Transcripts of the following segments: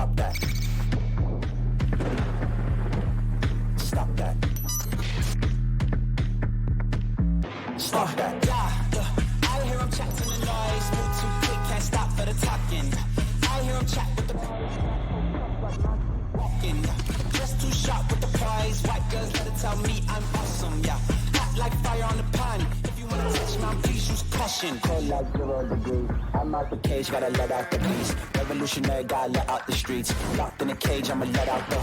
Stop that. Stop that. Stop that. I hear him chatting the noise. Move too quick, can't stop for the talking. I hear him chat with the walking. Just too sharp with the prize. White girls let it tell me I'm awesome. Yeah, hot like fire on the pan. If you wanna touch my please use caution. Cold like 0 degrees. I'm out the cage, gotta let out the beast. Revolutionary, gotta let out the streets. Locked in a cage, I'ma let out the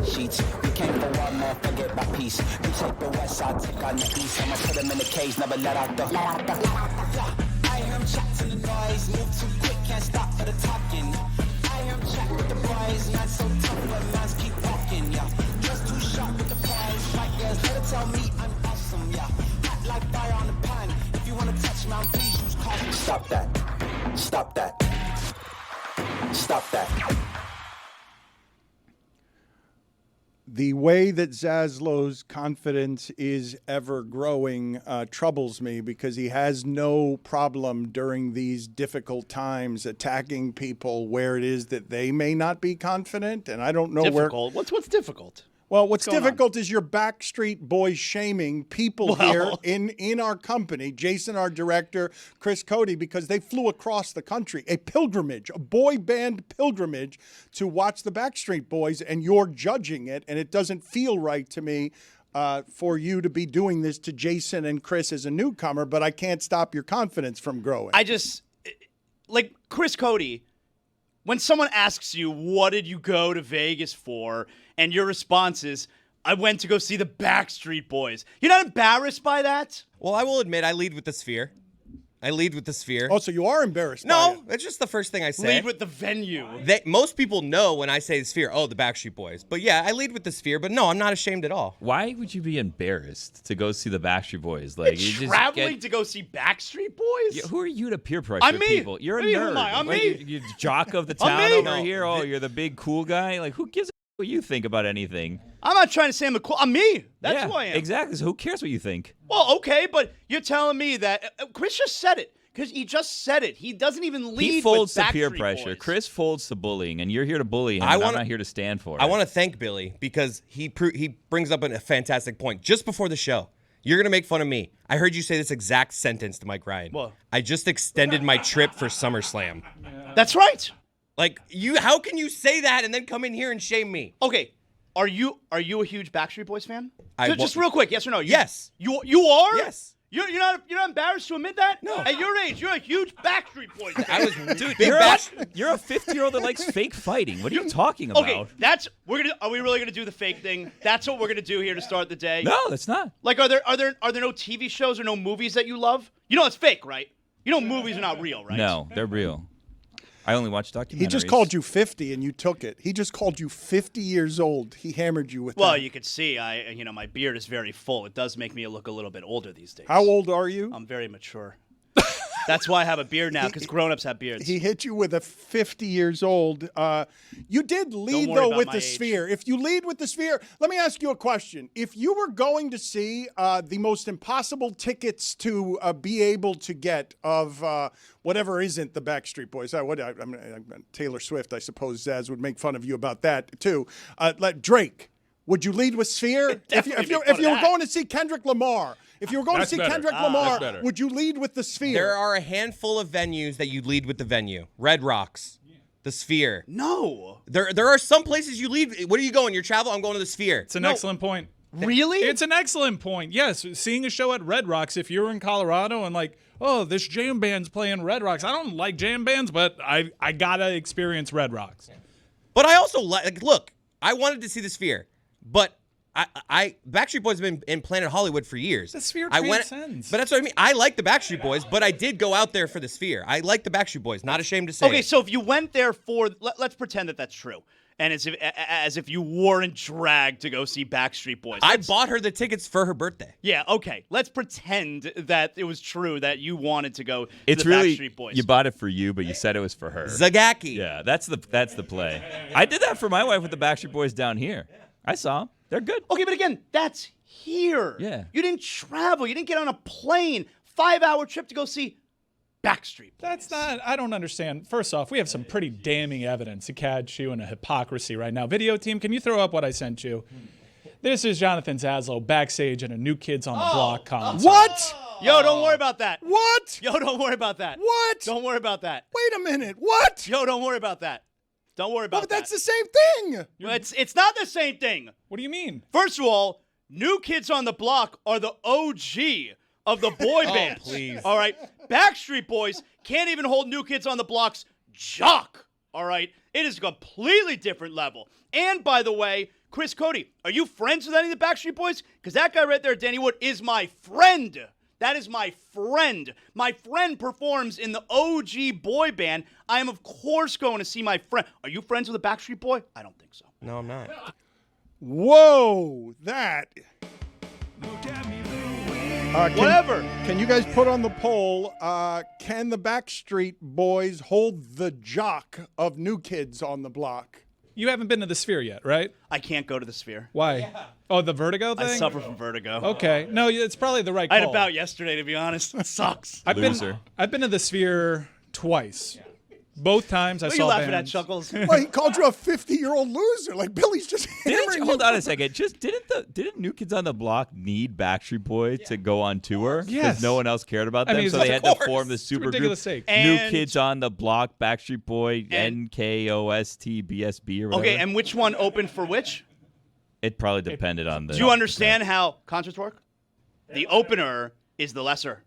sheets. We came for one man, forget my peace. You take the west, I'll take on the east. I'ma put him in the cage, never let out the. I hear him chatting the noise. Move too quick, can't stop for the talking. I hear him chat with the boys. Not so tough, but minds keep walking. Yeah, just too sharp with the prize. White girls, let it tell me I'm awesome. Yeah, hot like fire on the pan. If you wanna touch my please use caution. Stop that. Stop that. Stop that. The way that Zasloh's confidence is ever growing troubles me because he has no problem during these difficult times attacking people where it is that they may not be confident. And I don't know difficult. What's difficult? Well, what's difficult is your Backstreet Boys shaming people here in our company, Jason, our director, Chris Cote, because they flew across the country, a pilgrimage, a boy band pilgrimage to watch the Backstreet Boys, and you're judging it, and it doesn't feel right to me for you to be doing this to Jason and Chris as a newcomer, but I can't stop your confidence from growing. I just, like Chris Cote, when someone asks you, what did you go to Vegas for? And your response is, I went to go see the Backstreet Boys. You're not embarrassed by that? Well, I will admit I lead with the sphere. Oh, so you are embarrassed by No, it. it's just the first thing I say. Lead with the venue. Most people know when I say the sphere, oh, the Backstreet Boys. But yeah, I lead with the sphere, but no, I'm not ashamed at all. Why would you be embarrassed to go see the Backstreet Boys? Like you traveling to go see Backstreet Boys? Yeah, who are you to peer pressure I'm me. people? You're a Who nerd. am I? I'm like, me. You're jock of the I'm town me. over No. here. Oh, you're the big cool guy. Like, who gives a what you think about anything? I'm not trying to say I'm a cool. I'm me. That's yeah, who I am. Exactly. So who cares what you think? Well, okay, but you're telling me that Chris just said it. Because he just said it. He doesn't even lead He folds with to peer Backstreet pressure. Boys. Chris folds to bullying, and you're here to bully him. I'm not here to stand for it. I want to thank Billy because he brings up a fantastic point. Just before the show, you're going to make fun of me. I heard you say this exact sentence to Mike Ryan. What? I just extended my trip for SummerSlam. That's right. Like, how can you say that and then come in here and shame me? Okay, are you a huge Backstreet Boys fan? I Just real quick, yes or no? Yes. You are? Yes. You're not embarrassed to admit that? No. At your age, you're a huge Backstreet Boys fan. I was Dude, big you're a 50-year-old that likes fake fighting. What are you talking about? Okay, are we really gonna do the fake thing? That's what we're gonna do here to start the day. No, that's not. Like, are there no TV shows or no movies that you love? You know it's fake, right? You know movies are not real, right? No, they're real. I only watch documentaries. He just called you 50 and you took it. He just called you 50 years old. He hammered you with Well, that. you could see, my beard is very full. It does make me look a little bit older these days. How old are you? I'm very mature. That's why I have a beard now, because grown-ups have beards. He hit you with a 50 years old. You did lead, worry though, about with my the age. sphere. If you lead with the sphere, let me ask you a question. If you were going to see the most impossible tickets to be able to get of whatever isn't the Backstreet Boys, Taylor Swift, I suppose Zaz would make fun of you about that, too. Drake. Would you lead with Sphere? If you were going to see Kendrick Lamar, would you lead with the Sphere? There are a handful of venues that you lead with the venue. Red Rocks, the Sphere. No. There are some places you lead. What are you going? Your travel? I'm going to the Sphere. It's an excellent point. Really? It's an excellent point. Yes, seeing a show at Red Rocks, if you're in Colorado and like, oh, this jam band's playing Red Rocks. I don't like jam bands, but I gotta experience Red Rocks. But I also look, I wanted to see the Sphere. But I Backstreet Boys have been in Planet Hollywood for years. The Sphere I transcends. But that's what I mean. I like the Backstreet Boys, but I did go out there for the Sphere. I like the Backstreet Boys. Not ashamed to say. Okay, it. so if you went there for, let's pretend that that's true, and as if you weren't dragged to go see Backstreet Boys. I bought her the tickets for her birthday. Yeah, okay. Let's pretend that it was true that you wanted to go to It's the really Backstreet Boys. you bought it for you, but you said it was for her. Zagaki. Yeah, that's the play. I did that for my wife with the Backstreet Boys down here. I saw them. They're good. Okay, but again, that's here. Yeah. You didn't travel. You didn't get on a plane. 5-hour trip to go see Backstreet Boys. That's not, I don't understand. First off, we have some pretty damning evidence to catch you in a hypocrisy right now. Video team, can you throw up what I sent you? This is Jonathan Zaslow backstage at a New Kids on the Block concert. What? Yo, don't worry about that. What? Yo, don't worry about that. What? Don't worry about that. Wait a minute. What? Yo, don't worry about that. Don't worry about But that. that's the same thing. It's not the same thing. What do you mean? First of all, New Kids on the Block are the OG of the boy bands. please. All right? Backstreet Boys can't even hold New Kids on the Block's jock. All right? It is a completely different level. And by the way, Chris Cote, are you friends with any of the Backstreet Boys? Because that guy right there, Danny Wood, is my friend. That is my friend. My friend performs in the OG boy band. I am, of course, going to see my friend. Are you friends with a Backstreet Boy? I don't think so. No, I'm not. Whoa, that. Whatever. Can you guys put on the poll, can the Backstreet Boys hold the jock of New Kids on the Block? You haven't been to the Sphere yet, right? I can't go to the Sphere. Why? Oh, the vertigo thing? I suffer from vertigo. Okay. No, it's probably the right call. I had a bout yesterday, to be honest. It sucks. I've Loser. been to the Sphere twice. Both times I What are saw you laughing at, bands. Chuckles? Well, he called you a 50-year-old loser. Like, Billy's just hammering Hold you. on a second. Just didn't New Kids on the Block need Backstreet Boys to go on tour? Yes. Because no one else cared about I them, mean, so they of had to course. form the It's super ridiculous group. sake. New And- Kids on the Block, Backstreet Boy, And- NKOST, BSB, or whatever. Okay, and which one opened for which? It probably depended on the. Do you understand how concerts work? The opener is the lesser.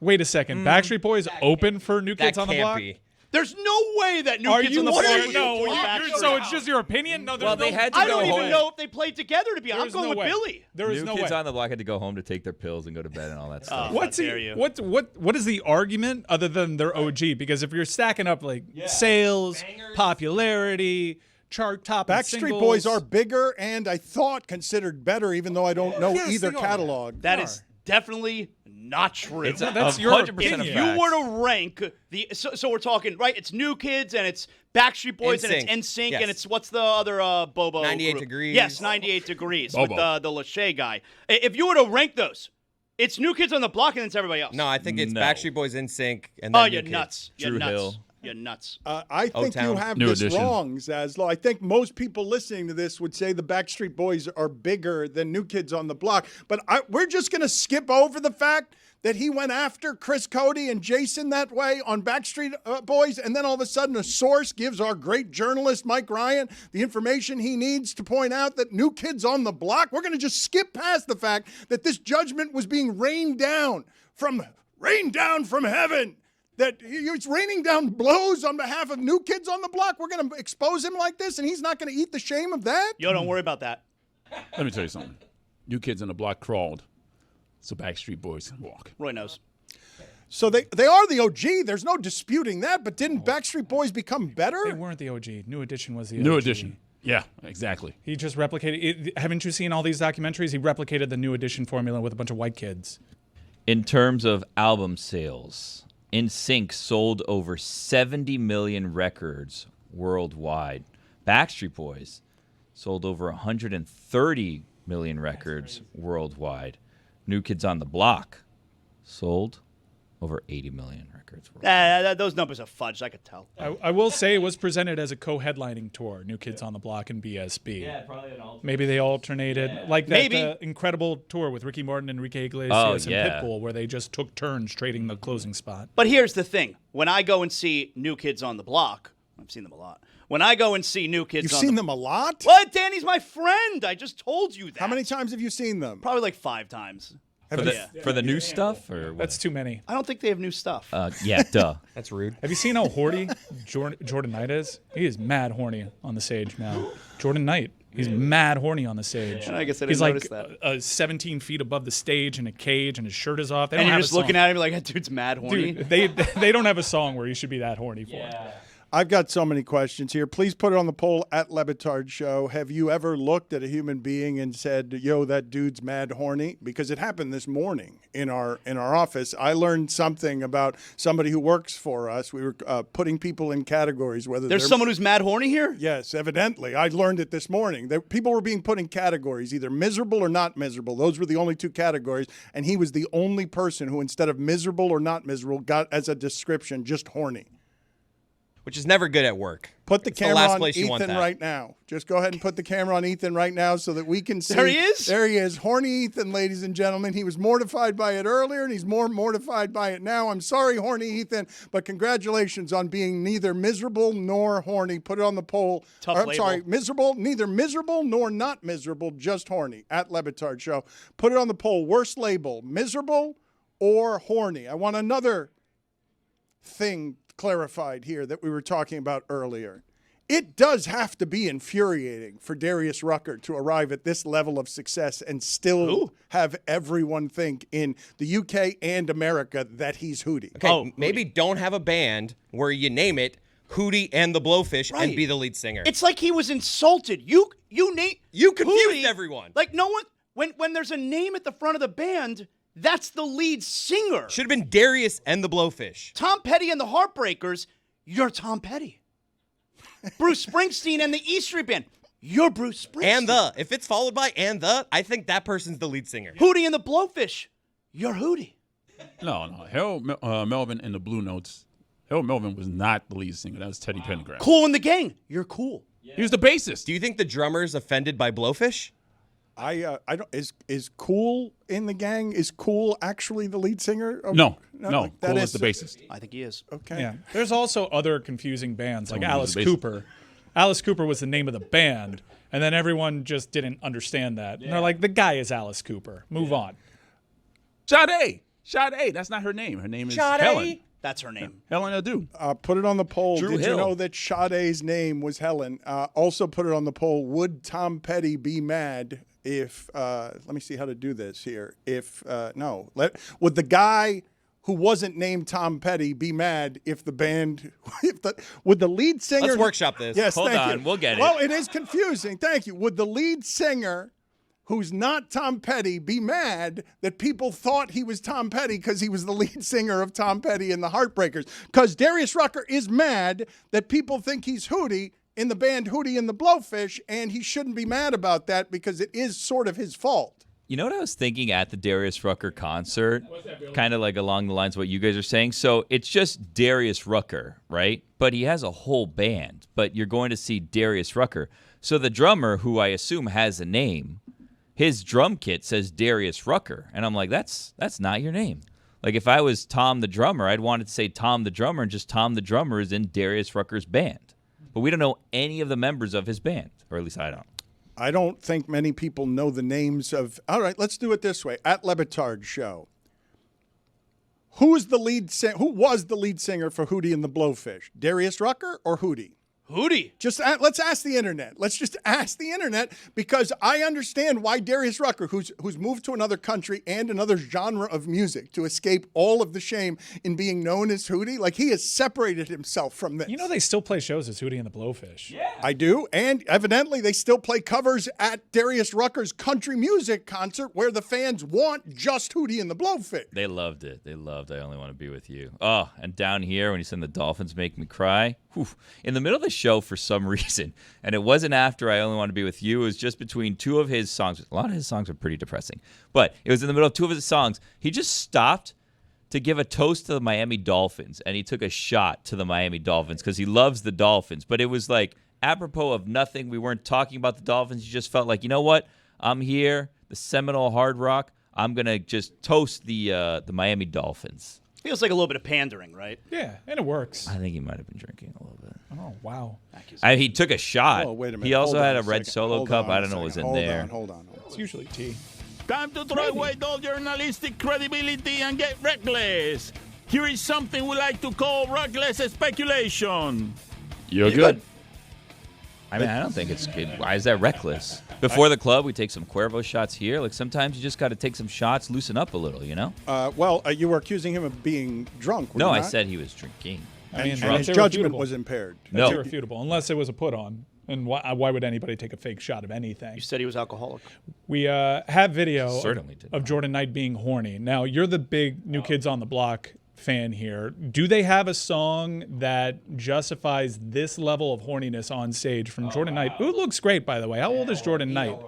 Wait a second. Backstreet Boys open for New That Kids on the can't Block? be. There's no way that New Are Kids you on the Block serious? would No, go for you- Backstreet. so it's just your opinion? No, there's Well, no they had to I go don't home. even know if they played together, to be honest. I'm There's going no with way. Billy. There is New no Kids way. on the Block had to go home to take their pills and go to bed and all that stuff. What's How dare you. what is the argument other than their OG? Because if you're stacking up like sales, popularity, chart top Backstreet Boys are bigger and I thought considered better, even though I don't know Yes, either they are. catalog. That is definitely not true. It's that's your 100% opinion. a If fact. you were to rank the, so we're talking right. It's New Kids and it's Backstreet Boys and it's NSYNC. NSYNC Yes. and it's what's the other Bobo? 98 group? Degrees. Yes, 98 Degrees with Bobo. the Lachey guy. If you were to rank those, it's New Kids on the Block and then it's everybody else. No, I think it's No. Backstreet Boys in sync. And then Oh, New you're Kids. nuts. You're Drew nuts. Hill. You're nuts. I think you O-Town. have New this Edition. wrong, Zaslow. I think most people listening to this would say the Backstreet Boys are bigger than New Kids on the Block. But we're just going to skip over the fact that he went after Chris Cote and Jason that way on Backstreet Boys, and then all of a sudden a source gives our great journalist Mike Ryan the information he needs to point out that New Kids on the Block. We're going to just skip past the fact that this judgment was being rained down from heaven. That it's raining down blows on behalf of New Kids on the Block. We're going to expose him like this, and he's not going to eat the shame of that? Yo, don't worry about that. Let me tell you something. New Kids on the Block crawled, so Backstreet Boys can walk. Roy knows. So they are the OG. There's no disputing that. But didn't Backstreet Boys become better? They weren't the OG. New Edition was the OG. New Edition. Yeah, exactly. He just replicated. Haven't you seen all these documentaries? He replicated the New Edition formula with a bunch of white kids. In terms of album sales, NSYNC sold over 70 million records worldwide. Backstreet Boys sold over 130 million records worldwide. New Kids on the Block sold over 80 million records worldwide. Those numbers are fudged. I could tell. I will say it was presented as a co-headlining tour. New Kids on the Block and BSB. probably an alternate. Maybe they alternated, like that Maybe. Incredible tour with Ricky Martin, Enrique Iglesias, Oh, and yeah. Pitbull, where they just took turns trading the closing spot. But here's the thing: when I go and see New Kids on the Block, I've seen them a lot. When I go and see New Kids, You've on seen the them a lot? What? Danny's my friend. I just told you that. How many times have you seen them? Probably like 5 times. For the new stuff? Or what? That's too many. I don't think they have new stuff. Yeah, duh. That's rude. Have you seen how horny Jordan Knight is? He is mad horny on the stage now. Jordan Knight. He's mad horny on the stage. I guess I didn't He's like notice that. 17 feet above the stage in a cage, and his shirt is off. They and don't you're have just a song. looking at him like, that dude's mad horny. Dude, they don't have a song where you should be that horny for. I've got so many questions here. Please put it on the poll at Le Batard Show. Have you ever looked at a human being and said, yo, that dude's mad horny? Because it happened this morning in our office. I learned something about somebody who works for us. We were putting people in categories. Whether There's someone who's mad horny here? Yes, evidently. I learned it this morning. People were being put in categories, either miserable or not miserable. Those were the only two categories. And he was the only person who, instead of miserable or not miserable, got as a description just horny. Which is never good at work. Put the It's camera last on place you want Ethan that. right now. Just go ahead and put the camera on Ethan right now so that we can see. There he is? There he is. Horny Ethan, ladies and gentlemen. He was mortified by it earlier, and he's more mortified by it now. I'm sorry, horny Ethan, but congratulations on being neither miserable nor horny. Put it on the poll. Tough I'm label. sorry, neither miserable nor not miserable, just horny, at Le Batard Show. Put it on the poll. Worst label, miserable or horny? I want another thing clarified here that we were talking about earlier. It does have to be infuriating for Darius Rucker to arrive at this level of success and still have everyone think in the UK and America that he's Hootie. Okay, maybe don't have a band where you name it Hootie and the Blowfish and Right. be the lead singer. It's like he was insulted. You confused Hootie, everyone. Like no one when there's a name at the front of the band, that's the lead singer. Should have been Darius and the Blowfish. Tom Petty and the Heartbreakers, you're Tom Petty. Bruce Springsteen and the E Street Band, you're Bruce Springsteen. If it's followed by I think that person's the lead singer. Hootie and the Blowfish, you're Hootie. No. Harold Melvin and the Blue Notes. Harold Melvin was not the lead singer. That was Teddy Pendergrass. Cool in the Gang, you're cool. He was the bassist. Do you think the drummer's offended by Blowfish? I don't is Cool in the Gang, is Cool actually the lead singer? No. like, that Cool is the bassist. I think he is. Okay. Yeah. There's also other confusing bands like Tony was Alice the bassist. Cooper. Alice Cooper was the name of the band, and then everyone just didn't understand that. And they're like, the guy is Alice Cooper. Move on. Sade. That's not her name. Her name is Helen. That's her name. Helen Adu. Put it on the poll. Drew Did you Hill. know that Sade's name was Helen? Also put it on the poll. Would Tom Petty be mad if, let me see how to do this here. Would the guy who wasn't named Tom Petty be mad if the band, would the lead singer. Let's workshop this. Yes, Hold thank on, you. we'll get it. Well, it is confusing. Thank you. Would the lead singer who's not Tom Petty be mad that people thought he was Tom Petty because he was the lead singer of Tom Petty and the Heartbreakers? Because Darius Rucker is mad that people think he's Hootie in the band Hootie and the Blowfish, and he shouldn't be mad about that because it is sort of his fault. You know what I was thinking at the Darius Rucker concert? Kind of like along the lines of what you guys are saying. So it's just Darius Rucker, right? But he has a whole band. But you're going to see Darius Rucker. So the drummer, who I assume has a name, his drum kit says Darius Rucker. And I'm like, that's not your name. Like if I was Tom the drummer, I'd want it to say Tom the drummer, and just Tom the drummer is in Darius Rucker's band. But we don't know any of the members of his band, or at least I don't. I don't think many people know the names of. All right, let's do it this way. At Le Batard Show, who was the lead singer for Hootie and the Blowfish? Darius Rucker or Hootie? Hootie. Let's ask the internet. Let's just ask the internet, because I understand why Darius Rucker, who's moved to another country and another genre of music to escape all of the shame in being known as Hootie, like he has separated himself from this. You know they still play shows as Hootie and the Blowfish. Yeah. I do, and evidently they still play covers at Darius Rucker's country music concert where the fans want just Hootie and the Blowfish. They loved it. They loved I Only Want to Be With You. Oh, and down here when he said the Dolphins make me cry. Whew, in the middle of the show for some reason, and it wasn't after I Only Want to Be With You, it was just between two of his songs. A lot of his songs are pretty depressing, but it was in the middle of two of his songs. He just stopped to give a toast to the Miami Dolphins, and he took a shot to the Miami Dolphins because he loves the Dolphins, but it was like apropos of nothing. We weren't talking about the Dolphins. He just felt like, you know what? I'm here, the Seminole Hard Rock. I'm going to just toast the Miami Dolphins. Feels like a little bit of pandering, right? Yeah, and it works. I think he might have been drinking a little bit. Oh, wow. He took a shot. Oh, wait a minute. He also Hold had on a red second. solo Hold cup. on I a don't know what was in second. there. Hold on. It's usually tea. Time to throw away all journalistic credibility and get reckless. Here is something we like to call reckless speculation. You're good. I mean, I don't think it's good. Why is that reckless? Before the club, we take some Cuervo shots here. Like, sometimes you just got to take some shots, loosen up a little, you know? You were accusing him of being drunk. were No, you I not? said he was drinking. I mean, and that's his judgment irrefutable. was impaired. That's No. irrefutable, unless it was a put on. And why would anybody take a fake shot of anything? You said he was alcoholic. We have video Certainly did. of Jordan Knight being horny. Now, you're the big New Kids on the Block fan here. Do they have a song that justifies this level of horniness on stage from Jordan Knight, who looks great, by the way? How old is Jordan Knight?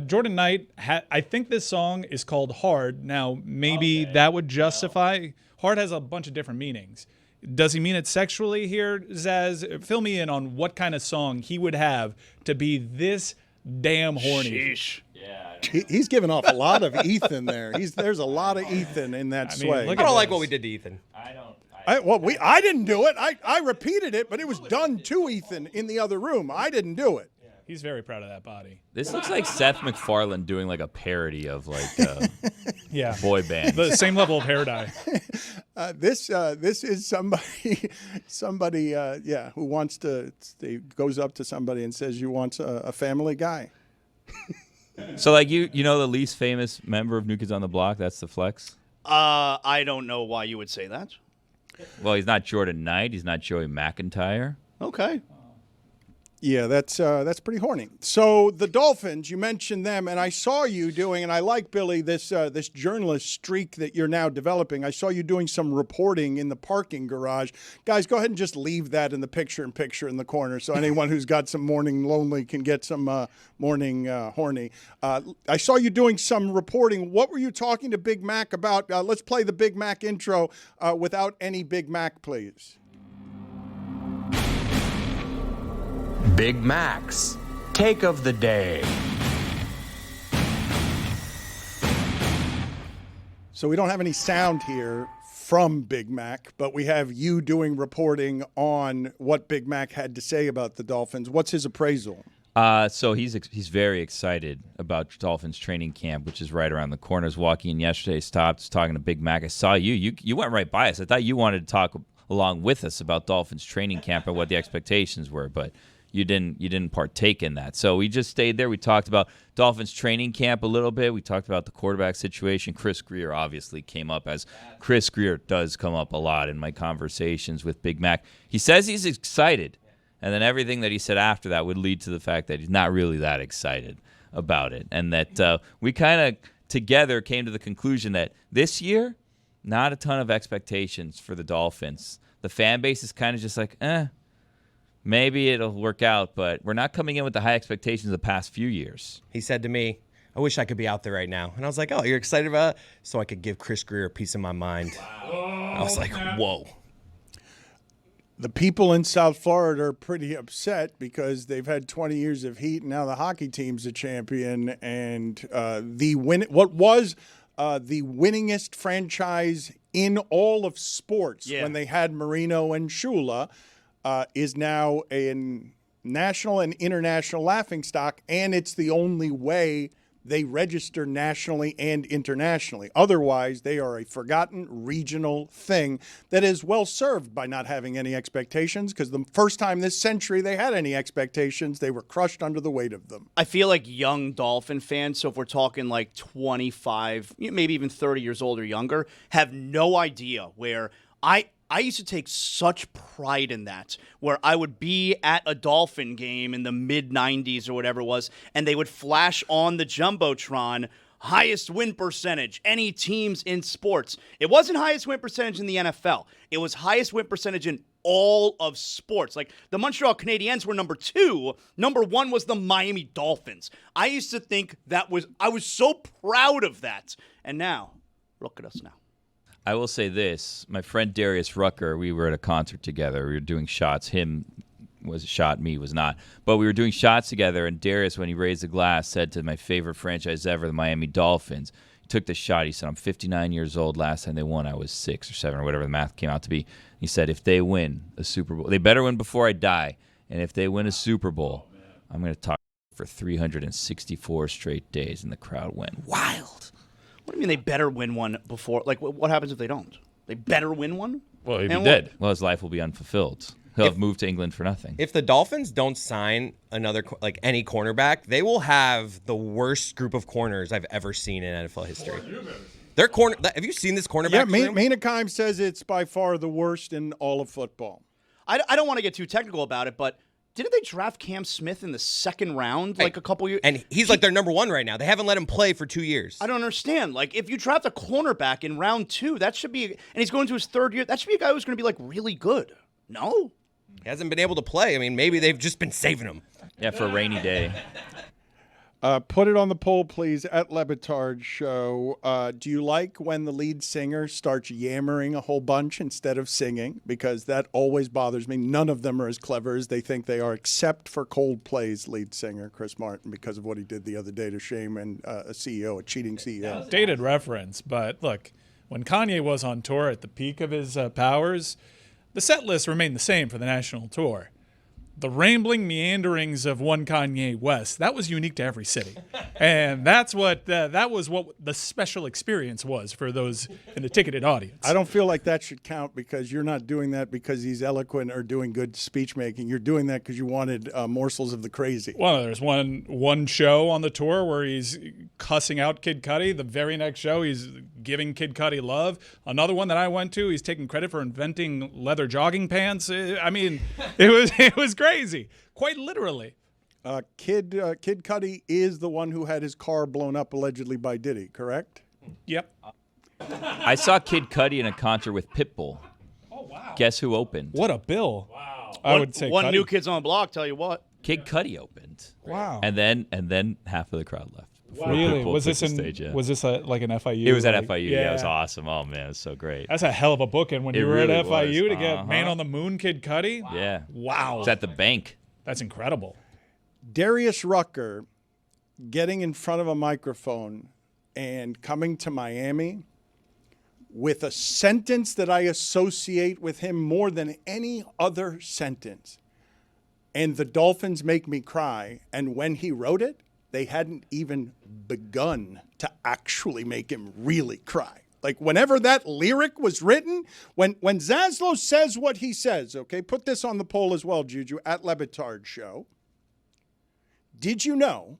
Jordan Knight, I think this song is called Hard. Now, maybe that would justify. Hard has a bunch of different meanings. Does he mean it sexually here, Zaz? Fill me in on what kind of song he would have to be this damn horny. Sheesh. He's giving off a lot of Ethan there. There's a lot of Ethan in that sway. look I at don't like this. what we did to Ethan. I didn't do it. I repeated it, but it was done to Ethan in the other room. I didn't do it. He's very proud of that body. This looks like Seth MacFarlane doing like a parody of like Yeah. boy band. The same level of hair dye. This is somebody who wants to. He goes up to somebody and says, "You want a Family Guy?" So like you know the least famous member of New Kids on the Block? That's the flex. I don't know why you would say that. Well, he's not Jordan Knight. He's not Joey McIntyre. Okay. Yeah, that's pretty horny. So the Dolphins, you mentioned them, and I saw you doing, and I like, Billy, this journalist streak that you're now developing. I saw you doing some reporting in the parking garage. Guys, go ahead and just leave that in the picture in the corner, so anyone who's got some morning lonely can get some morning horny. I saw you doing some reporting. What were you talking to Big Mac about? Let's play the Big Mac intro without any Big Mac, please. Big Mac's Take of the Day. So we don't have any sound here from Big Mac, but we have you doing reporting on what Big Mac had to say about the Dolphins. What's his appraisal? So he's very excited about Dolphins training camp, which is right around the corner. I was walking in yesterday, stopped, was talking to Big Mac. I saw you went right by us. I thought you wanted to talk along with us about Dolphins training camp and what the expectations were, but you didn't partake in that. So we just stayed there. We talked about Dolphins training camp a little bit. We talked about the quarterback situation. Chris Greer obviously came up, as Chris Greer does come up a lot in my conversations with Big Mac. He says he's excited, and then everything that he said after that would lead to the fact that he's not really that excited about it, and that we kind of together came to the conclusion that this year, not a ton of expectations for the Dolphins. The fan base is kind of just like, maybe it'll work out, but we're not coming in with the high expectations of the past few years. He said to me, I wish I could be out there right now. And I was like, oh, you're excited about it? So I could give Chris Greer a piece of my mind. Wow. I was like, whoa. The people in South Florida are pretty upset because they've had 20 years of heat, and now the hockey team's a champion. And what was the winningest franchise in all of sports when they had Marino and Shula is now a national and international laughingstock, and it's the only way they register nationally and internationally. Otherwise, they are a forgotten regional thing that is well served by not having any expectations, because the first time this century they had any expectations, they were crushed under the weight of them. I feel like young Dolphin fans, so if we're talking like 25, maybe even 30 years old or younger, have no idea where I used to take such pride in that, where I would be at a Dolphin game in the mid-'90s or whatever it was, and they would flash on the Jumbotron, highest win percentage, any teams in sports. It wasn't highest win percentage in the NFL. It was highest win percentage in all of sports. Like, the Montreal Canadiens were number 2. Number 1 was the Miami Dolphins. I used to think I was so proud of that. And now, look at us now. I will say this. My friend Darius Rucker, we were at a concert together. We were doing shots. Him was a shot, me was not. But we were doing shots together, and Darius, when he raised the glass, said to my favorite franchise ever, the Miami Dolphins. He took the shot. He said, I'm 59 years old. Last time they won, I was 6 or 7 or whatever the math came out to be. He said, if they win a Super Bowl, they better win before I die. And if they win a Super Bowl, I'm going to talk for 364 straight days. And the crowd went wild. What do you mean they better win one before? Like, what happens if they don't? They better win one? Well, he'd be And dead. Well, his life will be unfulfilled. He'll have moved to England for nothing. If the Dolphins don't sign any cornerback, they will have the worst group of corners I've ever seen in NFL history. Their corner. Have you seen this cornerback? Yeah, room? Mainekheim says it's by far the worst in all of football. I don't want to get too technical about it, but didn't they draft Cam Smith in the second round like a couple years? And he's like their number one right now. They haven't let him play for 2 years. I don't understand. Like, if you draft a cornerback in round 2, that should be, and he's going to his third year, that should be a guy who's going to be like really good. No? He hasn't been able to play. I mean, maybe they've just been saving him. Yeah, for a rainy day. Put it on the poll, please, at Le Batard Show. Do you like when the lead singer starts yammering a whole bunch instead of singing? Because that always bothers me. None of them are as clever as they think they are, except for Coldplay's lead singer, Chris Martin, because of what he did the other day to shame a CEO, a cheating CEO. Dated reference, but look, when Kanye was on tour at the peak of his powers, the set list remained the same for the national tour. The rambling meanderings of one Kanye West, that was unique to every city. And that was what the special experience was for those in the ticketed audience. I don't feel like that should count because you're not doing that because he's eloquent or doing good speech making. You're doing that because you wanted morsels of the crazy. Well, there's one show on the tour where he's cussing out Kid Cudi. The very next show, he's giving Kid Cudi love. Another one that I went to, he's taking credit for inventing leather jogging pants. I mean, it was crazy, quite literally. Kid Cudi is the one who had his car blown up allegedly by Diddy, correct? Yep. I saw Kid Cudi in a concert with Pitbull. Oh, wow. Guess who opened? What a bill. Wow. I would say one Cudi. New Kids on the Block, tell you what. Kid Cudi opened. Wow. And then half of the crowd left. before Really? Pitbull Was took this the in? stage, yeah. Was this like an FIU? It was at like, FIU. Yeah, it was awesome. Oh man, it was so great. That's a hell of a booking when It you were really at FIU was. to get Man on the Moon Kid Cudi. Yeah. Wow. It's at the bank. That's incredible. Darius Rucker getting in front of a microphone and coming to Miami with a sentence that I associate with him more than any other sentence. And the Dolphins make me cry. And when he wrote it, they hadn't even begun to actually make him really cry. Like whenever that lyric was written, when Zaslow says what he says, okay, put this on the poll as well, Juju, at Le Batard Show. Did you know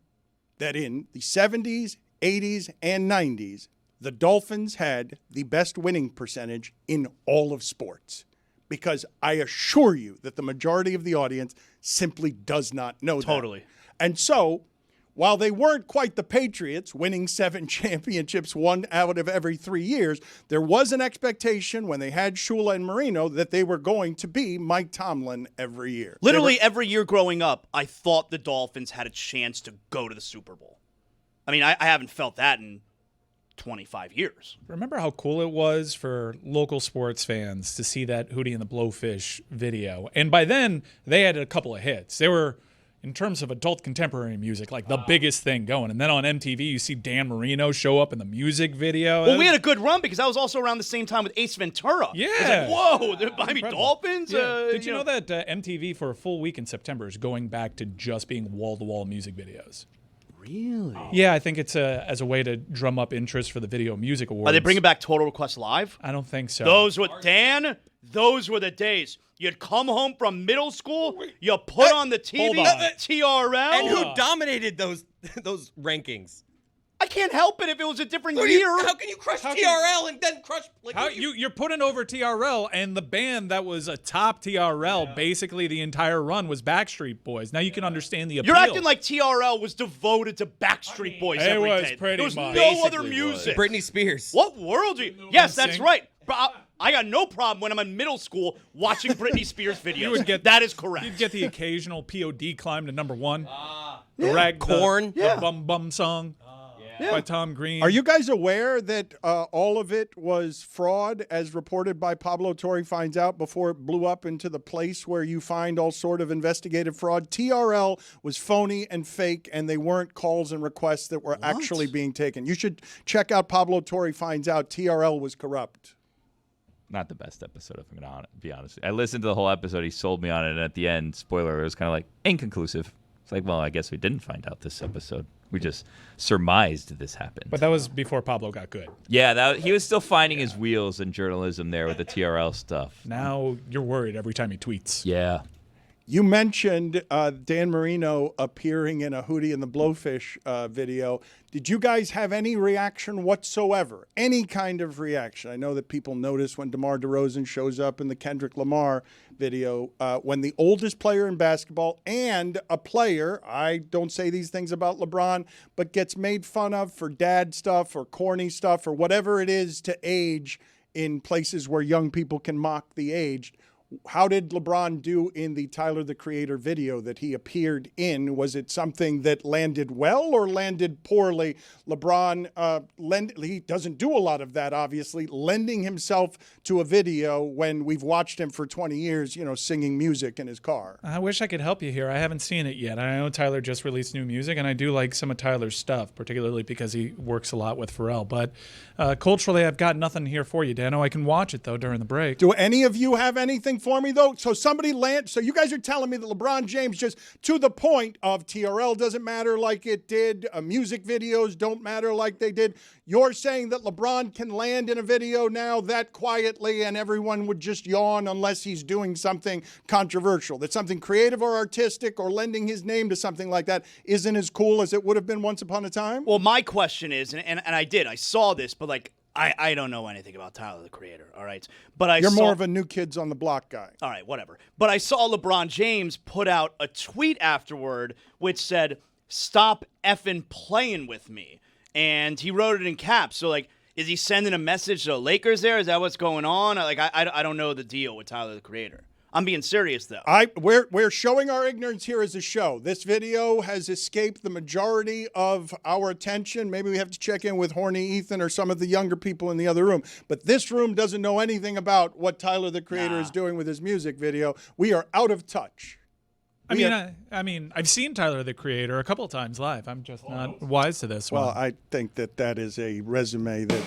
that in the 70s, 80s, and 90s, the Dolphins had the best winning percentage in all of sports? Because I assure you that the majority of the audience simply does not know that. Totally. And so, while they weren't quite the Patriots, winning 7 championships, 1 out of every 3 years, there was an expectation when they had Shula and Marino that they were going to be Mike Tomlin every year. Literally every year growing up, I thought the Dolphins had a chance to go to the Super Bowl. I mean, I haven't felt that in 25 years. Remember how cool it was for local sports fans to see that Hootie and the Blowfish video? And by then, they had a couple of hits. They were, in terms of adult contemporary music, like the biggest thing going. And then on MTV, you see Dan Marino show up in the music video. Well, we had a good run because that was also around the same time with Ace Ventura. Yeah. It was like, whoa, the Miami Dolphins? Yeah. Did you know that MTV for a full week in September is going back to just being wall-to-wall music videos? Really? Yeah, I think it's as a way to drum up interest for the Video Music Awards. Are they bringing back Total Request Live? I don't think so. Those were the days. You'd come home from middle school, you put on the TV, Hold on. TRL. And who dominated those rankings? I can't help it if it was a different year. How can you crush TRL and then crush? Like, You're putting over TRL, and the band that was atop TRL basically the entire run was Backstreet Boys. Now you can understand the appeal. You're acting like TRL was devoted to Backstreet Boys it every was day. pretty There was much. no other Basically music. Britney Spears. What world are you? Yes, that's right. I got no problem when I'm in middle school watching Britney Spears videos. That is correct. You'd get the occasional POD climb to number 1. The Korn. The Bum Bum song by Tom Green. Are you guys aware that all of it was fraud, as reported by Pablo Torre finds out before it blew up into the place where you find all sort of investigative fraud? TRL was phony and fake, and they weren't calls and requests that were actually being taken. You should check out Pablo Torre finds out TRL was corrupt. Not the best episode, if I'm going to be honest. I listened to the whole episode. He sold me on it. And at the end, spoiler, it was kind of like inconclusive. It's like, well, I guess we didn't find out this episode. We just surmised this happened. But that was before Pablo got good. Yeah, he was still finding his wheels in journalism there with the TRL stuff. Now you're worried every time he tweets. Yeah. You mentioned Dan Marino appearing in a Hootie and the Blowfish video. Did you guys have any reaction whatsoever? Any kind of reaction? I know that people notice when DeMar DeRozan shows up in the Kendrick Lamar video, when the oldest player in basketball and a player, I don't say these things about LeBron, but gets made fun of for dad stuff or corny stuff or whatever it is to age in places where young people can mock the aged. How did LeBron do in the Tyler, the Creator video that he appeared in? Was it something that landed well or landed poorly? LeBron, he doesn't do a lot of that, obviously, lending himself to a video when we've watched him for 20 years, singing music in his car. I wish I could help you here. I haven't seen it yet. I know Tyler just released new music, and I do like some of Tyler's stuff, particularly because he works a lot with Pharrell. But culturally, I've got nothing here for you, Dano. I can watch it, though, during the break. Do any of you have anything for me, though? So you guys are telling me that LeBron James, just to the point of TRL doesn't matter like it did, music videos don't matter like they did. You're saying that LeBron can land in a video now that quietly and everyone would just yawn unless he's doing something controversial, that something creative or artistic or lending his name to something like that isn't as cool as it would have been once upon a time? Well, my question is, and I saw this, but I don't know anything about Tyler, the Creator, all right? But You're more of a New Kids on the Block guy. All right, whatever. But I saw LeBron James put out a tweet afterward which said, "Stop effing playing with me." And he wrote it in caps. So, is he sending a message to the Lakers there? Is that what's going on? I don't know the deal with Tyler, the Creator. I'm being serious, though. We're showing our ignorance here as a show. This video has escaped the majority of our attention. Maybe we have to check in with Horny Ethan or some of the younger people in the other room. But this room doesn't know anything about what Tyler, the Creator, is doing with his music video. We are out of touch. I mean, I've seen Tyler, the Creator, a couple of times live. I'm just not wise to this one. Well, I think that is a resume that,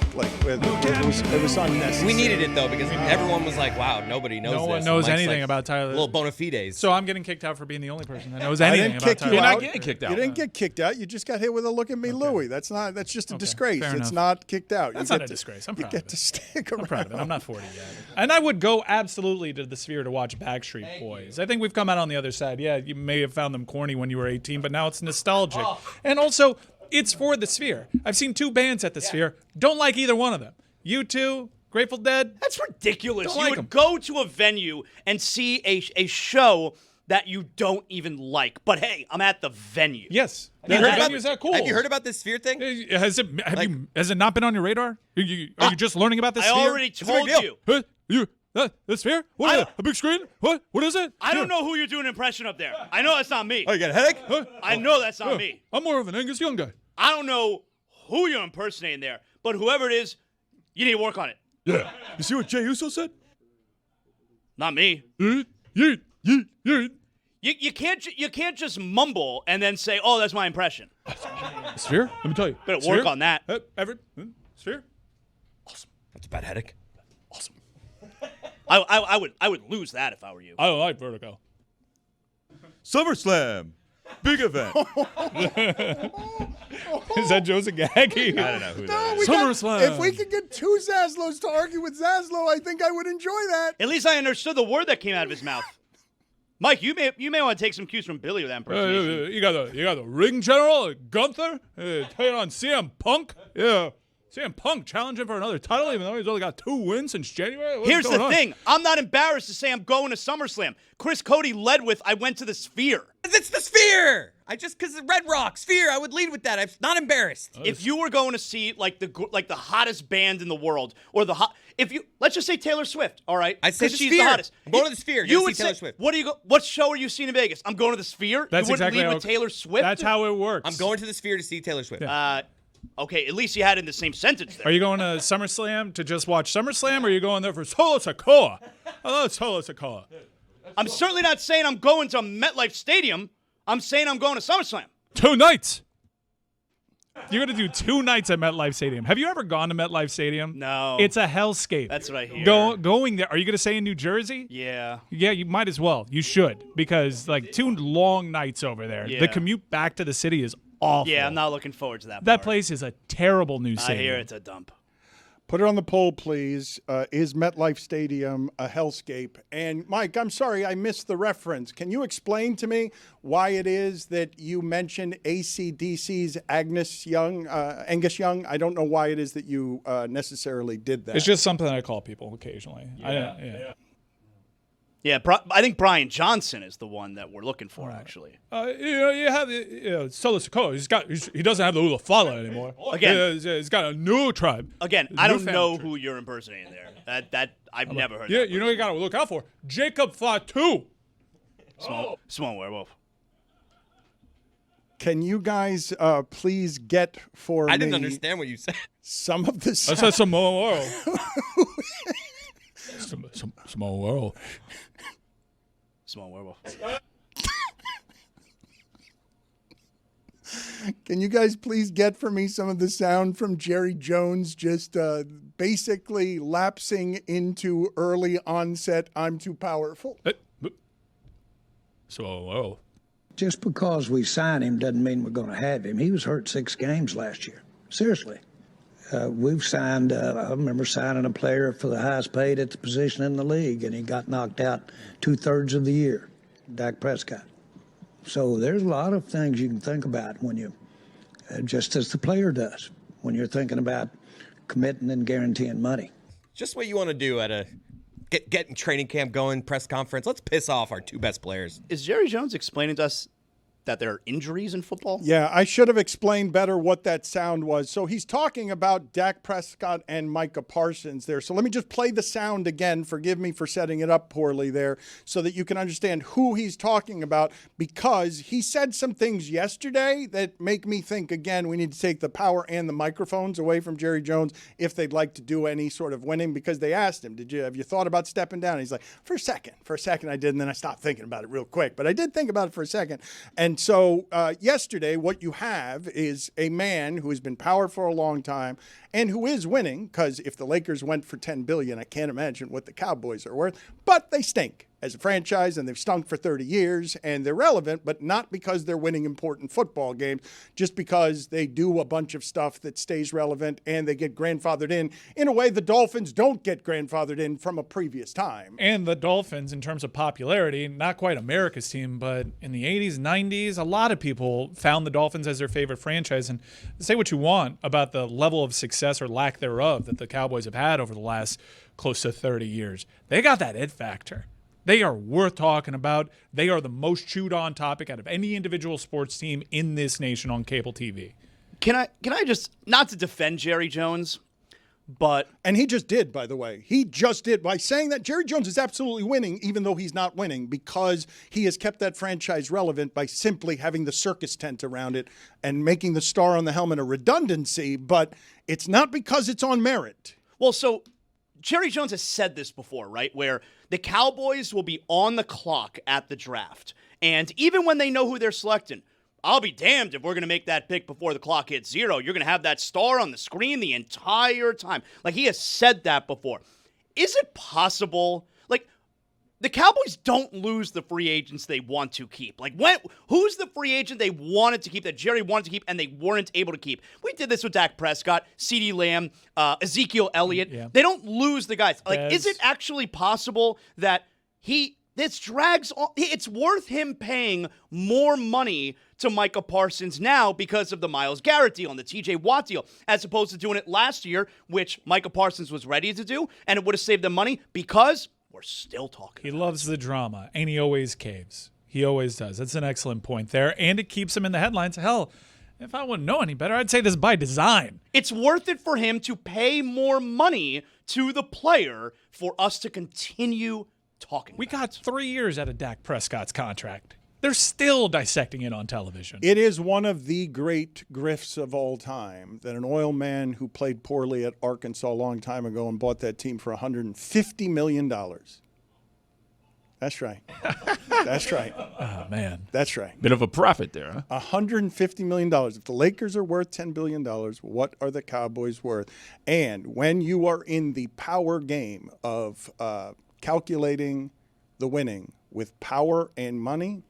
it was unnecessary. We needed it, though, because everyone was like, wow, nobody knows this. No one knows anything about Tyler. Little bona fides. So I'm getting kicked out for being the only person that knows anything about Tyler. You're not getting kicked out. You didn't get kicked out. You just got hit with a look at me, Louie. That's just a disgrace. It's not kicked out. That's not a disgrace. I'm proud of it. You get to stick around. I'm proud of it. I'm not 40 yet. And I would go absolutely to the Sphere to watch Backstreet Boys. I think we've come out on the other side. Yeah, you may have found them corny when you were 18, but now it's nostalgic. And also, it's for the Sphere. I've seen two bands at the Sphere. Don't like either one of them. U2, Grateful Dead. That's ridiculous. Don't You like would 'em. go to a venue and see a show that you don't even like. But hey, I'm at the venue. Yes. Have you heard about- venues are cool. Have you heard about this Sphere thing? Has it not been on your radar? Are you just learning about this I Sphere? already told you. The Sphere? What? A big screen? What is it? I don't know who you're doing an impression of there. I know that's not me. Oh, you got a headache? I know that's not me. I'm more of an Angus Young guy. I don't know who you're impersonating there, but whoever it is, you need to work on it. Yeah. You see what Jay Uso said? Not me. Yeah. You can't just mumble and then say, "Oh, that's my impression." Sphere? Let me tell you. Better Sphere? work on that. Sphere? That's a bad headache. I would lose that if I were you. I don't like Vertigo. SummerSlam. Big event. Is that Joe Zagagi? I don't know who that is. SummerSlam. If we could get two Zaslows to argue with Zaslow, I think I would enjoy that. At least I understood the word that came out of his mouth. Mike, you may want to take some cues from Billy with that impersonation. You got the ring general, Gunther, taking on CM Punk. Yeah. CM Punk challenging for another title, even though he's only got 2 wins since January. Here's the thing. I'm not embarrassed to say I'm going to SummerSlam. Chris Cote led with, I went to the Sphere. It's the Sphere. Because the Red Rock Sphere, I would lead with that. I'm not embarrassed. If you were going to see the hottest band in the world, or let's just say Taylor Swift, all right? I'd say the she's Sphere. the hottest. I'm going to the Sphere. You to would see Taylor say, Swift. what show are you seeing in Vegas? I'm going to the Sphere. That's you wouldn't exactly lead how with Taylor Swift. That's how it works. I'm going to the Sphere to see Taylor Swift. Okay, at least you had it in the same sentence there. Are you going to SummerSlam to just watch SummerSlam, or are you going there for Solo Sikoa? I love Solo Sikoa. I'm certainly not saying I'm going to MetLife Stadium. I'm saying I'm going to SummerSlam. 2 nights. You're going to do 2 nights at MetLife Stadium. Have you ever gone to MetLife Stadium? No. It's a hellscape. That's what I hear. Going there. Are you going to stay in New Jersey? Yeah. Yeah, you might as well. You should, because 2 long nights over there. Yeah. The commute back to the city is awful. Yeah, I'm not looking forward to that. That part. place is a terrible new I stadium. hear it's a dump. Put it on the poll, please. Is MetLife Stadium a hellscape? And Mike, I'm sorry, I missed the reference. Can you explain to me why it is that you mentioned AC/DC's Angus Young? I don't know why it is that you necessarily did that. It's just something I call people occasionally. Yeah, I think Brian Johnson is the one that we're looking for, actually. You have Solo Sokoa. He doesn't have the Ulafala anymore. Again, he's got a new tribe. Again, I don't know who you're impersonating there. That I've never heard. Yeah, that you know you got to look out for Jacob Fatu. Small werewolf. Can you guys please get for me? I didn't understand what you said. Some of the I said Samoa World. Small world. Small werewolf. Can you guys please get for me some of the sound from Jerry Jones just basically lapsing into early onset, I'm too powerful? Small world. Just because we sign him doesn't mean we're going to have him. He was hurt 6 games last year. Seriously. We've signed, I remember signing a player for the highest paid at the position in the league, and he got knocked out 2/3 of the year, Dak Prescott. So there's a lot of things you can think about when you, just as the player does, when you're thinking about committing and guaranteeing money. Just what you want to do at a getting training camp going, press conference. Let's piss off our 2 best players. Is Jerry Jones explaining to us that there are injuries in football? Yeah, I should have explained better what that sound was. So he's talking about Dak Prescott and Micah Parsons there. So let me just play the sound again. Forgive me for setting it up poorly there so that you can understand who he's talking about, because he said some things yesterday that make me think, again, we need to take the power and the microphones away from Jerry Jones if they'd like to do any sort of winning, because they asked him, have you thought about stepping down? He's like, for a second I did, and then I stopped thinking about it real quick. But I did think about it for a second. And so yesterday, what you have is a man who has been powered for a long time and who is winning, because if the Lakers went for $10 billion, I can't imagine what the Cowboys are worth, but they stink as a franchise, and they've stunk for 30 years, and they're relevant, but not because they're winning important football games, just because they do a bunch of stuff that stays relevant, and they get grandfathered in a way the Dolphins don't get grandfathered in from a previous time. And the Dolphins, in terms of popularity, not quite America's team, but in the 80s, 90s, a lot of people found the Dolphins as their favorite franchise. And say what you want about the level of success or lack thereof that the Cowboys have had over the last close to 30 years. They got that it factor. They are worth talking about. They are the most chewed on topic out of any individual sports team in this nation on cable TV. Can I just, not to defend Jerry Jones, but... And he just did, by the way. He just did. By saying that, Jerry Jones is absolutely winning, even though he's not winning, because he has kept that franchise relevant by simply having the circus tent around it and making the star on the helmet a redundancy, but it's not because it's on merit. Well, so Jerry Jones has said this before, right, where the Cowboys will be on the clock at the draft. And even when they know who they're selecting, I'll be damned if we're going to make that pick before the clock hits 0. You're going to have that star on the screen the entire time. Like, he has said that before. Is it possible? Like, the Cowboys don't lose the free agents they want to keep. Like, who's the free agent they wanted to keep, that Jerry wanted to keep, and they weren't able to keep? We did this with Dak Prescott, CeeDee Lamb, Ezekiel Elliott. Yeah. They don't lose the guys. Like, is it actually possible that this drags on? It's worth him paying more money to Micah Parsons now because of the Myles Garrett deal and the TJ Watt deal, as opposed to doing it last year, which Micah Parsons was ready to do, and it would have saved them money because we're still talking. He loves the drama, and he always caves. He always does. That's an excellent point there, and it keeps him in the headlines. Hell, if I wouldn't know any better, I'd say this by design. It's worth it for him to pay more money to the player for us to continue talking. We got 3 years out of Dak Prescott's contract. They're still dissecting it on television. It is one of the great grifts of all time that an oil man who played poorly at Arkansas a long time ago and bought that team for $150 million. That's right. That's right. Oh, man. That's right. Bit of a profit there, huh? $150 million. If the Lakers are worth $10 billion, what are the Cowboys worth? And when you are in the power game of calculating the winning with power and money,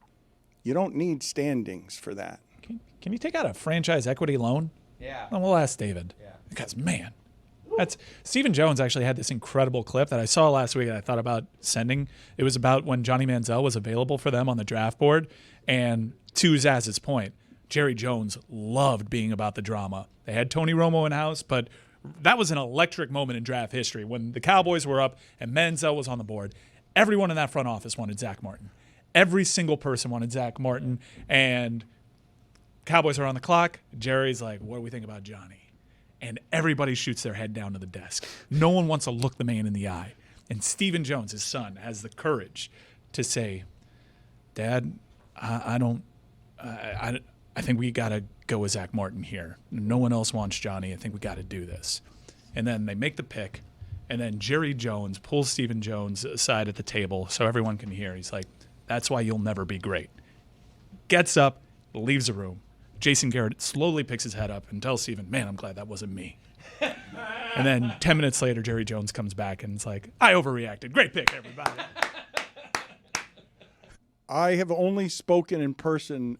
you don't need standings for that. Can you take out a franchise equity loan? Yeah. And we'll ask David. Yeah. Because, man, Stephen Jones actually had this incredible clip that I saw last week that I thought about sending. It was about when Johnny Manziel was available for them on the draft board. And to Zaz's point, Jerry Jones loved being about the drama. They had Tony Romo in-house, but that was an electric moment in draft history when the Cowboys were up and Manziel was on the board. Everyone in that front office wanted Zach Martin. Every single person wanted Zach Martin. And Cowboys are on the clock. Jerry's like, what do we think about Johnny? And everybody shoots their head down to the desk. No one wants to look the man in the eye. And Stephen Jones, his son, has the courage to say, Dad, I think we got to go with Zach Martin here. No one else wants Johnny. I think we got to do this. And then they make the pick. And then Jerry Jones pulls Stephen Jones aside at the table so everyone can hear. He's like, that's why you'll never be great. Gets up, leaves the room. Jason Garrett slowly picks his head up and tells Stephen, man, I'm glad that wasn't me. And then 10 minutes later, Jerry Jones comes back and it's like, I overreacted. Great pick, everybody. I have only spoken in person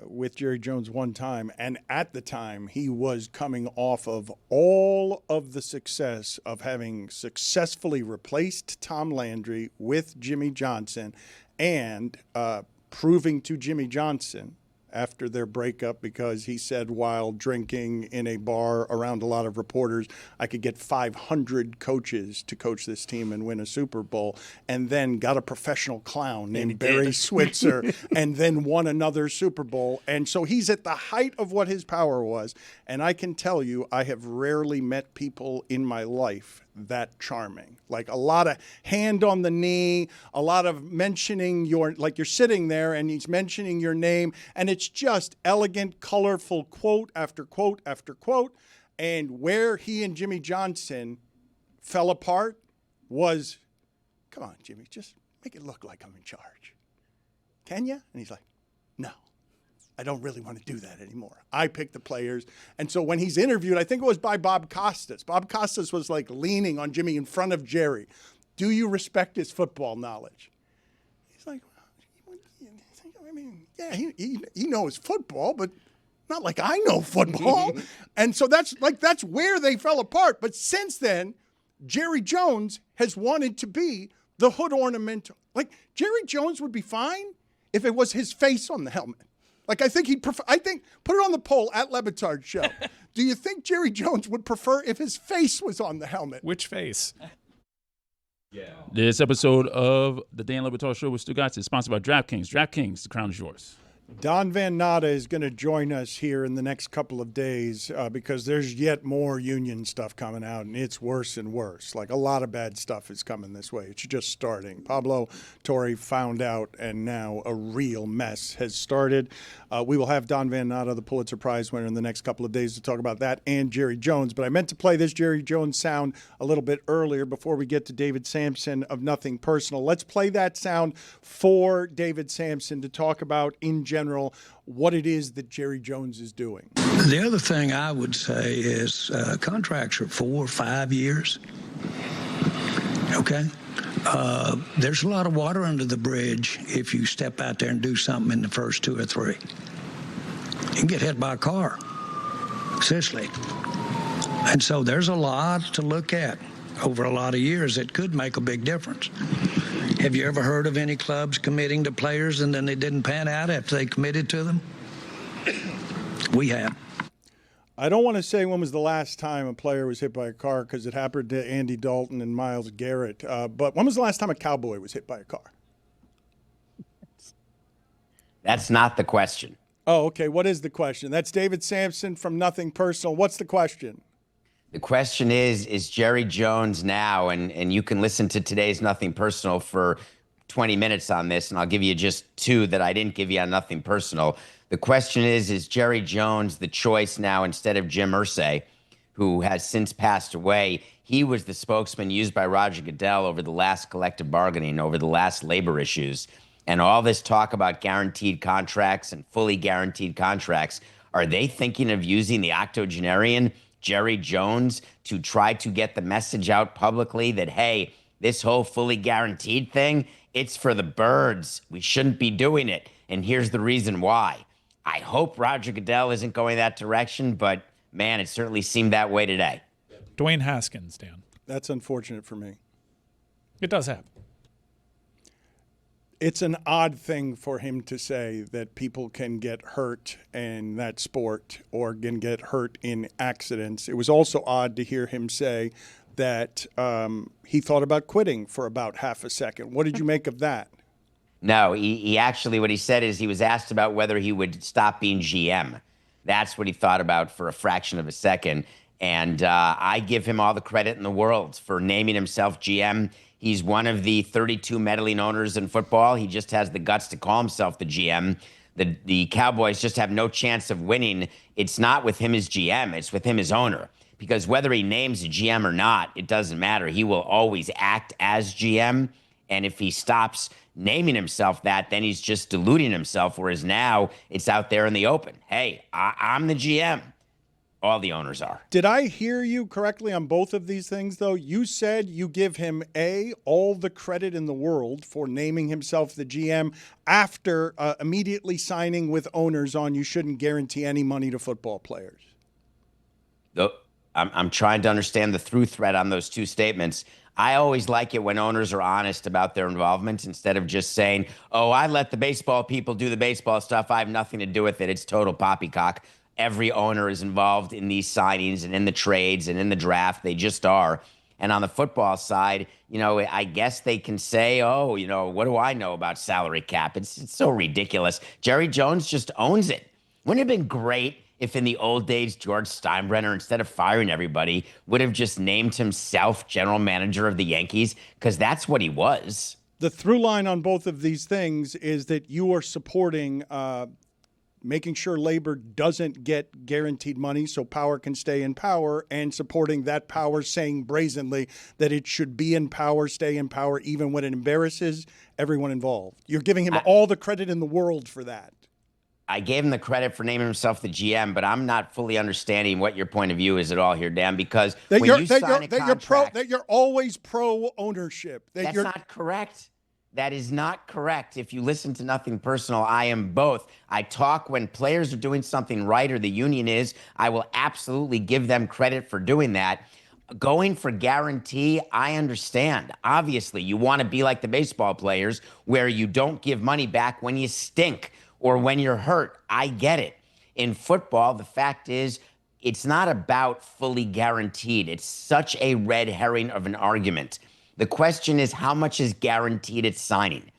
with Jerry Jones one time, and at the time, he was coming off of all of the success of having successfully replaced Tom Landry with Jimmy Johnson and proving to Jimmy Johnson after their breakup, because he said while drinking in a bar around a lot of reporters, I could get 500 coaches to coach this team and win a Super Bowl, and then got a professional clown named Barry Switzer and then won another Super Bowl. And so he's at the height of what his power was. And I can tell you, I have rarely met people in my life that charming. Like a lot of hand on the knee, a lot of mentioning like you're sitting there and he's mentioning your name, and it's just elegant, colorful quote after quote after quote. And where he and Jimmy Johnson fell apart was, come on, Jimmy, just make it look like I'm in charge. Can you? And he's like, no. I don't really want to do that anymore. I pick the players. And so when he's interviewed, I think it was by Bob Costas. Bob Costas was like leaning on Jimmy in front of Jerry. Do you respect his football knowledge? He's like, I mean, yeah, he knows football, but not like I know football. And so that's where they fell apart. But since then, Jerry Jones has wanted to be the hood ornament. Like Jerry Jones would be fine if it was his face on the helmet. Like, I think put it on the poll at Le Batard Show. Do you think Jerry Jones would prefer if his face was on the helmet? Which face? Yeah. This episode of the Dan Le Batard Show with Stugotz is sponsored by DraftKings. DraftKings, the crown is yours. Don Van Natta is going to join us here in the next couple of days because there's yet more union stuff coming out, and it's worse and worse. Like, a lot of bad stuff is coming this way. It's just starting. Pablo Torre found out, and now a real mess has started. We will have Don Van Natta, the Pulitzer Prize winner, in the next couple of days to talk about that and Jerry Jones. But I meant to play this Jerry Jones sound a little bit earlier before we get to David Samson of Nothing Personal. Let's play that sound for David Samson to talk about in general what it is that Jerry Jones is doing. The other thing I would say is contracts are 4 or 5 years. Okay? There's a lot of water under the bridge if you step out there and do something in the first 2 or 3. You can get hit by a car. Seriously. And so there's a lot to look at over a lot of years that could make a big difference. Have you ever heard of any clubs committing to players and then they didn't pan out after they committed to them? We have. I don't want to say when was the last time a player was hit by a car because it happened to Andy Dalton and Myles Garrett. But when was the last time a Cowboy was hit by a car? That's not the question. Oh, okay. What is the question? That's David Samson from Nothing Personal. What's the question? The question is Jerry Jones now, and you can listen to today's Nothing Personal for 20 minutes on this, and I'll give you just 2 that I didn't give you on Nothing Personal. The question is Jerry Jones the choice now instead of Jim Irsay, who has since passed away? He was the spokesman used by Roger Goodell over the last collective bargaining, over the last labor issues. And all this talk about guaranteed contracts and fully guaranteed contracts, are they thinking of using the octogenarian Jerry Jones to try to get the message out publicly that, hey, this whole fully guaranteed thing, it's for the birds. We shouldn't be doing it. And here's the reason why. I hope Roger Goodell isn't going that direction, but man, it certainly seemed that way today. Dwayne Haskins, Dan. That's unfortunate for me. It does happen. It's an odd thing for him to say that people can get hurt in that sport or can get hurt in accidents. It was also odd to hear him say that he thought about quitting for about half a second. What did you make of that? No, he actually, what he said is he was asked about whether he would stop being GM. That's what he thought about for a fraction of a second. And I give him all the credit in the world for naming himself GM. He's one of the 32 meddling owners in football. He just has the guts to call himself the GM. The Cowboys just have no chance of winning. It's not with him as GM. It's with him as owner. Because whether he names a GM or not, it doesn't matter. He will always act as GM. And if he stops naming himself that, then he's just deluding himself. Whereas now it's out there in the open. Hey, I'm the GM. All the owners are. Did I hear you correctly on both of these things, though? You said you give him, all the credit in the world for naming himself the GM after immediately signing with owners on you shouldn't guarantee any money to football players. I'm trying to understand the through thread on those two statements. I always like it when owners are honest about their involvement instead of just saying, oh, I let the baseball people do the baseball stuff. I have nothing to do with it. It's total poppycock. Every owner is involved in these signings and in the trades and in the draft. They just are. And on the football side, I guess they can say, oh, what do I know about salary cap? It's so ridiculous. Jerry Jones just owns it. Wouldn't it have been great if in the old days, George Steinbrenner, instead of firing everybody, would have just named himself general manager of the Yankees? Because that's what he was. The through line on both of these things is that you are supporting making sure labor doesn't get guaranteed money so power can stay in power, and supporting that power saying brazenly that it should be in power, stay in power, even when it embarrasses everyone involved. You're giving him all the credit in the world for that. I gave him the credit for naming himself the GM, but I'm not fully understanding what your point of view is at all here, Dan, because when you sign a contract... that you're always pro-ownership. That's not correct. That is not correct. If you listen to Nothing Personal, I am both. I talk when players are doing something right or the union is. I will absolutely give them credit for doing that. Going for guarantee, I understand. Obviously, you want to be like the baseball players where you don't give money back when you stink or when you're hurt. I get it. In football, the fact is, it's not about fully guaranteed. It's such a red herring of an argument. The question is, how much is guaranteed at signing?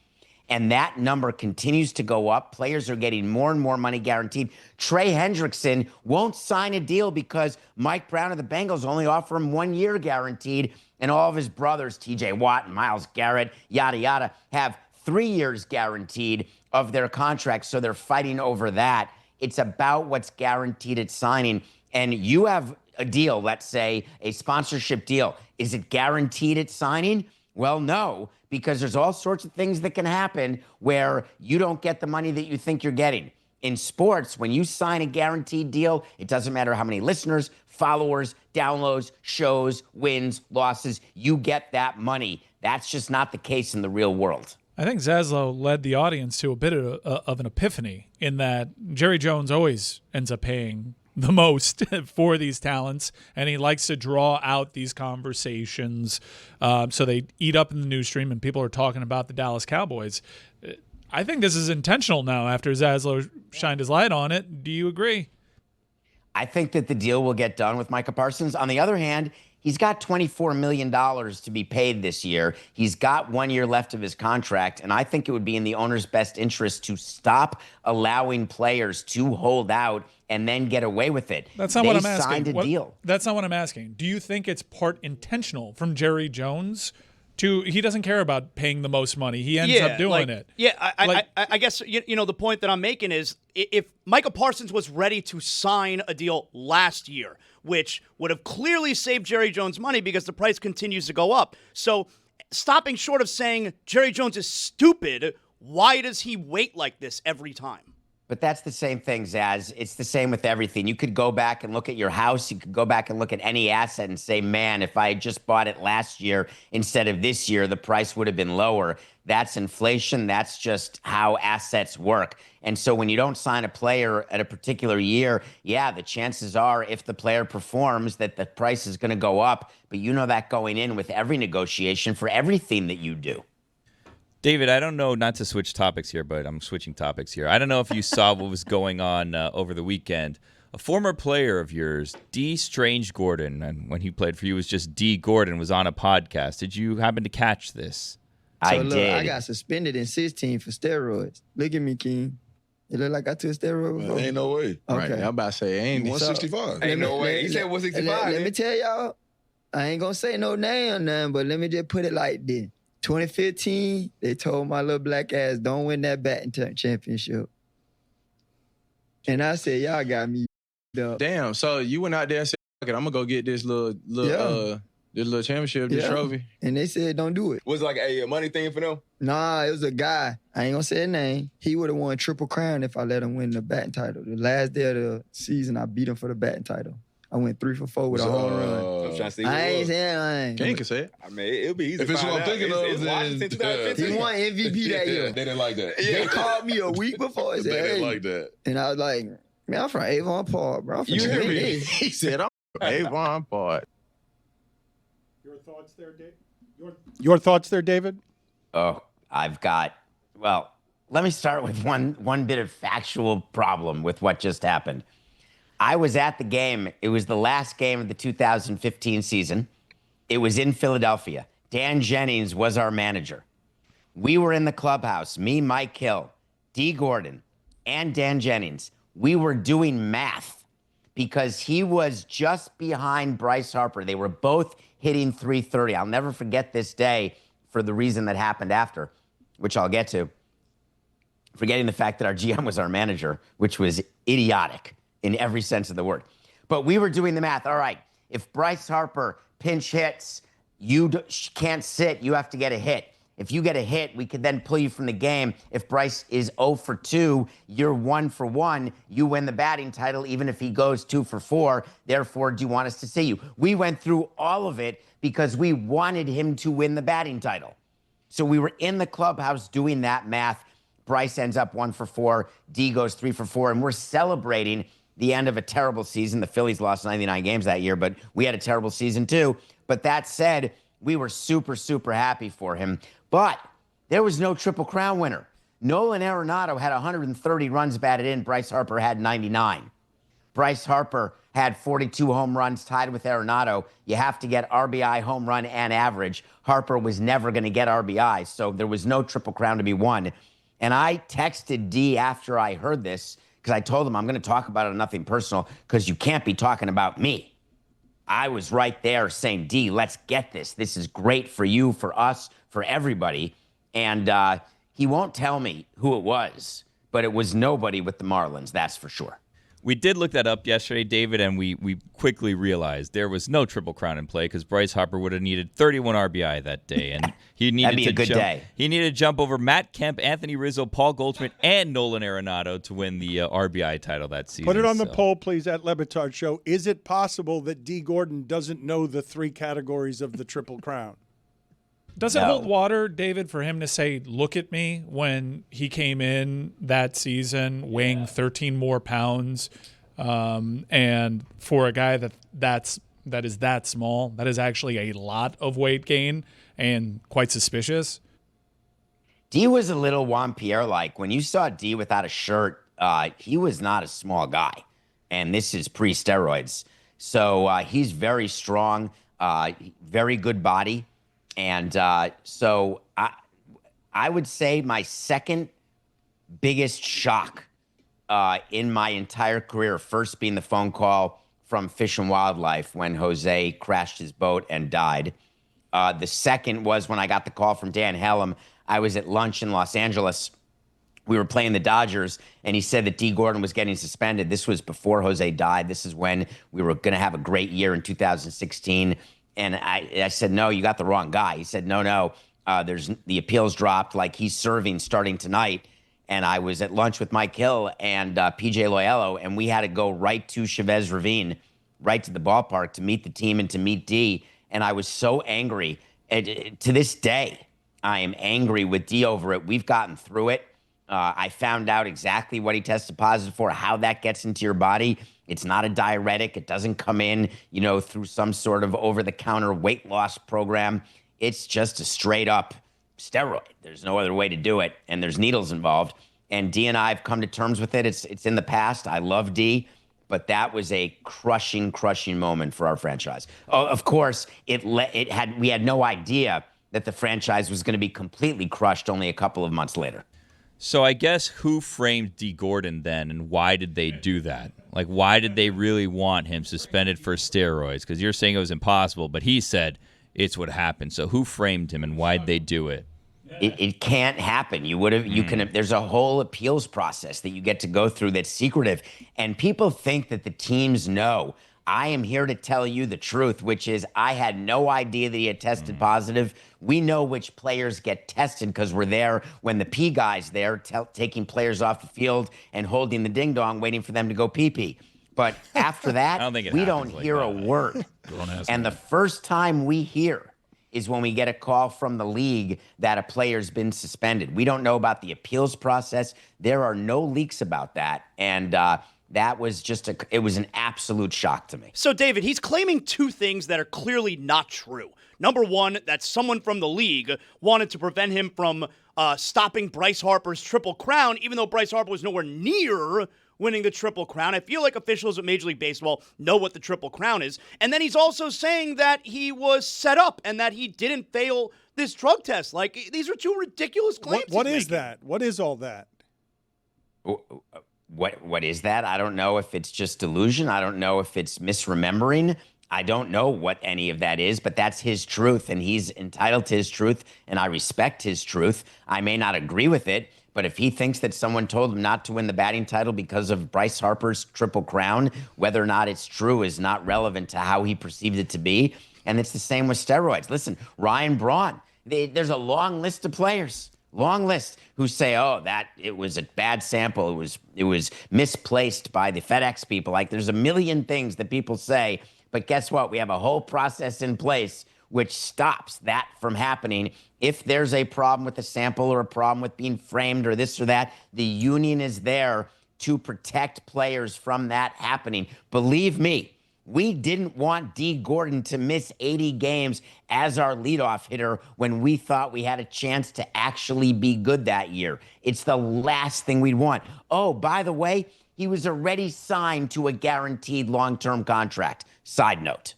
And that number continues to go up. Players are getting more and more money guaranteed. Trey Hendrickson won't sign a deal because Mike Brown of the Bengals only offer him 1 year guaranteed, and all of his brothers, TJ Watt and Myles Garrett, yada, yada, have 3 years guaranteed of their contracts, so they're fighting over that. It's about what's guaranteed at signing. And you have a deal, let's say a sponsorship deal. Is it guaranteed at signing? Well, no, because there's all sorts of things that can happen where you don't get the money that you think you're getting. In sports, when you sign a guaranteed deal, it doesn't matter how many listeners, followers, downloads, shows, wins, losses, you get that money. That's just not the case in the real world. I think Zaslow led the audience to a bit of an epiphany in that Jerry Jones always ends up paying the most for these talents, and he likes to draw out these conversations so they eat up in the news stream and people are talking about the Dallas Cowboys. I think this is intentional now after Zaslow shined his light on it. Do you agree? I think that the deal will get done with Micah Parsons. On the other hand, he's got $24 million to be paid this year. He's got 1 year left of his contract, and I think it would be in the owner's best interest to stop allowing players to hold out and then get away with it. That's not what I'm asking. They signed a deal. That's not what I'm asking. Do you think it's part intentional from Jerry Jones he doesn't care about paying the most money. He ends up doing it. Yeah, I guess, the point that I'm making is if Micah Parsons was ready to sign a deal last year, which would have clearly saved Jerry Jones money because the price continues to go up. So stopping short of saying Jerry Jones is stupid, why does he wait like this every time? But that's the same thing, Zaz. It's the same with everything. You could go back and look at your house. You could go back and look at any asset and say, man, if I had just bought it last year instead of this year, the price would have been lower. That's inflation. That's just how assets work. And so when you don't sign a player at a particular year, yeah, the chances are if the player performs that the price is going to go up. But you know that going in with every negotiation for everything that you do. David, I don't know, not to switch topics here, but I'm switching topics here. I don't know if you saw what was going on over the weekend. A former player of yours, Dee Gordon, and when he played for you was just Dee Gordon, was on a podcast. Did you happen to catch this? I did. I got suspended in 16 for steroids. Look at me, King. It look like I took steroids. Well, ain't no way. Okay. Right. I'm about to say, ain't 165. Ain't no way. He said 165. Let me tell y'all, I ain't gonna say no name or nothing, but let me just put it like this. 2015, they told my little black ass, don't win that batting championship. And I said, y'all got me up. Damn, so you went out there and said, fuck it, I'm gonna go get this little championship, this trophy. And they said, don't do it. Was it like a money thing for them? Nah, it was a guy. I ain't gonna say his name. He would have won Triple Crown if I let him win the batting title. The last day of the season, I beat him for the batting title. I went 3 for 4 with a home run. I'm trying to see I ain't saying King can say it. I mean, it'll be easy. If it's what I'm thinking of, then he won MVP that year. They didn't like that. They called me a week before. And said, They didn't like that. And I was like, man, I'm from Avon Park, bro. I'm from You hear me? Trinity. He said, I'm from Avon Park. Your thoughts there, David? Your thoughts there, David? Oh, well, let me start with one bit of factual problem with what just happened. I was at the game. It was the last game of the 2015 season. It was in Philadelphia. Dan Jennings was our manager. We were in the clubhouse, me, Mike Hill, Dee Gordon, and Dan Jennings. We were doing math because he was just behind Bryce Harper. They were both hitting 330. I'll never forget this day for the reason that happened after, which I'll get to. Forgetting the fact that our GM was our manager, which was idiotic in every sense of the word. But we were doing the math. All right, if Bryce Harper pinch hits, you can't sit. You have to get a hit. If you get a hit, we could then pull you from the game. If Bryce is 0 for 2, you're 1 for 1. You win the batting title, even if he goes 2 for 4. Therefore, do you want us to see you? We went through all of it because we wanted him to win the batting title. So we were in the clubhouse doing that math. Bryce ends up 1 for 4. Dee goes 3 for 4. And we're celebrating the end of a terrible season. The Phillies lost 99 games that year, but we had a terrible season too. But that said, we were super, super happy for him. But there was no Triple Crown winner. Nolan Arenado had 130 runs batted in. Bryce Harper had 99. Bryce Harper had 42 home runs, tied with Arenado. You have to get RBI, home run, and average. Harper was never going to get RBI, so there was no Triple Crown to be won. And I texted Dee after I heard this, because I told him I'm going to talk about it on Nothing Personal because you can't be talking about me. I was right there saying, Dee, let's get this. This is great for you, for us, for everybody. And he won't tell me who it was, but it was nobody with the Marlins, that's for sure. We did look that up yesterday, David, and we quickly realized there was no Triple Crown in play because Bryce Harper would have needed 31 RBI that day, and he needed That'd be a good day. He needed to jump over Matt Kemp, Anthony Rizzo, Paul Goldschmidt, and Nolan Arenado to win the RBI title that season. Put it on the poll, please, at Le Batard Show. Is it possible that Dee Gordon doesn't know the 3 categories of the Triple Crown? Does it hold water, David, for him to say, look at me, when he came in that season weighing 13 more pounds? And for a guy that is that small, that is actually a lot of weight gain and quite suspicious. Dee was a little Juan Pierre-like. When you saw Dee without a shirt, he was not a small guy. And this is pre-steroids. So he's very strong, very good body. And so I would say my second biggest shock in my entire career, first being the phone call from Fish and Wildlife when Jose crashed his boat and died. The second was when I got the call from Dan Hellum. I was at lunch in Los Angeles. We were playing the Dodgers, and he said that Dee Gordon was getting suspended. This was before Jose died. This is when we were going to have a great year in 2016. And I said, no, you got the wrong guy. He said, no, there's the appeals dropped, like he's serving starting tonight. and I was at lunch with Mike Hill and PJ Loyello, and we had to go right to Chavez Ravine, right to the ballpark to meet the team and to meet Dee. And I was so angry. And to this day, I am angry with Dee over it. We've gotten through it. I found out exactly what he tested positive for, how that gets into your body. It's not a diuretic. It doesn't come in, through some sort of over-the-counter weight loss program. It's just a straight-up steroid. There's no other way to do it, and there's needles involved. And Dee and I have come to terms with it. It's in the past. I love Dee, but that was a crushing moment for our franchise. Oh, of course, we had no idea that the franchise was going to be completely crushed only a couple of months later. So I guess who framed Dee Gordon then, and why did they do that? Like, why did they really want him suspended for steroids? Because you're saying it was impossible, but he said it's what happened. So who framed him, and why'd they do it? It can't happen. There's a whole appeals process that you get to go through that's secretive. And people think that the teams know. I am here to tell you the truth, which is I had no idea that he had tested positive. We know which players get tested because we're there when the P guy's there taking players off the field and holding the ding-dong, waiting for them to go pee-pee. But after that, we don't hear a word. And the first time we hear is when we get a call from the league that a player's been suspended. We don't know about the appeals process. There are no leaks about that. And that was it was an absolute shock to me. So, David, he's claiming two things that are clearly not true. Number one, that someone from the league wanted to prevent him from stopping Bryce Harper's Triple Crown, even though Bryce Harper was nowhere near winning the Triple Crown. I feel like officials at Major League Baseball know what the Triple Crown is. And then he's also saying that he was set up and that he didn't fail this drug test. Like, these are two ridiculous claims. What is that? What is all that? What is that? I don't know if it's just delusion. I don't know if it's misremembering. I don't know what any of that is, but that's his truth, and he's entitled to his truth, and I respect his truth. I may not agree with it, but if he thinks that someone told him not to win the batting title because of Bryce Harper's Triple Crown, whether or not it's true is not relevant to how he perceived it to be. And it's the same with steroids. Listen, Ryan Braun, there's a long list of players, long list, who say, oh, that it was a bad sample. It was misplaced by the FedEx people. Like, there's a million things that people say, but guess what? We have a whole process in place which stops that from happening. If there's a problem with the sample or a problem with being framed or this or that, the union is there to protect players from that happening. Believe me, we didn't want Dee Gordon to miss 80 games as our leadoff hitter when we thought we had a chance to actually be good that year. It's the last thing we'd want. Oh, by the way, he was already signed to a guaranteed long-term contract. Side note.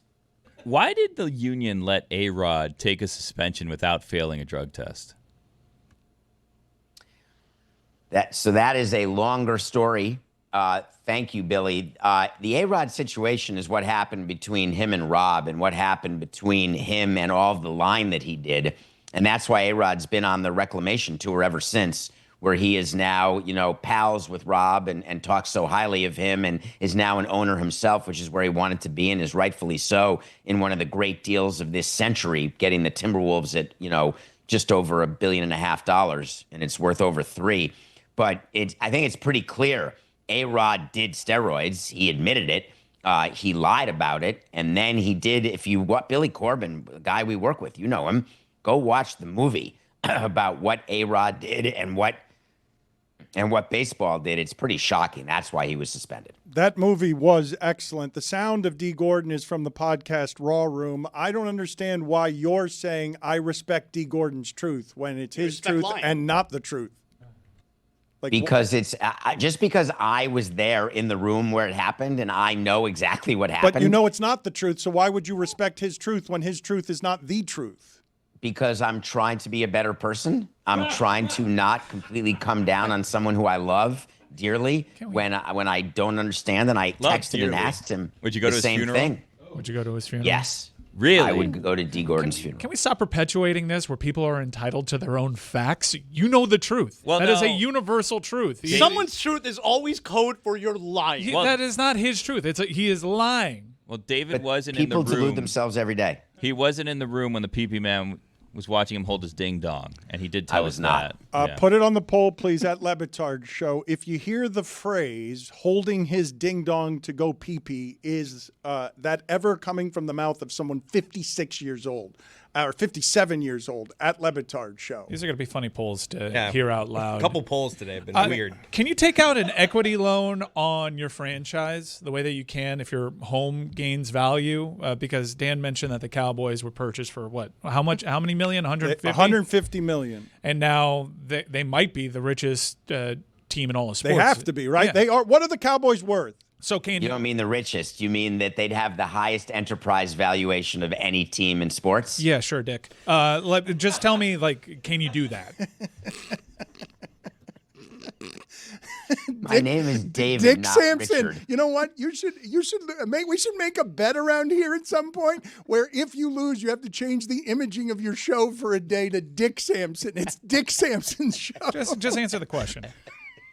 Why did the union let A-Rod take a suspension without failing a drug test? That is a longer story. Thank you, Billy. The A-Rod situation is what happened between him and Rob and what happened between him and all of the line that he did. And that's why A-Rod's been on the reclamation tour ever since, where he is now, pals with Rob and talks so highly of him and is now an owner himself, which is where he wanted to be and is rightfully so in one of the great deals of this century, getting the Timberwolves at, just over $1.5 billion, and it's worth over $3 billion. But I think it's pretty clear A-Rod did steroids. He admitted it. He lied about it. And then he did, Billy Corbin, the guy we work with, you know him, go watch the movie about what A-Rod did and what baseball did. It's pretty shocking. That's why he was suspended. That movie was excellent. The sound of Dee Gordon is from the podcast Raw Room. I don't understand why you're saying I respect Dee Gordon's truth when it's his truth and not the truth. Because it's just because I was there in the room where it happened and I know exactly what happened. But it's not the truth, so why would you respect his truth when his truth is not the truth? Because I'm trying to be a better person. I'm trying to not completely come down on someone who I love dearly when I don't understand, and I texted and asked him Would you go to his same funeral? thing. Would you go to his funeral? Yes. Really? I would go to Dee Gordon's funeral. Can we stop perpetuating this where people are entitled to their own facts? You know the truth. Well, that is a universal truth. Someone's truth is always code for your lying. That is not his truth. He is lying. Well, David wasn't in the room. People delude themselves every day. He wasn't in the room when the PP man was watching him hold his ding dong, and he did tell us not. that. Put it on the poll, please, at Le Batard Show. If you hear the phrase "holding his ding dong to go pee pee," is that ever coming from the mouth of someone 56 years old? Or 57 years old at Le Batard Show. These are going to be funny polls to hear out loud. A couple polls today have been weird. Can you take out an equity loan on your franchise the way that you can if your home gains value? Because Dan mentioned that the Cowboys were purchased for what? How much? How many million? 150? 150 million. And now they might be the richest team in all of sports. They have to be, right? Yeah. They are. What are the Cowboys worth? So can You don't mean the richest. You mean that they'd have the highest enterprise valuation of any team in sports? Yeah, sure, Dick. Just tell me, can you do that? My name is David, Dick not Samson. Richard. You know what? We should make a bet around here at some point where if you lose, you have to change the imaging of your show for a day to Dick Samson. It's Dick Samson's show. Just answer the question.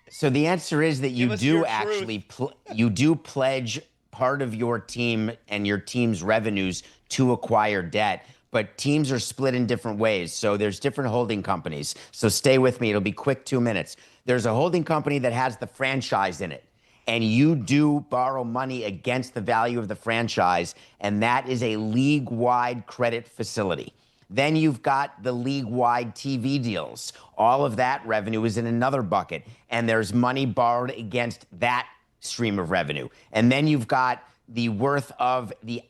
So the answer is that you us do your actually you do pledge part of your team and your team's revenues to acquire debt, but teams are split in different ways. So there's different holding companies. So stay with me. It'll be quick 2 minutes. There's a holding company that has the franchise in it, and you do borrow money against the value of the franchise, and that is a league-wide credit facility. Then you've got the league-wide TV deals. All of that revenue is in another bucket, and there's money borrowed against that stream of revenue. And then you've got the worth of the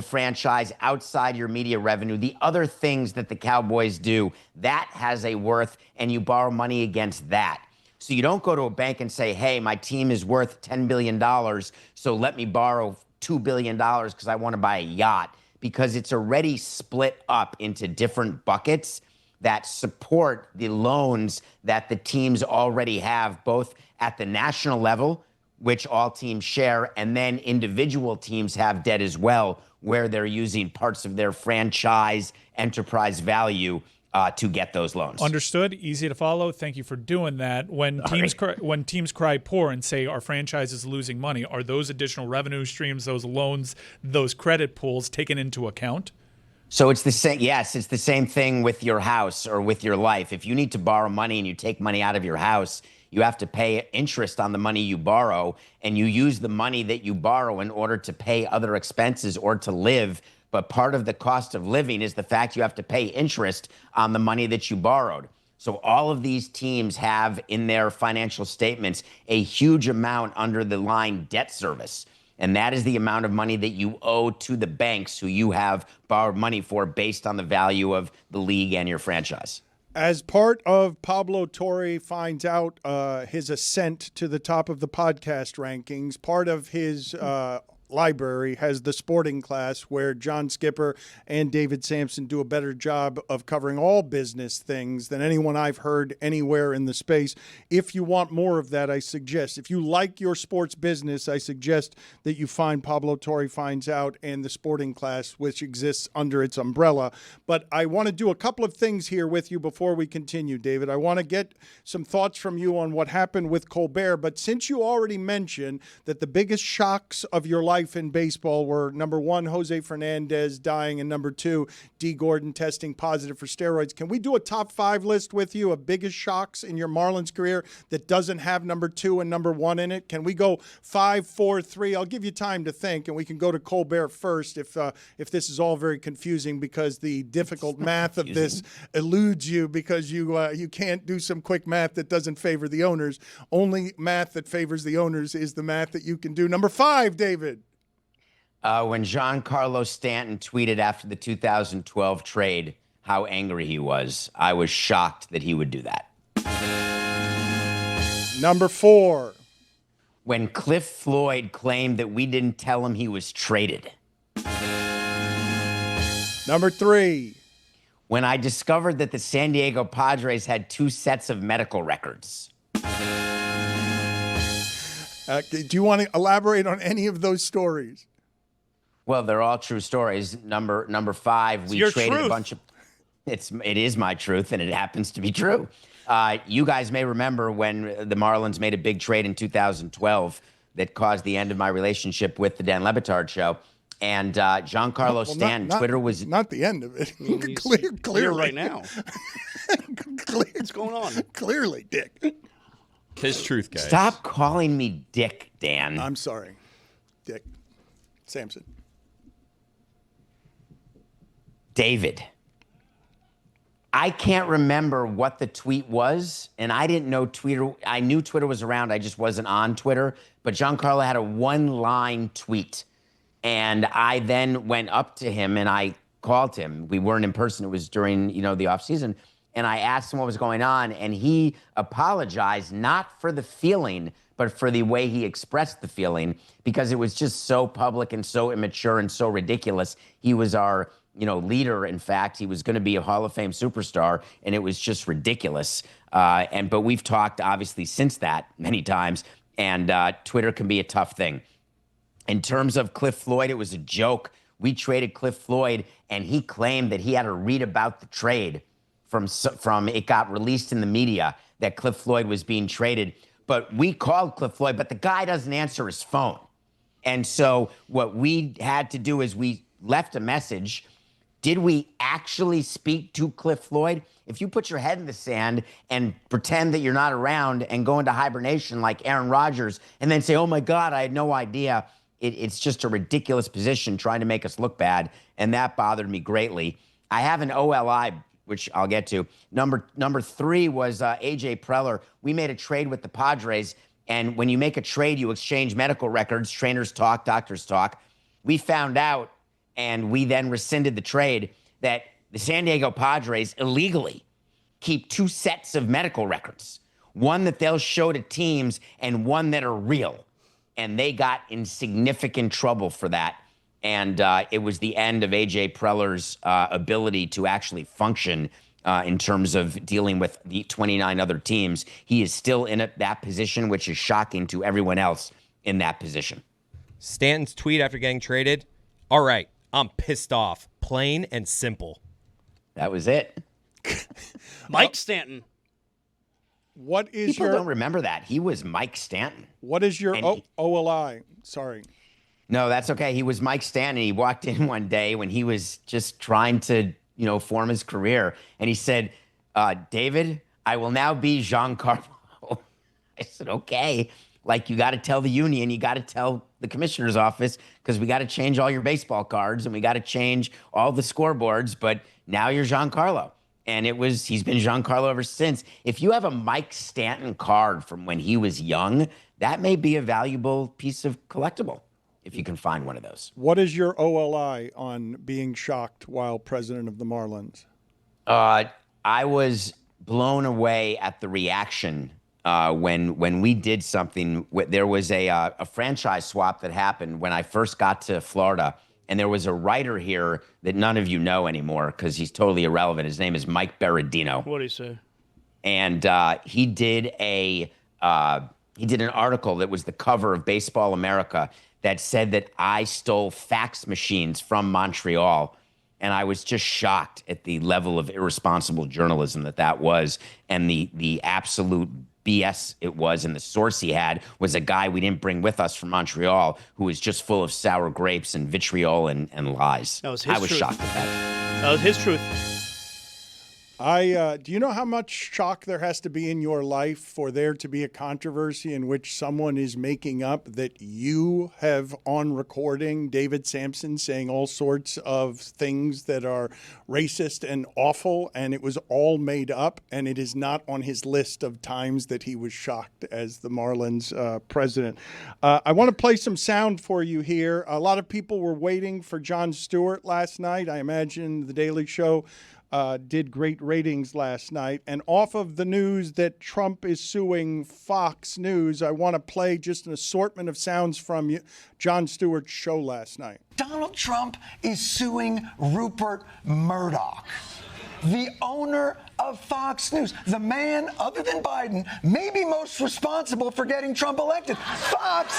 franchise, outside your media revenue, the other things that the Cowboys do, that has a worth, and you borrow money against that. So you don't go to a bank and say, hey, my team is worth $10 billion, so let me borrow $2 billion because I want to buy a yacht. Because it's already split up into different buckets that support the loans that the teams already have, both at the national level, which all teams share, and then individual teams have debt as well, where they're using parts of their franchise enterprise value to get those loans. Understood. Easy to follow. Thank you for doing that. When teams cry poor and say our franchise is losing money, are those additional revenue streams, those loans, those credit pools taken into account? So it's the same. Yes, it's the same thing with your house or with your life. If you need to borrow money and you take money out of your house, you have to pay interest on the money you borrow, and you use the money that you borrow in order to pay other expenses or to live. But part of the cost of living is the fact you have to pay interest on the money that you borrowed. So all of these teams have in their financial statements a huge amount under the line debt service. And that is the amount of money that you owe to the banks who you have borrowed money for based on the value of the league and your franchise. As part of Pablo Torre finds out his ascent to the top of the podcast rankings, part of his library has the sporting class where John Skipper and David Samson do a better job of covering all business things than anyone I've heard anywhere in the space. If you want more of that, I suggest, if you like your sports business, I suggest that you find Pablo Torre Finds Out and the sporting class, which exists under its umbrella. But I want to do a couple of things here with you before we continue, David. I want to get some thoughts from you on what happened with Colbert, but since you already mentioned that the biggest shocks of your life in baseball were, number one, Jose Fernandez dying, and number two, Dee Gordon testing positive for steroids. Can we do a top 5 list with you of biggest shocks in your Marlins career that doesn't have number 2 and number 1 in it? Can we go 5, 4, 3? I'll give you time to think, and we can go to Colbert first if this is all very confusing because the difficult math of this eludes you because you can't do some quick math that doesn't favor the owners. Only math that favors the owners is the math that you can do. Number 5, David. When Giancarlo Stanton tweeted after the 2012 trade how angry he was, I was shocked that he would do that. Number 4. When Cliff Floyd claimed that we didn't tell him he was traded. Number 3. When I discovered that the San Diego Padres had 2 sets of medical records. Do you want to elaborate on any of those stories? Well, they're all true stories. Number 5, we traded a bunch of. It is my truth, and it happens to be true. You guys may remember when the Marlins made a big trade in 2012 that caused the end of my relationship with the Dan Le Batard Show. And Giancarlo Stanton, Twitter was not the end of it. Clearly, Clear right now. What's going on? Clearly, Dick. His truth, guys. Stop calling me Dick, Dan. I'm sorry, Dick. Samson. David. I can't remember what the tweet was, and I didn't know Twitter. I knew Twitter was around. I just wasn't on Twitter. But Giancarlo had a one-line tweet, and I then went up to him and I called him. We weren't in person. It was during, the off season. And I asked him what was going on, and he apologized, not for the feeling, but for the way he expressed the feeling, because it was just so public and so immature and so ridiculous. He was our, leader. In fact, he was going to be a Hall of Fame superstar, and it was just ridiculous. But we've talked, obviously, since that many times, and Twitter can be a tough thing. In terms of Cliff Floyd, it was a joke. We traded Cliff Floyd, and he claimed that he had to read about the trade from it got released in the media that Cliff Floyd was being traded. But we called Cliff Floyd, but the guy doesn't answer his phone. And so what we had to do is we left a message. Did we actually speak to Cliff Floyd? If you put your head in the sand and pretend that you're not around and go into hibernation like Aaron Rodgers and then say, oh my God, I had no idea, it's just a ridiculous position trying to make us look bad. And that bothered me greatly. I have an OLI, which I'll get to. Number 3 was A.J. Preller. We made a trade with the Padres, and when you make a trade, you exchange medical records. Trainers talk, doctors talk. We found out, and we then rescinded the trade, that the San Diego Padres illegally keep 2 sets of medical records, one that they'll show to teams and one that are real. And they got in significant trouble for that. And it was the end of A.J. Preller's ability to actually function in terms of dealing with the 29 other teams. He is still in that position, which is shocking to everyone else in that position. Stanton's tweet after getting traded, all right, I'm pissed off. Plain and simple. That was it. Mike Stanton. What is People don't remember that. He was Mike Stanton. What is your OLI? Sorry. No, that's okay. He was Mike Stanton. He walked in one day when he was just trying to, form his career. And he said, David, I will now be Giancarlo. I said, okay. Like, you got to tell the union, you got to tell the commissioner's office, because we got to change all your baseball cards and we got to change all the scoreboards. But now you're Giancarlo. And he's been Giancarlo ever since. If you have a Mike Stanton card from when he was young, that may be a valuable piece of collectible, if you can find one of those. What is your OLI on being shocked while president of the Marlins? I was blown away at the reaction when we did something. There was a franchise swap that happened when I first got to Florida, and there was a writer here that none of you know anymore because he's totally irrelevant. His name is Mike Berardino. What did he say? And he did an article that was the cover of Baseball America that said that I stole fax machines from Montreal. And I was just shocked at the level of irresponsible journalism that was, and the absolute BS it was. And the source he had was a guy we didn't bring with us from Montreal who was just full of sour grapes and vitriol and lies. That was his I was truth. shocked at that. That was his truth. Do you know how much shock there has to be in your life for there to be a controversy in which someone is making up that you have on recording David Samson saying all sorts of things that are racist and awful, and it was all made up, and it is not on his list of times that he was shocked as the Marlins president? I want to play some sound for you here. A lot of people were waiting for Jon Stewart last night. I imagine The Daily Show did great ratings last night. And off of the news that Trump is suing Fox News, I want to play just an assortment of sounds from Jon Stewart's show last night. Donald Trump is suing Rupert Murdoch, the owner of Fox News, the man, other than Biden, maybe most responsible for getting Trump elected. Fox!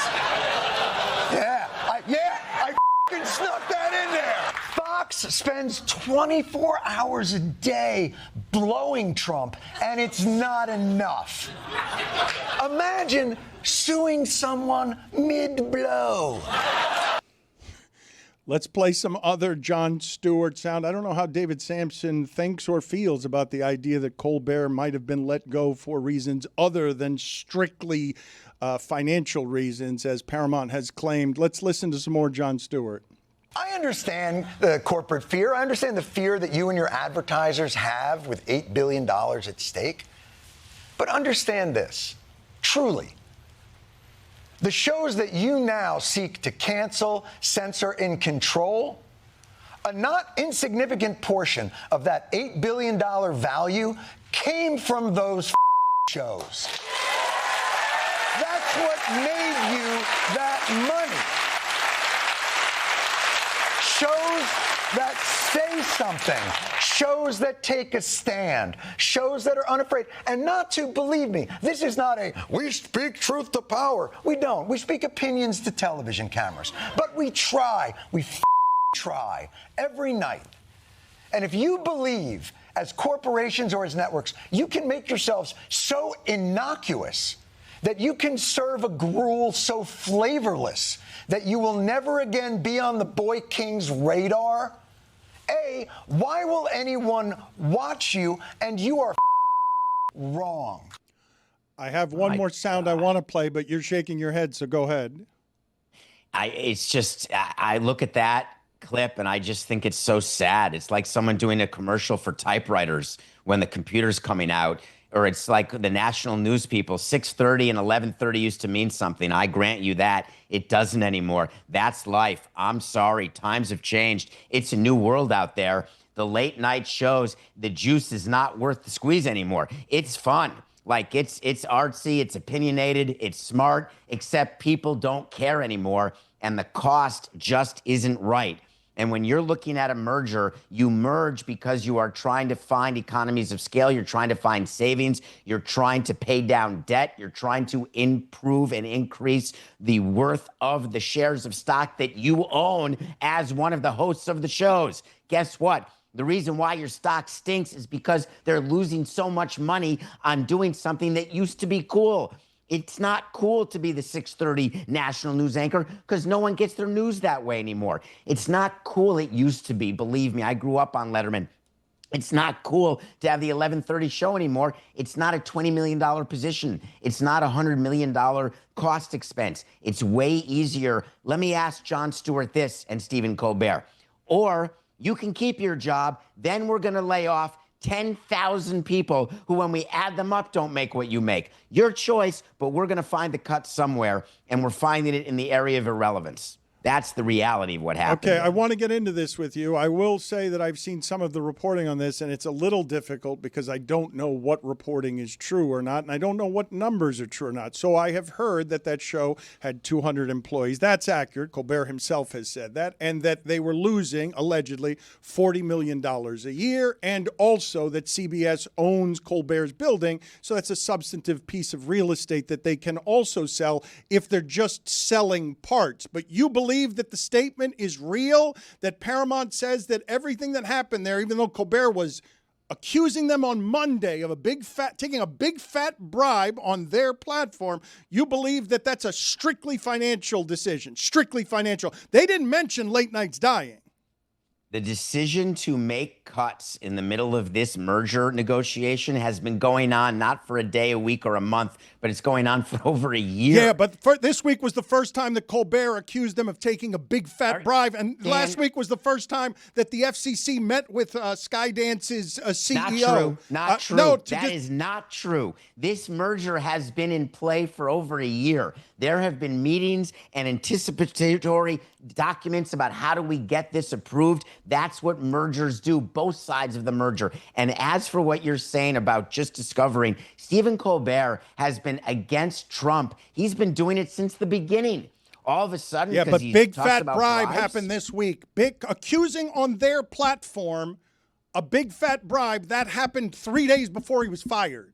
I f***ing snuck that in there. Fox spends 24 hours a day blowing Trump, and it's not enough. Imagine suing someone mid-blow. Let's play some other Jon Stewart sound. I don't know how David Samson thinks or feels about the idea that Colbert might have been let go for reasons other than strictly financial reasons, as Paramount has claimed. Let's listen to some more Jon Stewart. I understand the corporate fear. I understand the fear that you and your advertisers have with $8 billion at stake. But understand this, truly. The shows that you now seek to cancel, censor, and control, a not insignificant portion of that $8 billion value came from those shows. That's what made you that money. Shows that say something, shows that take a stand, shows that are unafraid. And not to, believe me, this is not a, we speak truth to power. We don't. We speak opinions to television cameras. But we try. We try every night. And if you believe, as corporations or as networks, you can make yourselves so innocuous that you can serve a gruel so flavorless that you will never again be on the boy king's radar, A, why will anyone watch you? And you are wrong. I have one more sound I want to play, but you're shaking your head, so go ahead. I look at that clip and I just think it's so sad. It's like someone doing a commercial for typewriters when the computer's coming out. Or it's like the national news people, 6:30 and 11:30 used to mean something. I grant you that. It doesn't anymore. That's life. I'm sorry. Times have changed. It's a new world out there. The late night shows, the juice is not worth the squeeze anymore. It's fun. Like it's artsy, it's opinionated, it's smart, except people don't care anymore. And the cost just isn't right. And when you're looking at a merger, you merge because you are trying to find economies of scale. You're trying to find savings. You're trying to pay down debt. You're trying to improve and increase the worth of the shares of stock that you own as one of the hosts of the shows. Guess what? The reason why your stock stinks is because they're losing so much money on doing something that used to be cool. It's not cool to be the 6:30 national news anchor because no one gets their news that way anymore. It's not cool. It used to be. Believe me, I grew up on Letterman. It's not cool to have the 11:30 show anymore. It's not a $20 million position. It's not a $100 million cost expense. It's way easier. Let me ask Jon Stewart this and Stephen Colbert. Or you can keep your job, then we're going to lay off 10,000 people who, when we add them up, don't make what you make. Your choice, but we're going to find the cut somewhere, and we're finding it in the area of irrelevance. That's the reality of what happened. Okay, I want to get into this with you. I will say that I've seen some of the reporting on this, and it's a little difficult because I don't know what reporting is true or not, and I don't know what numbers are true or not. So I have heard that that show had 200 employees. That's accurate. Colbert himself has said that, and that they were losing, allegedly, $40 million a year, and also that CBS owns Colbert's building, so that's a substantive piece of real estate that they can also sell if they're just selling parts. But you believe that the statement is real, that Paramount says that everything that happened there, even though Colbert was accusing them on Monday of taking a big fat bribe on their platform, you believe that that's a strictly financial decision, strictly financial. They didn't mention late nights dying. The decision to make cuts in the middle of this merger negotiation has been going on not for a day, a week, or a month, but it's going on for over a year. Yeah, but this week was the first time that Colbert accused them of taking a big fat bribe, and last week was the first time that the FCC met with Skydance's CEO. Not true. No, that is not true. This merger has been in play for over a year. There have been meetings and anticipatory documents about how do we get this approved. That's what mergers do, both sides of the merger. And as for what you're saying about just discovering, Stephen Colbert has been against Trump. He's been doing it since the beginning. All of a sudden, yeah, but big fat bribe happened this week. Big accusing on their platform a big fat bribe that happened 3 days before he was fired.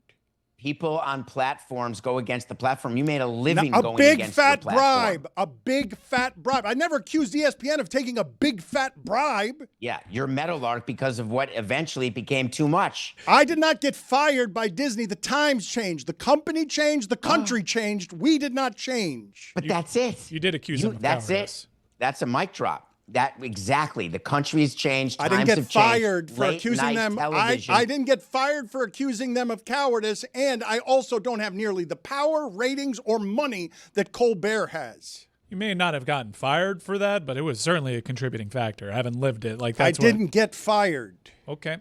People on platforms go against the platform. You made a living going against the platform. A big fat bribe. I never accused ESPN of taking a big fat bribe. Yeah, you're meadowlark because of what eventually became too much. I did not get fired by Disney. The times changed. The company changed. The country changed. We did not change. But that's it. You did accuse him of That's cowardice. it. That's a mic drop. That exactly. The country's changed. I didn't Times get have fired changed. for Late accusing night them. television. I didn't get fired for accusing them of cowardice, and I also don't have nearly the power, ratings, or money that Colbert has. You may not have gotten fired for that, but it was certainly a contributing factor. I haven't lived it. Like I that's didn't get fired. Okay,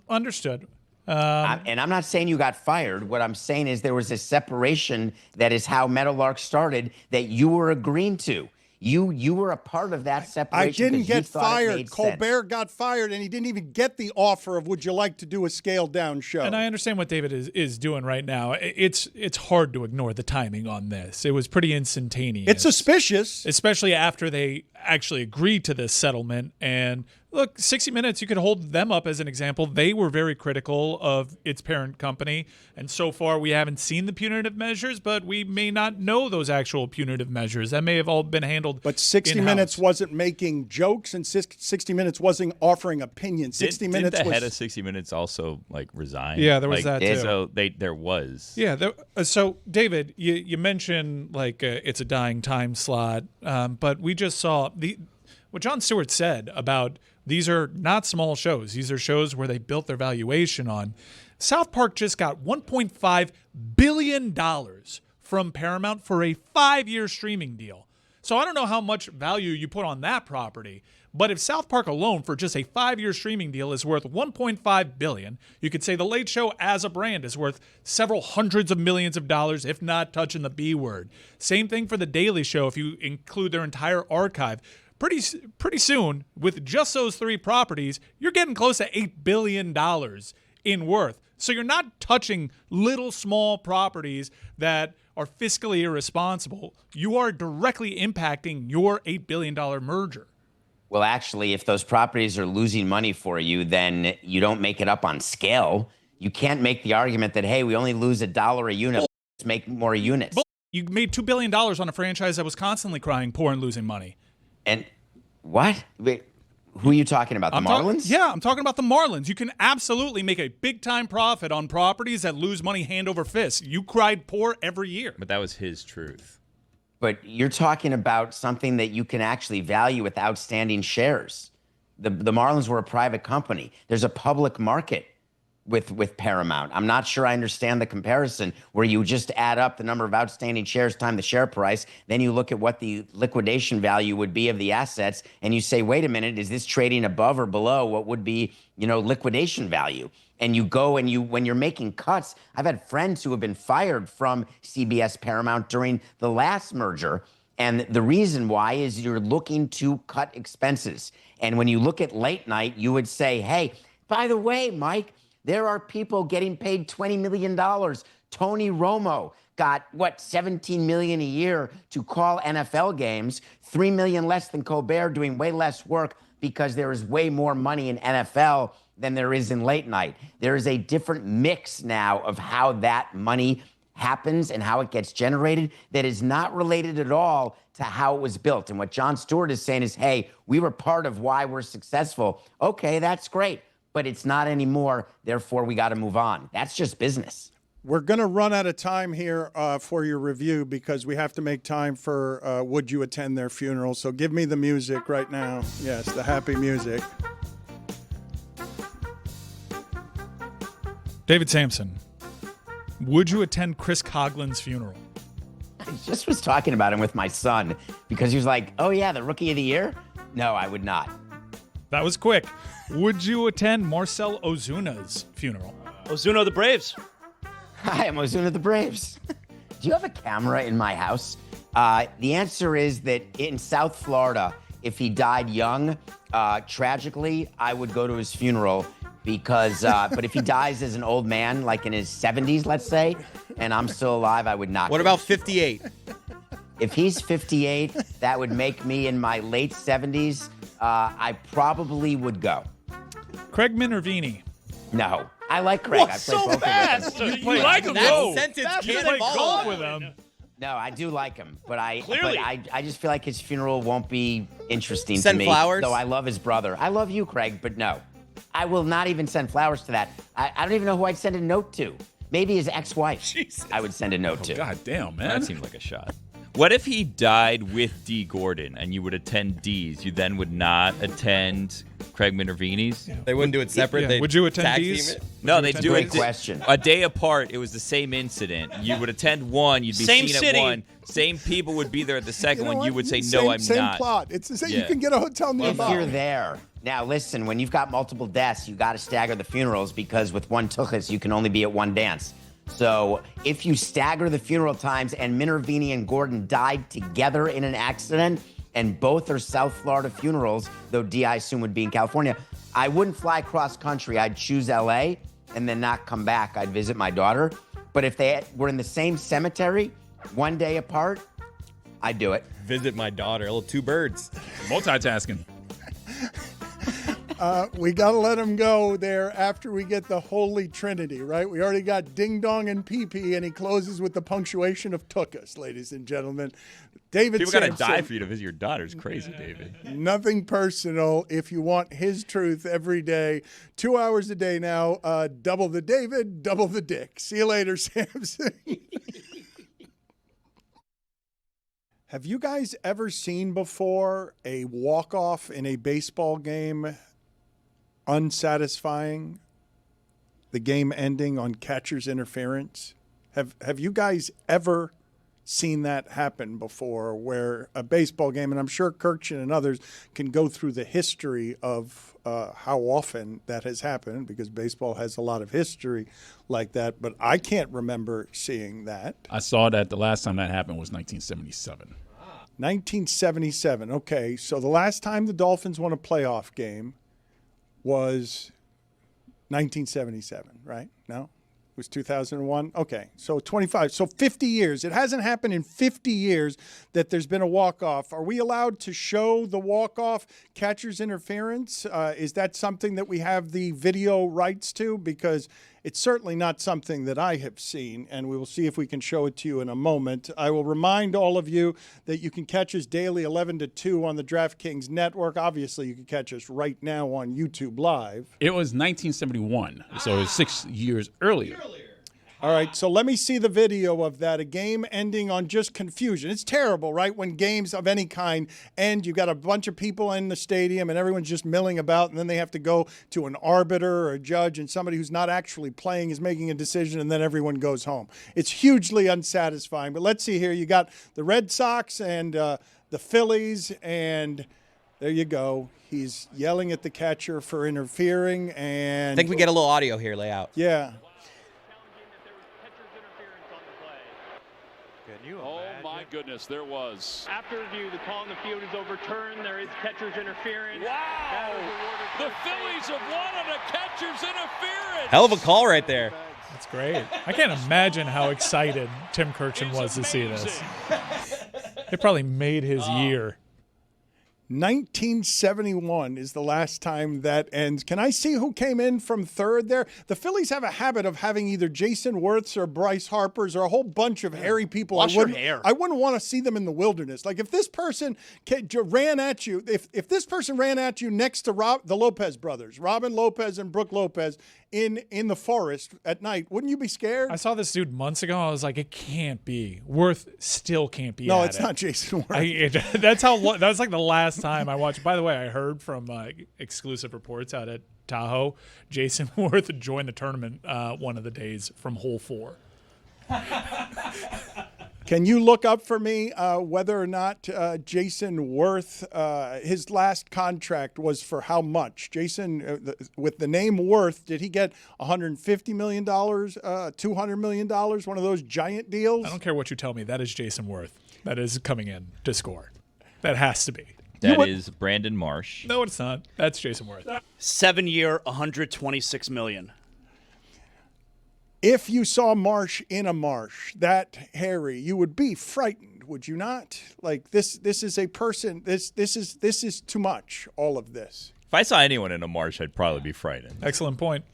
understood. And I'm not saying you got fired. What I'm saying is there was a separation that is how Meadowlark started that you were agreeing to. You were a part of that separation. I didn't 'cause you get thought it fired. made Colbert sense. got fired, and he didn't even get the offer of would you like to do a scaled-down show. And I understand what David is doing right now. It's hard to ignore the timing on this. It was pretty instantaneous. It's suspicious. Especially after they actually agreed to this settlement. And look, 60 Minutes, you could hold them up as an example. They were very critical of its parent company. And so far, we haven't seen the punitive measures, but we may not know those actual punitive measures. That may have all been handled But 60 in-house. Minutes wasn't making jokes, and 60 Minutes wasn't offering opinions. 60 Didn't Minutes the was... head of 60 Minutes also resign? Yeah, there was that too. So there was. Yeah. So, David, you mentioned it's a dying time slot, but we just saw what Jon Stewart said about these are not small shows. These are shows where they built their valuation on. South Park just got $1.5 billion from Paramount for a 5-year streaming deal. So I don't know how much value you put on that property, but if South Park alone for just a 5-year streaming deal is worth $1.5 billion, you could say The Late Show as a brand is worth several hundreds of millions of dollars, if not touching the B word. Same thing for The Daily Show if you include their entire archive. Pretty soon, with just those 3 properties, you're getting close to $8 billion in worth. So you're not touching little small properties that are fiscally irresponsible. You are directly impacting your $8 billion merger. Well, actually, if those properties are losing money for you, then you don't make it up on scale. You can't make the argument that, hey, we only lose $1 a unit. Let's make more units. You made $2 billion on a franchise that was constantly crying poor and losing money. And what? Wait, who are you talking about? The Marlins? I'm talking about the Marlins. You can absolutely make a big-time profit on properties that lose money hand over fist. You cried poor every year. But that was his truth. But you're talking about something that you can actually value with outstanding shares. The Marlins were a private company. There's a public market with Paramount. I'm not sure I understand the comparison where you just add up the number of outstanding shares times the share price, then you look at what the liquidation value would be of the assets, and you say, wait a minute, is this trading above or below what would be, liquidation value? And you go and when you're making cuts, I've had friends who have been fired from CBS Paramount during the last merger. And the reason why is you're looking to cut expenses. And when you look at late night, you would say, hey, by the way, Mike, there are people getting paid $20 million. Tony Romo got, $17 million a year to call NFL games, $3 million less than Colbert, doing way less work because there is way more money in NFL than there is in late night. There is a different mix now of how that money happens and how it gets generated that is not related at all to how it was built. And what Jon Stewart is saying is, hey, we were part of why we're successful. Okay, that's great, but it's not anymore. Therefore, we got to move on. That's just business. We're going to run out of time here for your review because we have to make time for Would You Attend Their Funeral? So give me the music right now. Yes, the happy music. David Samson, would you attend Chris Coughlin's funeral? I just was talking about him with my son because he was like, oh, yeah, the Rookie of the Year? No, I would not. That was quick. Would you attend Marcell Ozuna's funeral? Ozuna of the Braves. Hi, I'm Ozuna of the Braves. Do you have a camera in my house? The answer is that in South Florida, if he died young, tragically, I would go to his funeral because, but if he dies as an old man, like in his 70s, let's say, and I'm still alive, I would not. What about 58? If he's 58, that would make me in my late 70s. I probably would go. Craig Minervini. No. I like Craig. What, I played so both fast? Of them. You like him, that though. sentence You can't play follow golf that. with him. No, I do like him, but I just feel like his funeral won't be interesting to Send me. flowers? Though I love his brother. I love you, Craig, but no. I will not even send flowers to that. I don't even know who I'd send a note to. Maybe his ex-wife. Jesus. I would send a note to. God damn, man. That seemed like a shot. What if he died with Dee Gordon and you would attend Dee's? You then would not attend Craig Minervini's? Yeah. They wouldn't do it separate? Yeah. Would you attend Dee's? No, they'd do it question. A day apart. It was the same incident. You would attend one. You'd be Same seen city. at one. Same people would be there at the second one. You would say, same, no, I'm same not. plot. It's the same. Yeah. You can get a hotel If nearby. you're there. Now, listen, when you've got multiple deaths, you got to stagger the funerals because with one tuchus, you can only be at one dance. So if you stagger the funeral times and Minervini and Gordon died together in an accident and both are South Florida funerals, though D, I assume, would be in California, I wouldn't fly cross country. I'd choose LA and then not come back. I'd visit my daughter. But if they were in the same cemetery, one day apart, I'd do it. Visit my daughter. Little two birds. Multitasking. We got to let him go there after we get the Holy Trinity, right? We already got Ding Dong and Pee Pee, and he closes with the punctuation of took us, ladies and gentlemen. David People got to Samson, die for you to visit your daughter. It's crazy, David. Nothing personal. If you want his truth every day, 2 hours a day now, double the David, double the Dick. See you later, Samson. Have you guys ever seen before a walk-off in a baseball game unsatisfying? The game ending on catcher's interference? Have you guys ever seen that happen before where a baseball game, and I'm sure Kirchen and others can go through the history of how often that has happened because baseball has a lot of history like that, but I can't remember seeing that. I saw that the last time that happened was 1977. 1977. Okay, so the last time the Dolphins won a playoff game was 1977, right? No? It was 2001? Okay, so 25. So 50 years. It hasn't happened in 50 years that there's been a walk-off. Are we allowed to show the walk-off catcher's interference? Is that something that we have the video rights to? Because it's certainly not something that I have seen, and we will see if we can show it to you in a moment. I will remind all of you that you can catch us daily 11 to 2 on the DraftKings Network. Obviously, you can catch us right now on YouTube Live. It was 1971, so it was 6 years earlier. All right, so let me see the video of that. A game ending on just confusion. It's terrible, right? When games of any kind end, you've got a bunch of people in the stadium and everyone's just milling about, and then they have to go to an arbiter or a judge, and somebody who's not actually playing is making a decision, and then everyone goes home. It's hugely unsatisfying. But let's see here. You got the Red Sox and the Phillies, and there you go. He's yelling at the catcher for interfering. And I think we get a little audio here, layout. Yeah. Oh, my goodness, there was. After review, the call on the field is overturned. There is catcher's interference. Wow! The Phillies have wanted a catcher's interference. Hell of a call right there. That's great. I can't imagine how excited Tim Kirchen was to see this. It probably made his year. 1971 is the last time that ends. Can I see who came in from third there? The Phillies have a habit of having either Jason Wirths or Bryce Harper's or a whole bunch of hairy people. Wash your hair. I wouldn't want to see them in the wilderness. Like if this person ran at you, if this person ran at you next to the Lopez brothers, Robin Lopez and Brooke Lopez in the forest at night, wouldn't you be scared? I saw this dude months ago. I was like, it can't be. Wirth still can't be. No, at it's it. not Jason Wirth. That was like the last time I watched. By the way, I heard from exclusive reports out at Tahoe, Jason Wirth joined the tournament one of the days from hole 4. Can you look up for me whether or not Jason Wirth, his last contract was for how much? Jason, with the name Wirth, did he get $150 million, $200 million, one of those giant deals? I don't care what you tell me. That is Jason Wirth. That is coming in to score. That has to be. That is Brandon Marsh. No, it's not. That's Jason Wirth. 7-year, $126 million. If you saw Marsh in a marsh that hairy, you would be frightened, would you not? Like this is a person. This is too much. All of this. If I saw anyone in a marsh, I'd probably be frightened. Excellent point.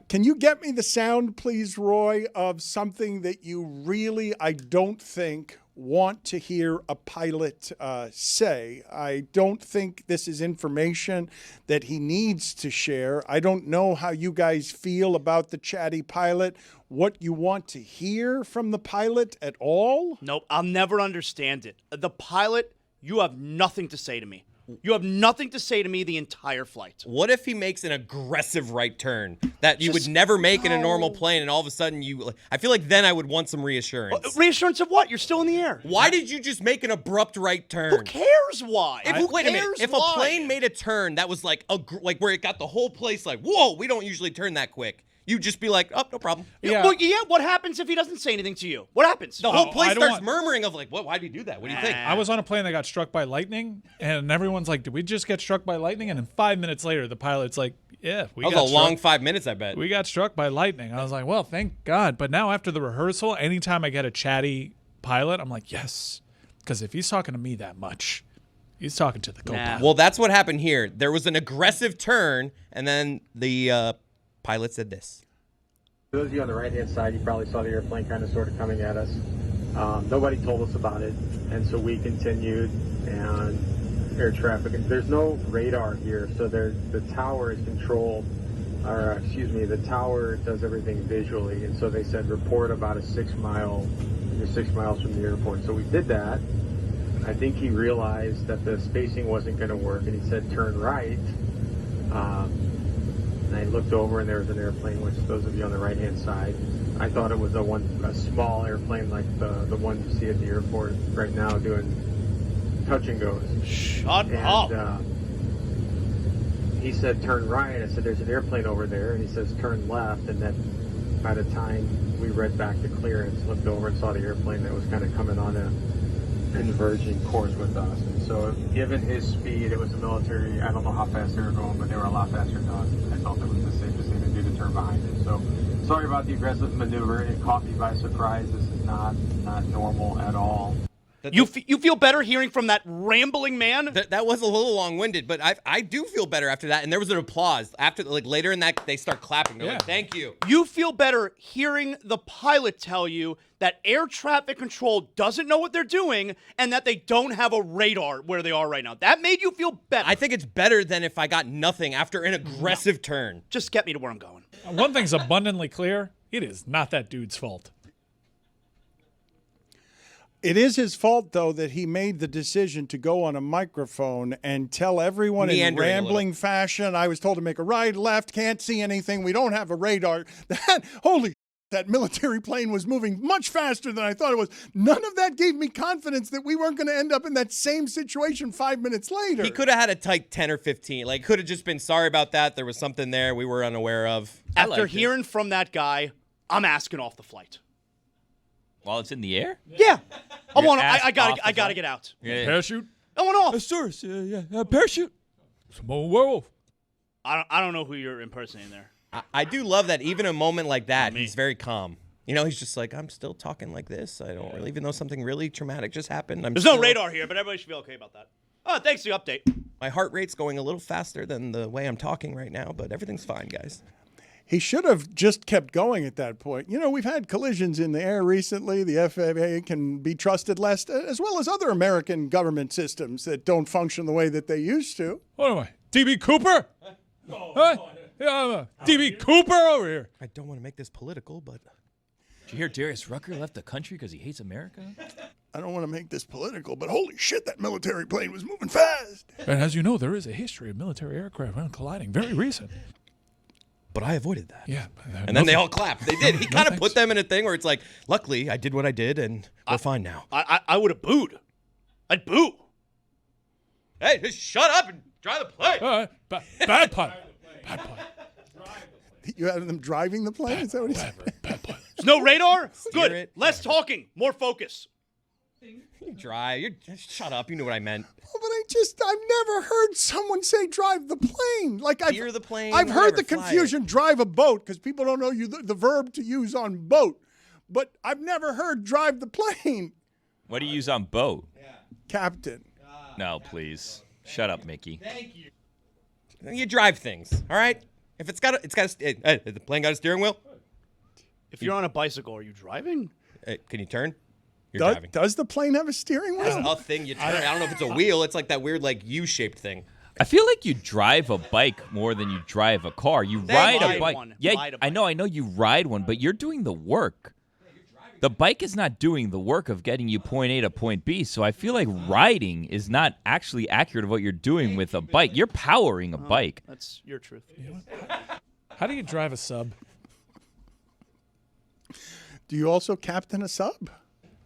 Can you get me the sound, please, Roy, of something that you really, I don't think, want to hear a pilot say. I don't think this is information that he needs to share. I don't know how you guys feel about the chatty pilot, what you want to hear from the pilot at all. Nope, I'll never understand it. The pilot, you have nothing to say to me. You have nothing to say to me the entire flight. What if he makes an aggressive right turn that you would never make in a normal plane, and all of a sudden I feel like then I would want some reassurance. Reassurance of what? You're still in the air. Why did you just make an abrupt right turn? Who cares why? Wait a minute. If a plane made a turn that was like where it got the whole place like, whoa, we don't usually turn that quick. You'd just be like, oh, no problem. Yeah. Well, yeah, what happens if he doesn't say anything to you? What happens? The whole place starts murmuring of like, what? Why did he do that? What do you think? I was on a plane that got struck by lightning, and everyone's like, did we just get struck by lightning? And then 5 minutes later, the pilot's like, yeah, we got struck. That was a long 5 minutes, I bet. We got struck by lightning. I was like, well, thank God. But now after the rehearsal, anytime I get a chatty pilot, I'm like, yes. Because if he's talking to me that much, he's talking to the co-pilot. Well, that's what happened here. There was an aggressive turn, and then the pilot said this. For those of you on the right-hand side, you probably saw the airplane kind of sort of coming at us. Nobody told us about it, and so we continued, and air traffic. There's no radar here, so the tower is controlled, the tower does everything visually, and so they said report about you're 6 miles from the airport. So we did that. I think he realized that the spacing wasn't going to work, and he said turn right. And I looked over, and there was an airplane, which those of you on the right-hand side, I thought it was a small airplane like the one you see at the airport right now doing touch and goes. Shut up. He said turn right. I said there's an airplane over there, and he says turn left. And then by the time we read back the clearance, looked over and saw the airplane that was kind of coming on a converging course with us. And so given his speed, it was a military, I don't know how fast they were going, but they were a lot faster than us. I felt it was the safest thing to do to turn behind it. So sorry about the aggressive maneuver. It caught me by surprise. This is not normal at all. You feel better hearing from that rambling man? That was a little long-winded, but I do feel better after that. And there was an applause. After, later in that, they start clapping. They're like, thank you. You feel better hearing the pilot tell you that air traffic control doesn't know what they're doing and that they don't have a radar where they are right now. That made you feel better. I think it's better than if I got nothing after an aggressive turn. Just get me to where I'm going. One thing's abundantly clear. It is not that dude's fault. It is his fault, though, that he made the decision to go on a microphone and tell everyone in rambling fashion, I was told to make a right, left, can't see anything, we don't have a radar. That military plane was moving much faster than I thought it was. None of that gave me confidence that we weren't going to end up in that same situation 5 minutes later. He could have had a tight 10 or 15. Could have just been sorry about that. There was something there we were unaware of. After hearing from that guy, I'm asking off the flight. While it's in the air? Yeah. I gotta get out. Yeah. Parachute? I want off. Parachute. Whoa. I don't know who you're impersonating there. I do love that even a moment like that, he's very calm. He's just like, I'm still talking like this. I don't really, even though something really traumatic just happened. There's no radar here, but everybody should feel okay about that. Oh, thanks for the update. My heart rate's going a little faster than the way I'm talking right now, but everything's fine, guys. He should have just kept going at that point. We've had collisions in the air recently. The FAA can be trusted less, as well as other American government systems that don't function the way that they used to. What am I, DB Cooper? Yeah, I'm DB Cooper over here. I don't want to make this political, but... Did you hear Darius Rucker left the country because he hates America? I don't want to make this political, but holy shit, that military plane was moving fast. And as you know, there is a history of military aircraft colliding, very recent. But I avoided that. Yeah. And then they all clapped. They did. He kind of put them in a thing where it's like, luckily, I did what I did, and we're fine now. I would have booed. I'd boo. Hey, just shut up and drive the plane. Bad pun. Bad pun. You had them driving the plane? Is that what he said? Bad pun. There's no radar? Good. Less talking. More focus. You drive. Shut up. You knew what I meant. Oh, but I've never heard someone say drive the plane. Steer the plane. I've heard the confusion drive a boat because people don't know the verb to use on boat. But I've never heard drive the plane. What do you use on boat? Captain. No, please. Shut up, Mickey. Thank you. You drive things, all right? If the plane got a steering wheel? If you're on a bicycle, are you driving? Can you turn? driving. Does the plane have a steering wheel? That's a thing you turn. I don't know if it's a wheel. It's like that weird like U-shaped thing. I feel like you drive a bike more than you drive a car. You ride a bike. Yeah, I know you ride one, but you're doing the work. The bike is not doing the work of getting you point A to point B, so I feel like riding is not actually accurate of what you're doing with a bike. You're powering a bike. That's your truth. How do you drive a sub? Do you also captain a sub?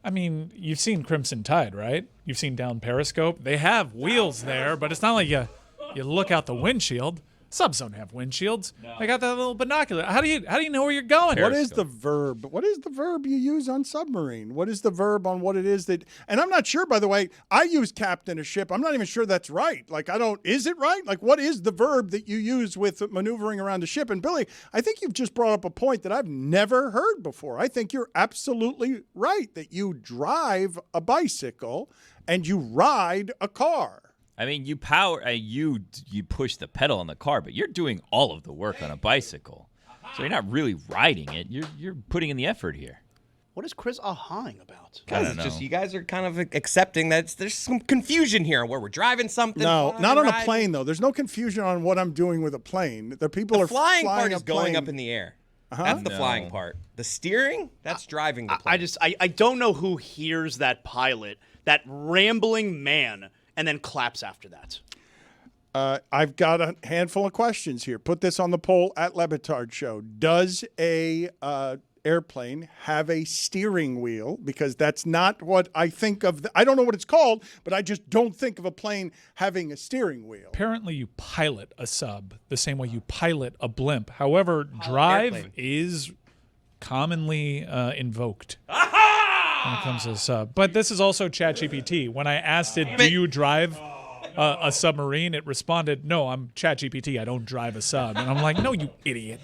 I mean, you've seen Crimson Tide, right? You've seen down Periscope. They have wheels there, but it's not like you look out the windshield. Subs don't have windshields. They got that little binocular. How do you know where you're going? What is the verb? What is the verb you use on submarine? What is the verb on what it is that? And I'm not sure, by the way. I use captain a ship. I'm not even sure that's right. Like is it right? Like what is the verb that you use with maneuvering around a ship? And Billy, I think you've just brought up a point that I've never heard before. I think you're absolutely right that you drive a bicycle and you ride a car. I mean, you push the pedal on the car, but you're doing all of the work on a bicycle. So you're not really riding it. You're putting in the effort here. What is Chris ahawing about? I don't know. Just you guys are kind of accepting that there's some confusion here where we're driving something. No, not on a plane though. There's no confusion on what I'm doing with a plane. The people are flying part is a going plane. up in the air. That's the flying part. The steering, that's driving the plane. I don't know who hears that pilot, that rambling man, and then claps after that. I've got a handful of questions here. Put this on the poll at Le Batard Show. Does a airplane have a steering wheel? Because that's not what I think of. I don't know what it's called, but I just don't think of a plane having a steering wheel. Apparently, you pilot a sub the same way you pilot a blimp. However, drive is commonly invoked. When it comes to a sub. But this is also ChatGPT. When I asked it, do you drive a submarine? It responded, no, I'm ChatGPT. I don't drive a sub. And I'm like, no, you idiot.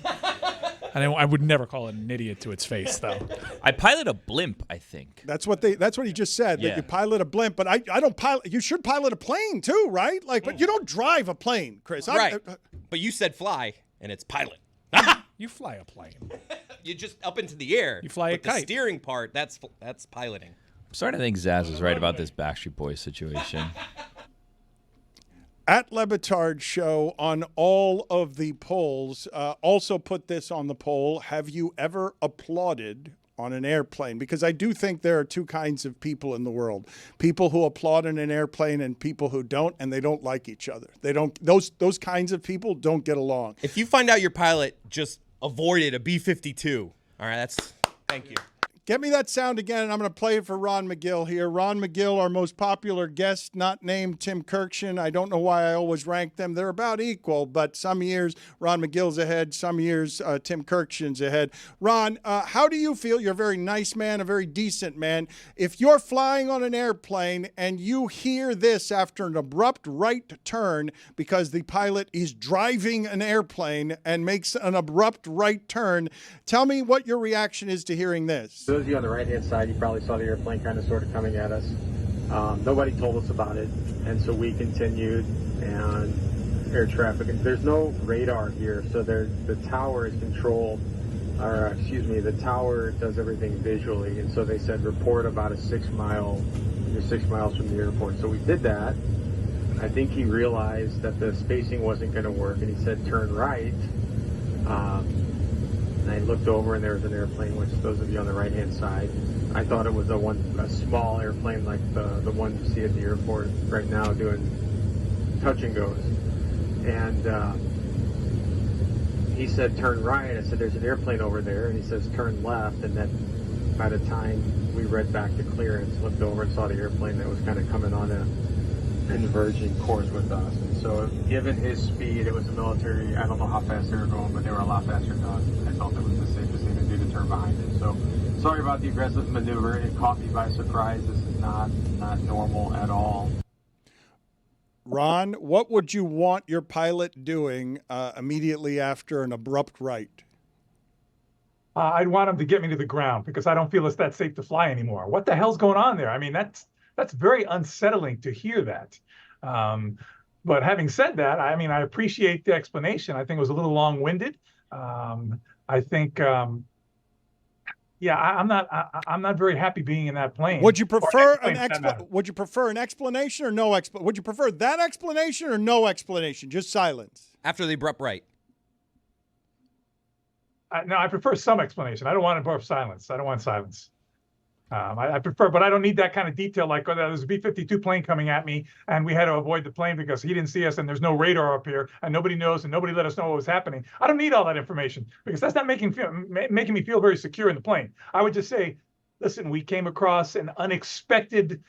And I would never call it an idiot to its face, though. I pilot a blimp, I think. That's what he just said, that you pilot a blimp. But I don't pilot. You should pilot a plane, too, right? But you don't drive a plane, Chris. Right. But you said fly, and it's pilot. You fly a plane. You just up into the air. You fly a kite. The steering part, that's piloting. I'm starting to think Zaz is right about this Backstreet Boys situation. At Le Batard Show on all of the polls, also put this on the poll. Have you ever applauded on an airplane? Because I do think there are two kinds of people in the world. People who applaud in an airplane and people who don't, and they don't like each other. They don't. Those kinds of people don't get along. If you find out your pilot just avoided a B-52, all right, thank you. Get me that sound again, and I'm going to play it for Ron Magill here. Ron Magill, our most popular guest, not named Tim Kirkshin. I don't know why I always rank them. They're about equal, but some years Ron Magill's ahead, some years Tim Kirkshin's ahead. Ron, how do you feel? You're a very nice man, a very decent man. If you're flying on an airplane and you hear this after an abrupt right turn because the pilot is driving an airplane and makes an abrupt right turn, tell me what your reaction is to hearing this. Those of you on the right-hand side, you probably saw the airplane kind of sort of coming at us. Nobody told us about it, and so we continued, and air traffic. There's no radar here, so the tower is controlled, the tower does everything visually, and so they said report about you're 6 miles from the airport. So we did that. I think he realized that the spacing wasn't going to work, and he said turn right. And I looked over, and there was an airplane, which those of you on the right-hand side, I thought it was a small airplane like the one you see at the airport right now doing touch and goes. And he said, turn right. I said, there's an airplane over there. And he says, turn left. And then by the time we read back to clearance, looked over and saw the airplane that was kind of coming on a converging course with us. And so given his speed, it was a military, I don't know how fast they were going, but they were a lot faster than us. I felt it was the safest thing to do to turn behind it. So sorry about the aggressive maneuver. It caught me by surprise. This is not normal at all. Ron, what would you want your pilot doing immediately after an abrupt right? I'd want him to get me to the ground because I don't feel it's that safe to fly anymore. What the hell's going on there? I mean, that's very unsettling to hear that. But having said that, I mean, I appreciate the explanation. I think it was a little long-winded. I think, yeah, I'm not very happy being in that plane. Would you prefer Would you prefer an explanation or no explanation? Would you prefer that explanation or no explanation? Just silence. After the abrupt right. No, I prefer some explanation. I don't want abrupt silence. I don't want silence. I prefer, but I don't need that kind of detail. Like, oh, there's a B-52 plane coming at me, and we had to avoid the plane because he didn't see us, and there's no radar up here, and nobody knows, and nobody let us know what was happening. I don't need all that information because that's not making me feel very secure in the plane. I would just say, listen, we came across an unexpected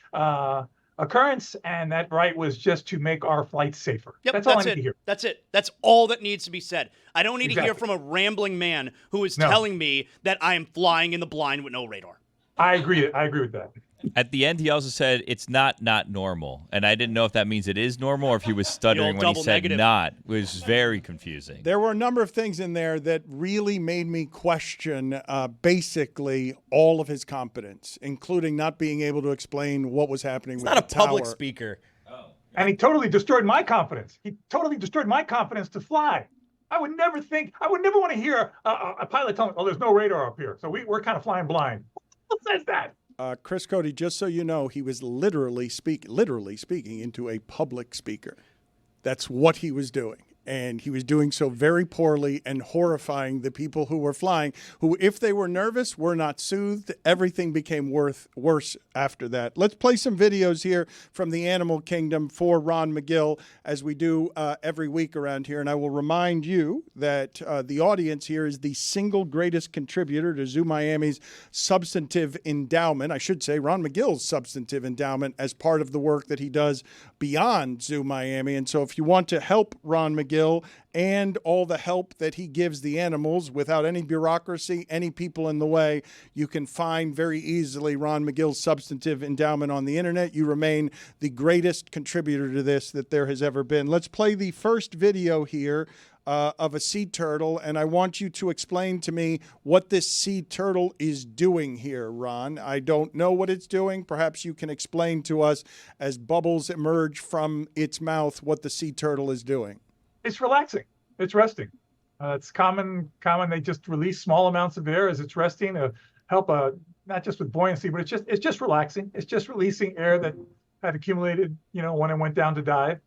occurrence, and that was just to make our flight safer. Yep, that's all I need to hear. That's it. That's all that needs to be said. I don't need to hear from a rambling man who is telling me that I am flying in the blind with no radar. I agree with that. At the end, he also said it's not normal, and I didn't know if that means it is normal or if he was stuttering when he said negative. Not. It was very confusing. There were a number of things in there that really made me question basically all of his competence, including not being able to explain what was happening with the tower. He's not a public speaker. And he totally destroyed my confidence. He totally destroyed my confidence to fly. I would never want to hear a pilot tell me, oh, there's no radar up here, so we're kind of flying blind. Who says that? Chris Cote, just so you know, he was literally speaking into a public speaker. That's what he was doing. And he was doing so very poorly and horrifying the people who were flying, who, if they were nervous, were not soothed. Everything became worse after that. Let's play some videos here from the animal kingdom for Ron Magill, as we do every week around here. And I will remind you that the audience here is the single greatest contributor to Zoo Miami's substantive endowment. I should say Ron Magill's substantive endowment as part of the work that he does beyond Zoo Miami. And so if you want to help Ron Magill and all the help that he gives the animals without any bureaucracy, any people in the way, you can find very easily Ron Magill's substantive endowment on the internet. You remain the greatest contributor to this that there has ever been. Let's play the first video here of a sea turtle, and I want you to explain to me what this sea turtle is doing here, Ron. I don't know what it's doing. Perhaps you can explain to us, as bubbles emerge from its mouth, what the sea turtle is doing. It's relaxing. It's resting. It's common. They just release small amounts of air as it's resting to help not just with buoyancy, but it's just relaxing. It's just releasing air that had accumulated, when it went down to dive.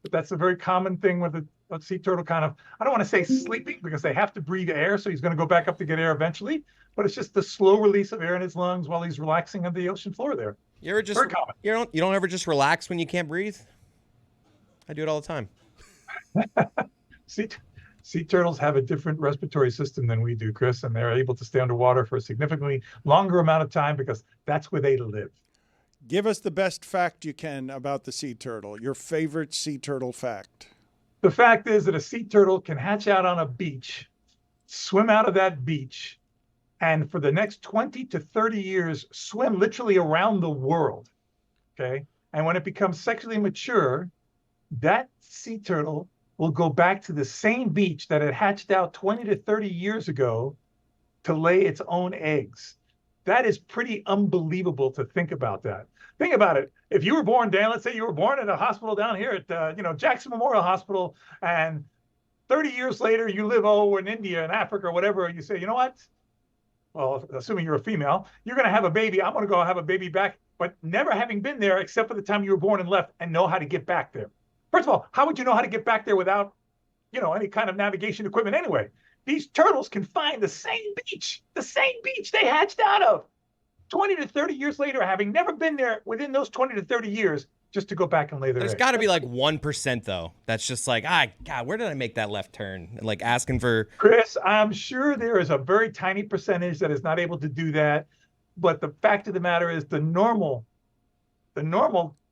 But that's a very common thing with a sea turtle kind of, I don't want to say sleeping because they have to breathe air, so he's going to go back up to get air eventually. But it's just the slow release of air in his lungs while he's relaxing on the ocean floor there. You ever just very common. You don't ever just relax when you can't breathe? I do it all the time. Sea turtles have a different respiratory system than we do, Chris, and they're able to stay underwater for a significantly longer amount of time because that's where they live. Give us the best fact you can about the sea turtle, your favorite sea turtle fact. The fact is that a sea turtle can hatch out on a beach, swim out of that beach, and for the next 20 to 30 years, swim literally around the world, okay? And when it becomes sexually mature, that sea turtle will go back to the same beach that it hatched out 20 to 30 years ago to lay its own eggs. That is pretty unbelievable to think about that. Think about it. If you were born, Dan, let's say you were born at a hospital down here at, Jackson Memorial Hospital, and 30 years later you live in India, in Africa, or whatever, and you say, you know what? Well, assuming you're a female, you're going to have a baby. I'm going to go have a baby back, but never having been there except for the time you were born and left and know how to get back there. First of all, how would you know how to get back there without, any kind of navigation equipment anyway? These turtles can find the same beach they hatched out of 20 to 30 years later, having never been there within those 20 to 30 years, just to go back and lay their eggs. There's got to be like 1% though. That's just like, God, where did I make that left turn? And like asking for. Chris, I'm sure there is a very tiny percentage that is not able to do that. But the fact of the matter is the normal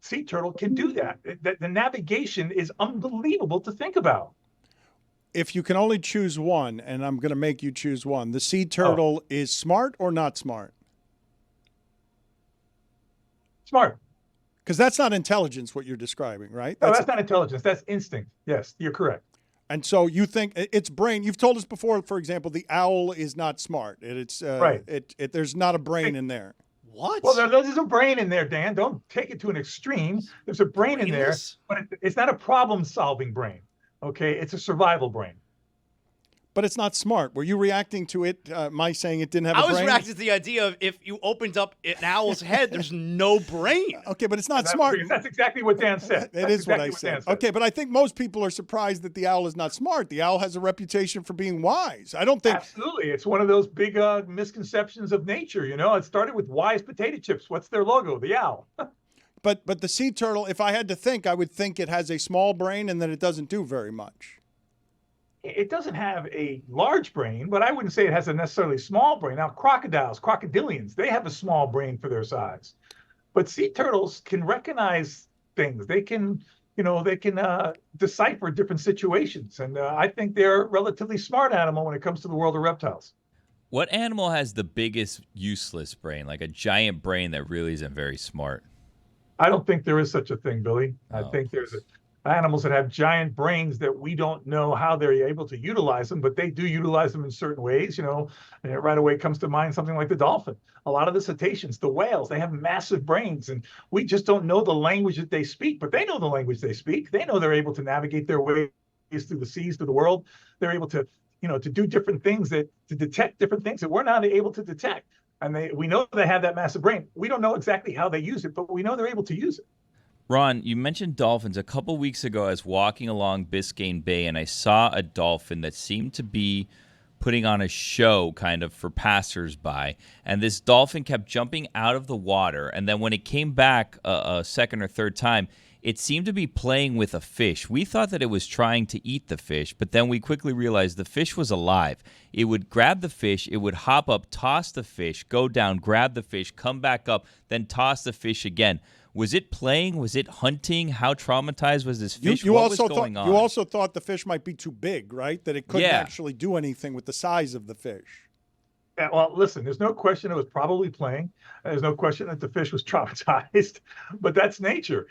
sea turtle can do that. The navigation is unbelievable to think about. If you can only choose one, and I'm going to make you choose one, the sea turtle is smart or not smart? Smart. Because that's not intelligence, what you're describing, right? No, that's not intelligence. That's instinct. Yes, you're correct. And so you think it's brain. You've told us before, for example, the owl is not smart. It's right. There's not a brain in there. What? Well, there's a brain in there, Dan. Don't take it to an extreme. There's a brain in there, but it's not a problem-solving brain. Okay, it's a survival brain. But it's not smart. Were you reacting to it, my saying it didn't have a brain? I was reacting to the idea of if you opened up an owl's head, there's no brain. Okay, but it's not smart. That's exactly what Dan said. It is what I said. Okay, but I think most people are surprised that the owl is not smart. The owl has a reputation for being wise. I don't think. Absolutely. It's one of those big misconceptions of nature. You know, it started with wise potato chips. What's their logo? The owl. But the sea turtle, if I had to think, I would think it has a small brain and that it doesn't do very much. It doesn't have a large brain, but I wouldn't say it has a necessarily small brain. Now, crocodilians, they have a small brain for their size. But sea turtles can recognize things. They can, decipher different situations. And I think they're a relatively smart animal when it comes to the world of reptiles. What animal has the biggest useless brain, like a giant brain that really isn't very smart? I don't think there is such a thing, Billy. I think there's animals that have giant brains that we don't know how they're able to utilize them, but they do utilize them in certain ways. And it right away comes to mind something like the dolphin. A lot of the cetaceans, the whales, they have massive brains, and we just don't know the language that they speak, but they know the language they speak. They know they're able to navigate their ways through the seas, through the world. They're able to, to do different things, to detect different things that we're not able to detect. And we know they have that massive brain. We don't know exactly how they use it, but we know they're able to use it. Ron, you mentioned dolphins. A couple weeks ago, I was walking along Biscayne Bay, and I saw a dolphin that seemed to be putting on a show kind of for passersby. And this dolphin kept jumping out of the water, and then when it came back a second or third time, it seemed to be playing with a fish. We thought that it was trying to eat the fish, but then we quickly realized the fish was alive. It would grab the fish, it would hop up, toss the fish, go down, grab the fish, come back up, then toss the fish again. Was it playing? Was it hunting? How traumatized was this fish? What was going on? You also thought the fish might be too big, right? That it couldn't actually do anything with the size of the fish. Yeah, well, listen, there's no question it was probably playing. There's no question that the fish was traumatized, but that's nature.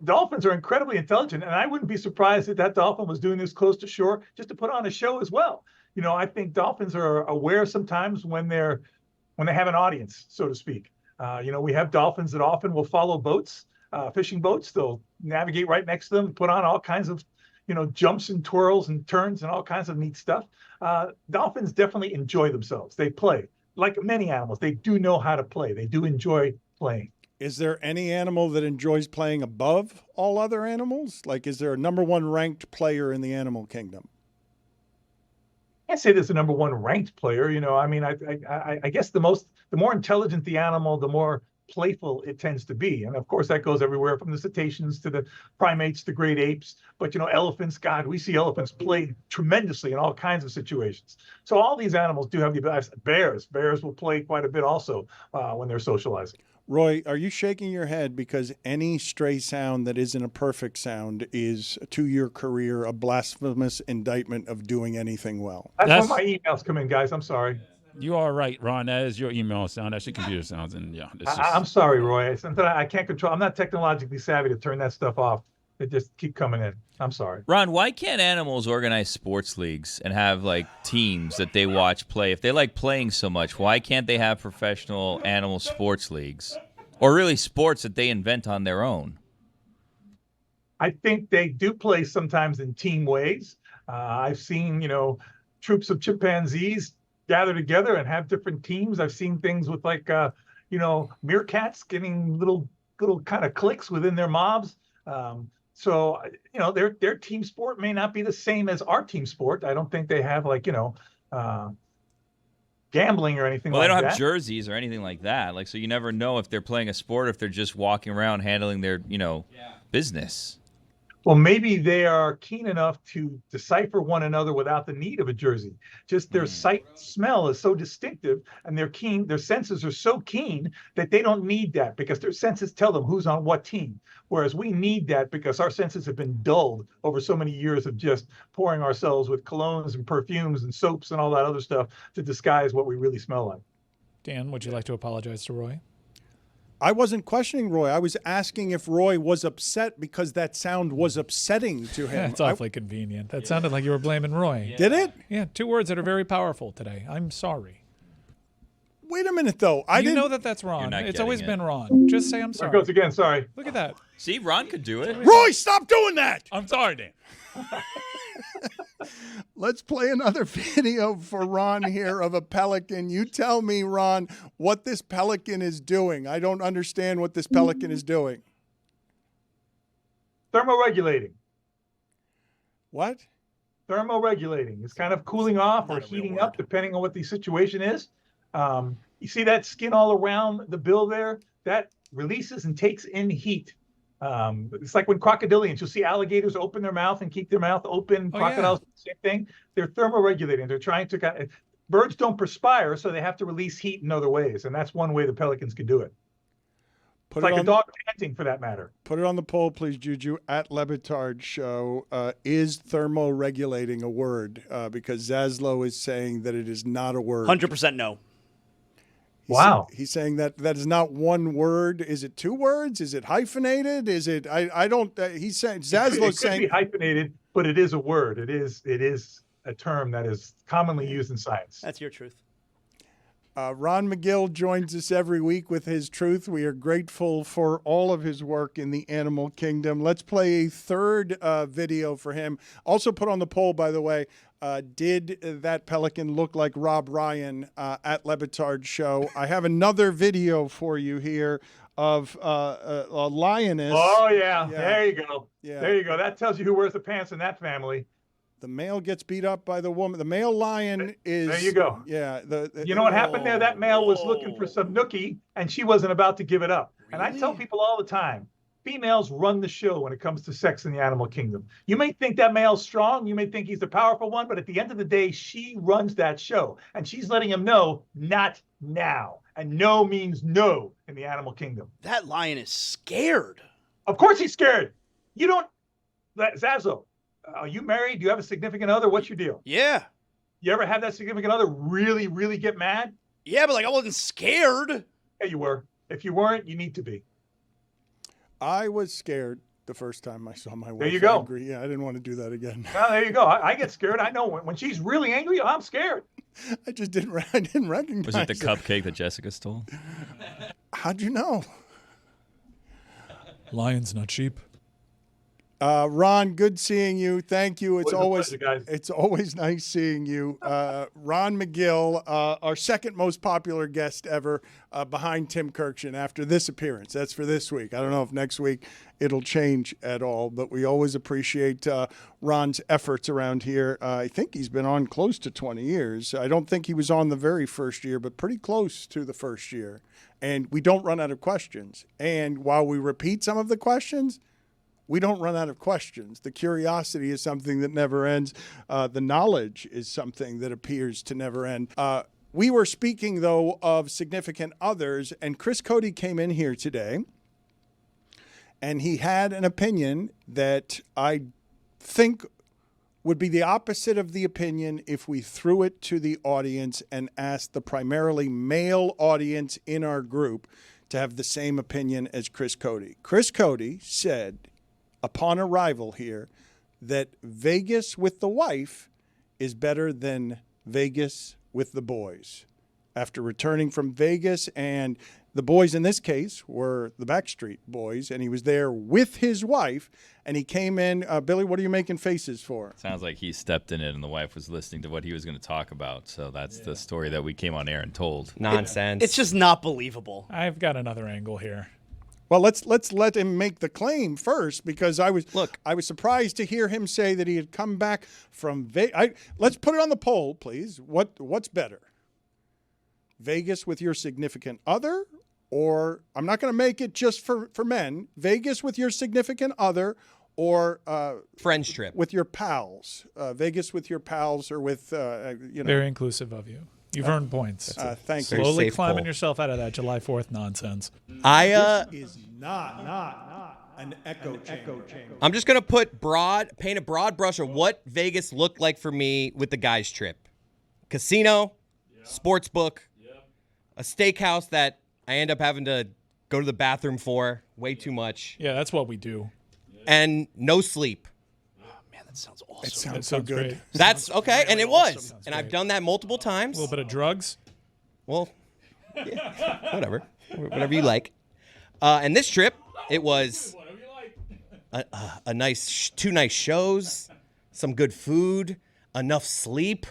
Dolphins are incredibly intelligent, and I wouldn't be surprised if that dolphin was doing this close to shore just to put on a show as well. I think dolphins are aware sometimes when they have an audience, so to speak. We have dolphins that often will follow boats, fishing boats. They'll navigate right next to them, put on all kinds of, jumps and twirls and turns and all kinds of neat stuff. Dolphins definitely enjoy themselves. They play. Like many animals, they do know how to play. They do enjoy playing. Is there any animal that enjoys playing above all other animals? Like, is there a number one ranked player in the animal kingdom? I can't say there's a number one ranked player. I guess the more intelligent the animal, the more playful it tends to be. And of course, that goes everywhere from the cetaceans to the primates, the great apes. But, elephants, God, we see elephants play tremendously in all kinds of situations. So all these animals do have the ability. Bears will play quite a bit also when they're socializing. Roy, are you shaking your head because any stray sound that isn't a perfect sound is, to your career, a blasphemous indictment of doing anything well? That's when my emails come in, guys. I'm sorry. You are right, Ron. That is your email sound. That's your computer sounds. And yeah, I'm sorry, Roy. Something I can't control. I'm not technologically savvy to turn that stuff off. They just keep coming in. I'm sorry. Ron, why can't animals organize sports leagues and have teams that they watch play? If they like playing so much, why can't they have professional animal sports leagues? Or really sports that they invent on their own? I think they do play sometimes in team ways. I've seen, troops of chimpanzees gather together and have different teams. I've seen things with meerkats getting little kind of cliques within their mobs. So, their team sport may not be the same as our team sport. I don't think they have gambling or anything like that. Well, they don't have jerseys or anything like that. So you never know if they're playing a sport or if they're just walking around handling their, business. Well, maybe they are keen enough to decipher one another without the need of a jersey. Just their sight smell is so distinctive, and their senses are so keen that they don't need that because their senses tell them who's on what team. Whereas we need that because our senses have been dulled over so many years of just pouring ourselves with colognes and perfumes and soaps and all that other stuff to disguise what we really smell like. Dan, would you like to apologize to Roy? I wasn't questioning Roy. I was asking if Roy was upset because that sound was upsetting to him. It's awfully convenient. That sounded like you were blaming Roy. Did it? Yeah, two words that are very powerful today. I'm sorry. Wait a minute, though. You know that's Ron. It's always been Ron. Just say I'm sorry. There goes again. Sorry. Look at that. See, Ron could do it. Roy, stop doing that. I'm sorry, Dan. Let's play another video for Ron here of a pelican. You tell me, Ron, what this pelican is doing. I don't understand what this pelican is doing. Thermoregulating. What? Thermoregulating. It's kind of cooling off or heating up, depending on what the situation is. You see that skin all around the bill there? That releases and takes in heat. It's like when crocodilians, you'll see alligators open their mouth and keep their mouth open. Crocodiles, same thing. They're thermoregulating. They're trying to birds don't perspire, so they have to release heat in other ways. And that's one way the pelicans can do it. It's like a dog panting, for that matter. Put it on the poll, please, Juju, at Le Batard Show. Is thermoregulating a word? Because Zaslow is saying that it is not a word. 100% no. Wow. He's saying that is not one word. Is it two words? Is it hyphenated? Is it? I don't. He's saying Zaslow's saying it could be hyphenated, but it is a word. It is a term that is commonly used in science. That's your truth. Ron Magill joins us every week with his truth. We are grateful for all of his work in the animal kingdom. Let's play a third video for him. Also put on the poll, by the way, did that pelican look like Rob Ryan at Le Batard Show? I have another video for you here of a lioness. Oh, yeah. There you go. Yeah. There you go. That tells you who wears the pants in that family. The male gets beat up by the woman. The male lion is... There you go. Yeah. You know what happened there? That male was looking for some nookie, and she wasn't about to give it up. Really? And I tell people all the time, females run the show when it comes to sex in the animal kingdom. You may think that male's strong. You may think he's the powerful one. But at the end of the day, she runs that show. And she's letting him know, not now. And no means no in the animal kingdom. That lion is scared. Of course he's scared. You don't... Zazo, are you married? Do you have a significant other? What's your deal? Yeah. You ever have that significant other really, really get mad? Yeah, but like I wasn't scared. Yeah, you were. If you weren't, you need to be. I was scared the first time I saw my wife there you go. angry. Yeah, I didn't want to do that again. Well, there you go. I get scared. I know when she's really angry, I'm scared. I just didn't recognize. Was it the cupcake that Jessica stole? How'd you know? Lions, not sheep. Ron, good seeing you. Thank you. It's pleasure, guys. It's always nice seeing you. Ron Magill, our second most popular guest ever, behind Tim Kirkshin after this appearance. That's for this week. I don't know if next week it'll change at all, but we always appreciate Ron's efforts around here. I think he's been on close to 20 years. I don't think he was on the very first year, but pretty close to the first year. And we don't run out of questions. And while we repeat some of the questions, we don't run out of questions. The curiosity is something that never ends. The knowledge is something that appears to never end. We were speaking, though, of significant others, and Chris Cote came in here today, and he had an opinion that I think would be the opposite of the opinion if we threw it to the audience and asked the primarily male audience in our group to have the same opinion as Chris Cote. Chris Cote said, upon arrival here, that Vegas with the wife is better than Vegas with the boys. After returning from Vegas, and the boys in this case were the Backstreet Boys, and he was there with his wife, and he came in. Billy, what are you making faces for? Sounds like he stepped in it and the wife was listening to what he was going to talk about. So that's the story that we came on air and told. Nonsense. It's just not believable. I've got another angle here. Well, let's let him make the claim first, because I was surprised to hear him say that he had come back from Vegas. Let's put it on the poll, please. What's better? Vegas with your significant other, or I'm not going to make it just for men. Vegas with your significant other, or friends trip with your pals. Vegas with your pals, or with Very inclusive of you. You've earned points. Thank you. Slowly climbing yourself out of that July 4th nonsense. This is not an echo chamber. I'm just gonna paint a broad brush of what Vegas looked like for me with the guys' trip. Casino, sports book, a steakhouse that I end up having to go to the bathroom for way too much. Yeah, that's what we do. And no sleep. That sounds awesome. It sounds so good. Great. That's okay, and it was. And I've done that multiple times. A little bit of drugs. Well, yeah, whatever you like. And this trip, it was a nice, two nice shows, some good food. enough sleep.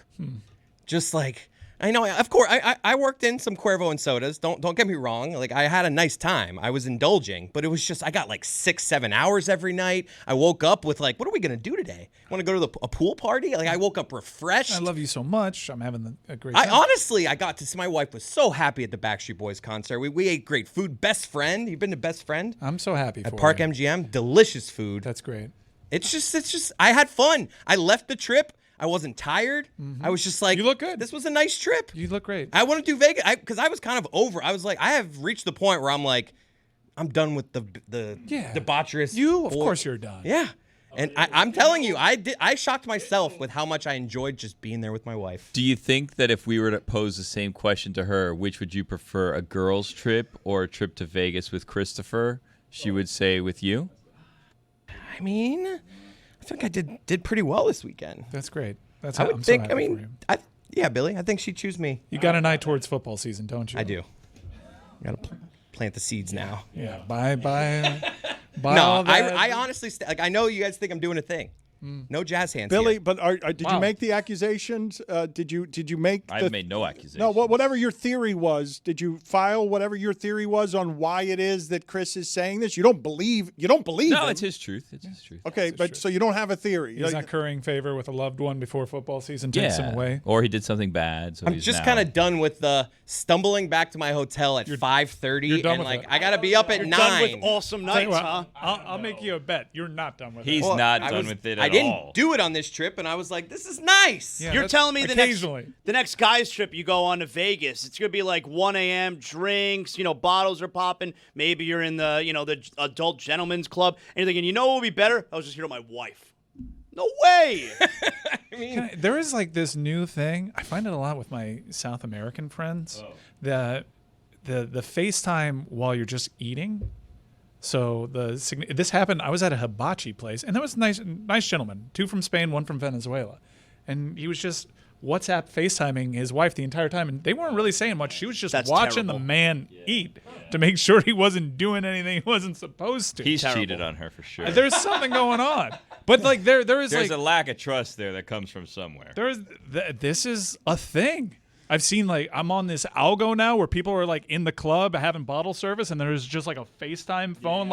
Just like, I know, of course, I worked in some Cuervo and sodas. Don't get me wrong. Like, I had a nice time. I was indulging, but it was just, I got like 6-7 hours every night. I woke up with like, what are we going to do today? Want to go to a pool party? Like, I woke up refreshed. I love you so much. I'm having a great time. Honestly, I got to see, my wife was so happy at the Backstreet Boys concert. We ate great food. Best Friend. You've been to Best Friend? I'm so happy for At Park you. MGM. Delicious food. That's great. It's just, I had fun. I left the trip. I wasn't tired. I was just like, you look good. This was a nice trip. You look great. I want to do Vegas because I was kind of over. I was like, I have reached the point where I'm like, I'm done with the debaucherous. Of course you're done. Yeah. And I'm telling you, I shocked myself with how much I enjoyed just being there with my wife. Do you think that if we were to pose the same question to her, which would you prefer, a girls' trip or a trip to Vegas with Christopher? She would say with you? I mean, I think I did pretty well this weekend. That's great. I would think. I mean, yeah, Billy. I think she'd choose me. You got an eye towards football season, don't you? I do. Got to plant the seeds now. Yeah. Bye. No, I honestly like. I know you guys think I'm doing a thing. No jazz hands, Billy. here. But did you make the accusations? Did you make? I've made no accusations. No, whatever your theory was, did you file whatever your theory was on why it is that Chris is saying this? You don't believe No, him. it's his truth. It's his truth. Okay, but so you don't have a theory. He's not currying favor with a loved one before football season takes him away. Or he did something bad. So I'm just kind of done with the stumbling back to my hotel at 5:30 and like I gotta be up at 9. Done with awesome Tell you nights, what, huh? I'll make you a bet. You're not done with it. He's not done with it at all. I didn't do it on this trip, and I was like, "This is nice." Yeah, You're telling me the occasionally. next guys trip you go on to Vegas, it's gonna be like 1 a.m. drinks, bottles are popping. Maybe you're in the the adult gentlemen's club, and you're thinking, what would be better? I was just here with my wife. No way. I mean, there is like this new thing. I find it a lot with my South American friends. The FaceTime while you're just eating. So this happened. I was at a hibachi place, and there was a nice gentleman, 2 from Spain, 1 from Venezuela, and he was just WhatsApp FaceTiming his wife the entire time, and they weren't really saying much. She was just watching the man eat to make sure he wasn't doing anything he wasn't supposed to. He's cheated on her for sure. There's something going on, but like there's a lack of trust there that comes from somewhere. This is a thing. I've seen I'm on this algo now where people are like in the club having bottle service and there's just like a FaceTime phone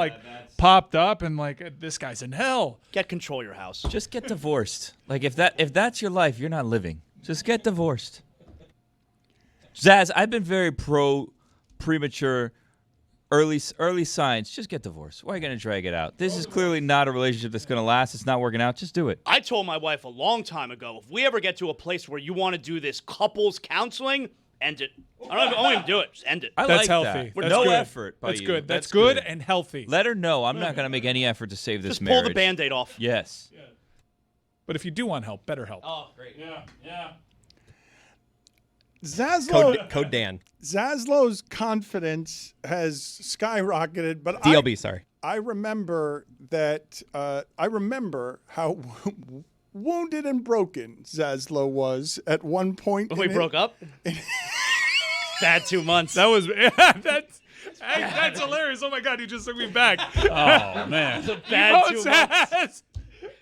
popped up and like this guy's in hell. Get control your house. Just get divorced. Like if that's your life, you're not living. Just get divorced. Zaz, I've been very pro premature early signs. Just get divorced. Why are you going to drag it out? This is clearly not a relationship that's going to last. It's not working out. Just do it. I told my wife a long time ago, if we ever get to a place where you want to do this couples counseling, end it. I won't even do it. Just end it. That's healthy. That's no effort by That's you. good. That's good and healthy. Let her know I'm not going to make any effort to save this Just marriage. pull the Band-Aid off. Yes. Yeah. But if you do want help, better help. Oh, great. Yeah. Code Dan. Zaslow's confidence has skyrocketed, but DLB, sorry. I remember that. I remember how wounded and broken Zaslow was at one point. When we broke up. Bad 2 months. That was that's hilarious. Oh my God, you just took me back. Oh man, a bad 2 months.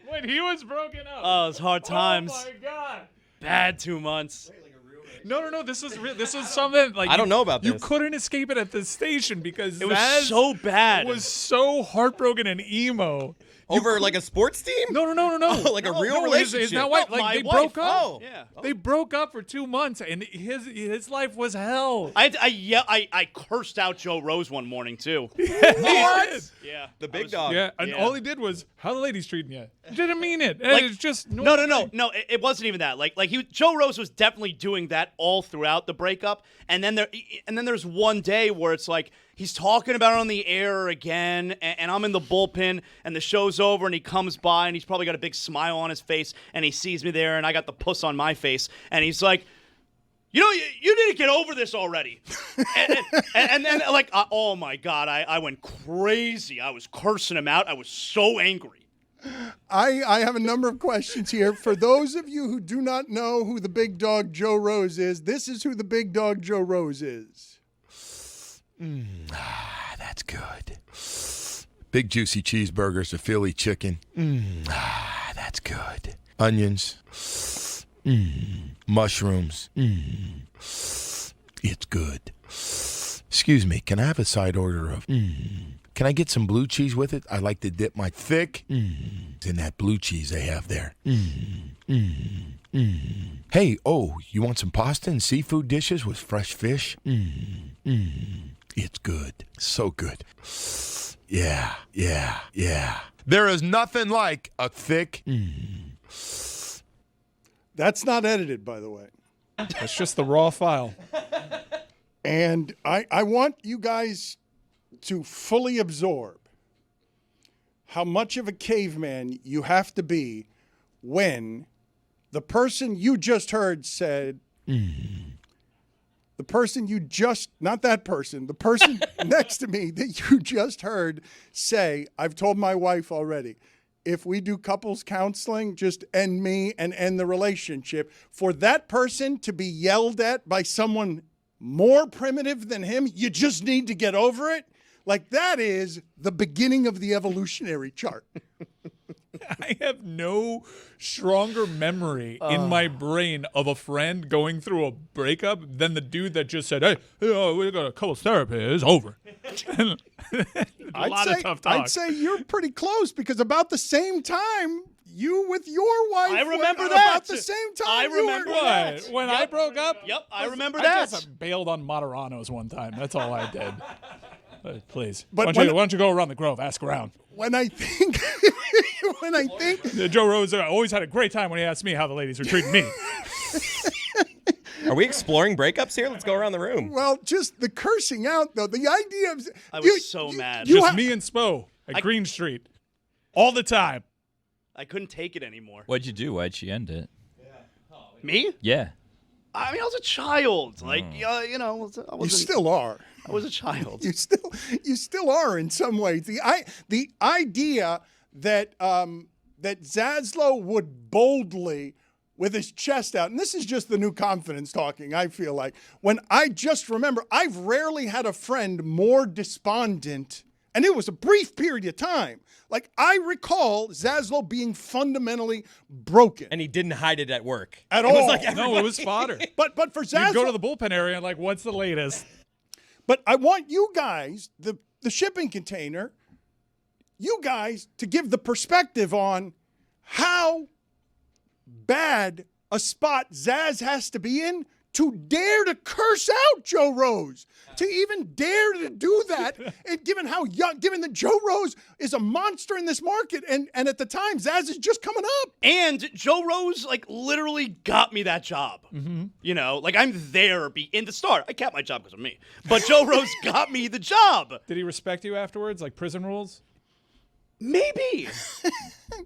When he was broken up. Oh, it was hard times. Oh my God. Bad 2 months. No. This is something like I don't know about this. You couldn't escape it at the station because it was so bad. It was so heartbroken and emo. Over like a sports team? No. Oh, like a real relationship. His wife, they wife. broke up. Oh. Yeah. They broke up for 2 months, and his life was hell. I cursed out Joe Rose one morning too. What? Yeah. The big dog. Yeah, and all he did was, how the ladies treating you? Didn't mean it. It's just no. It wasn't even that. Joe Rose was definitely doing that all throughout the breakup, and then there's one day where it's like he's talking about it on the air again, and I'm in the bullpen, and the show's over, and he comes by, and he's probably got a big smile on his face, and he sees me there, and I got the puss on my face, and he's like, you need to get over this already. and then, oh my God, I went crazy. I was cursing him out. I was so angry. I have a number of questions here. For those of you who do not know who the big dog Joe Rose is, this is who the big dog Joe Rose is. That's good. Big juicy cheeseburgers, a Philly chicken. That's good. Onions. Mushrooms. It's good. Excuse me, can I have a side order of Can I get some blue cheese with it? I like to dip my thick in that blue cheese they have there. Hey, you want some pasta and seafood dishes with fresh fish? It's good. So good. Yeah. There is nothing like a thick. That's not edited, by the way. That's just the raw file. And I want you guys to fully absorb how much of a caveman you have to be when the person you just heard said, the person you just, not that person, the person next to me that you just heard say, I've told my wife already, if we do couples counseling, just end me and end the relationship. For that person to be yelled at by someone more primitive than him, you just need to get over it. Like, that is the beginning of the evolutionary chart. I have no stronger memory in my brain of a friend going through a breakup than the dude that just said, hey, we got a couples therapy. It's over. Of tough talk. I'd say you're pretty close because about the same time, you with your wife I remember went that. About the same time. I remember that. When I broke up? Yep, I remember I that. just bailed on Mataranos one time. That's all I did. Please. But why don't you go around the Grove? Ask around. When I think Joe Rose always had a great time when he asked me how the ladies were treating me. Are we exploring breakups here? Let's go around the room. Well, just the cursing out, though. The idea of... I was so mad. Just me and Spo at Green Street. All the time. I couldn't take it anymore. What'd you do? Why'd she end it? Me? Yeah. I mean, I was a child. Like, I wasn't. You still are. I was a child. You still are in some ways. The idea that that Zaslow would boldly, with his chest out, and this is just the new confidence talking, I feel like, when I just remember, I've rarely had a friend more despondent, and it was a brief period of time. Like, I recall Zaslow being fundamentally broken. And he didn't hide it at work. At It all. was like No, it was fodder. But for Zaslow... You'd go to the bullpen area and like, what's the latest? But I want you guys, the shipping container, you guys to give the perspective on how bad a spot Zaz has to be in to dare to curse out Joe Rose, to even dare to do that, and given how young, given that Joe Rose is a monster in this market, and at the time, Zaz is just coming up. And Joe Rose, like, literally got me that job. Mm-hmm. You know, like, I'm there in the start. I kept my job because of me. But Joe Rose got me the job. Did he respect you afterwards, like prison rules? Maybe.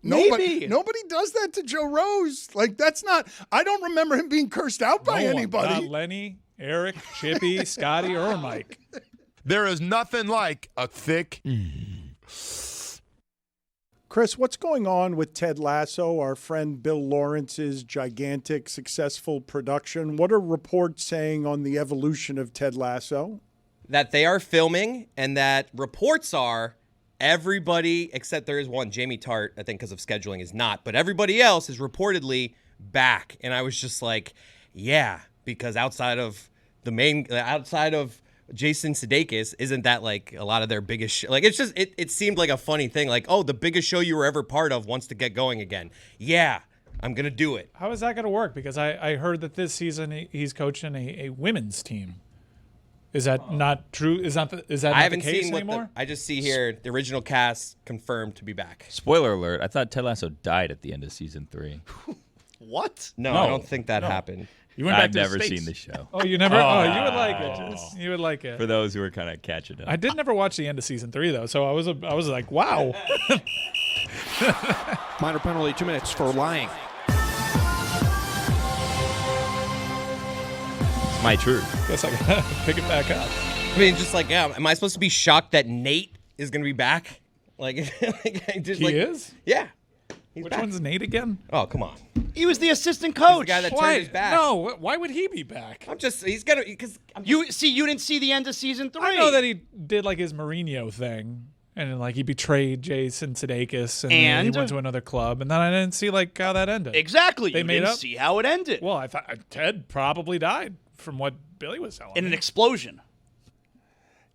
Nobody does that to Joe Rose. Like, that's not, I don't remember him being cursed out by anybody. Not Lenny, Eric, Chippy, Scotty, or Mike. There is nothing like a thick. Chris, what's going on with Ted Lasso, our friend Bill Lawrence's gigantic, successful production? What are reports saying on the evolution of Ted Lasso? That they are filming, and that reports are everybody, except there is one, Jamie Tart, I think because of scheduling is not, but everybody else is reportedly back. And I was just like, yeah, because outside of Jason Sudeikis, isn't that like a lot of their biggest show? Like, it's just, it seemed like a funny thing. Like, oh, the biggest show you were ever part of wants to get going again. Yeah, I'm going to do it. How is that going to work? Because I heard that this season he's coaching a women's team. Is that not true? Is that not the case anymore? I just see here the original cast confirmed to be back. Spoiler alert, I thought Ted Lasso died at the end of season 3. What? No, I don't think that happened. You went back I've to never the States. seen the show. Oh, you never? Oh, you would like it. You would like it. For those who are kind of catching up. I did never watch the end of season 3 though, so I was like, wow. Minor penalty, 2 minutes for lying. It's my truth. Guess I gotta pick it back up. I mean, just like, yeah, am I supposed to be shocked that Nate is going to be back? Like, He is? Yeah. He's Which back. one's Nate again? Oh, come on. He was the assistant coach. He's the guy that turned his back. No, why would he be back? He's going to, because you didn't see the end of season 3. I know that he did like his Mourinho thing, And like he betrayed Jason Sudeikis, and then he went to another club, and then I didn't see like how that ended. Exactly. They you made didn't up. see how it ended. Well, I thought Ted probably died from what Billy was telling In me. an explosion.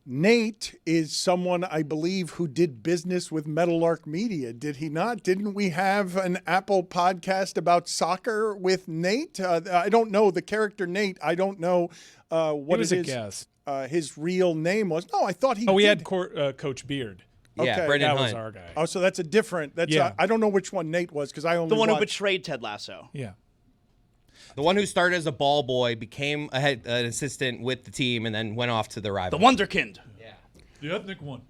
Nate is someone, I believe, who did business with Meadowlark Media. Did he not? Didn't we have an Apple podcast about soccer with Nate? I don't know the character Nate. I don't know what was a guest. His real name was. No, I thought he. Oh, we did. had Coach Beard. Yeah, Okay. Brendan That Hunt. was our guy. Oh, so that's a different. That's Yeah. I don't know which one Nate was because I only The one who watched- betrayed Ted Lasso. Yeah. The one who started as a ball boy, became an assistant with the team, and then went off to the rival. The Wonderkind. The ethnic one.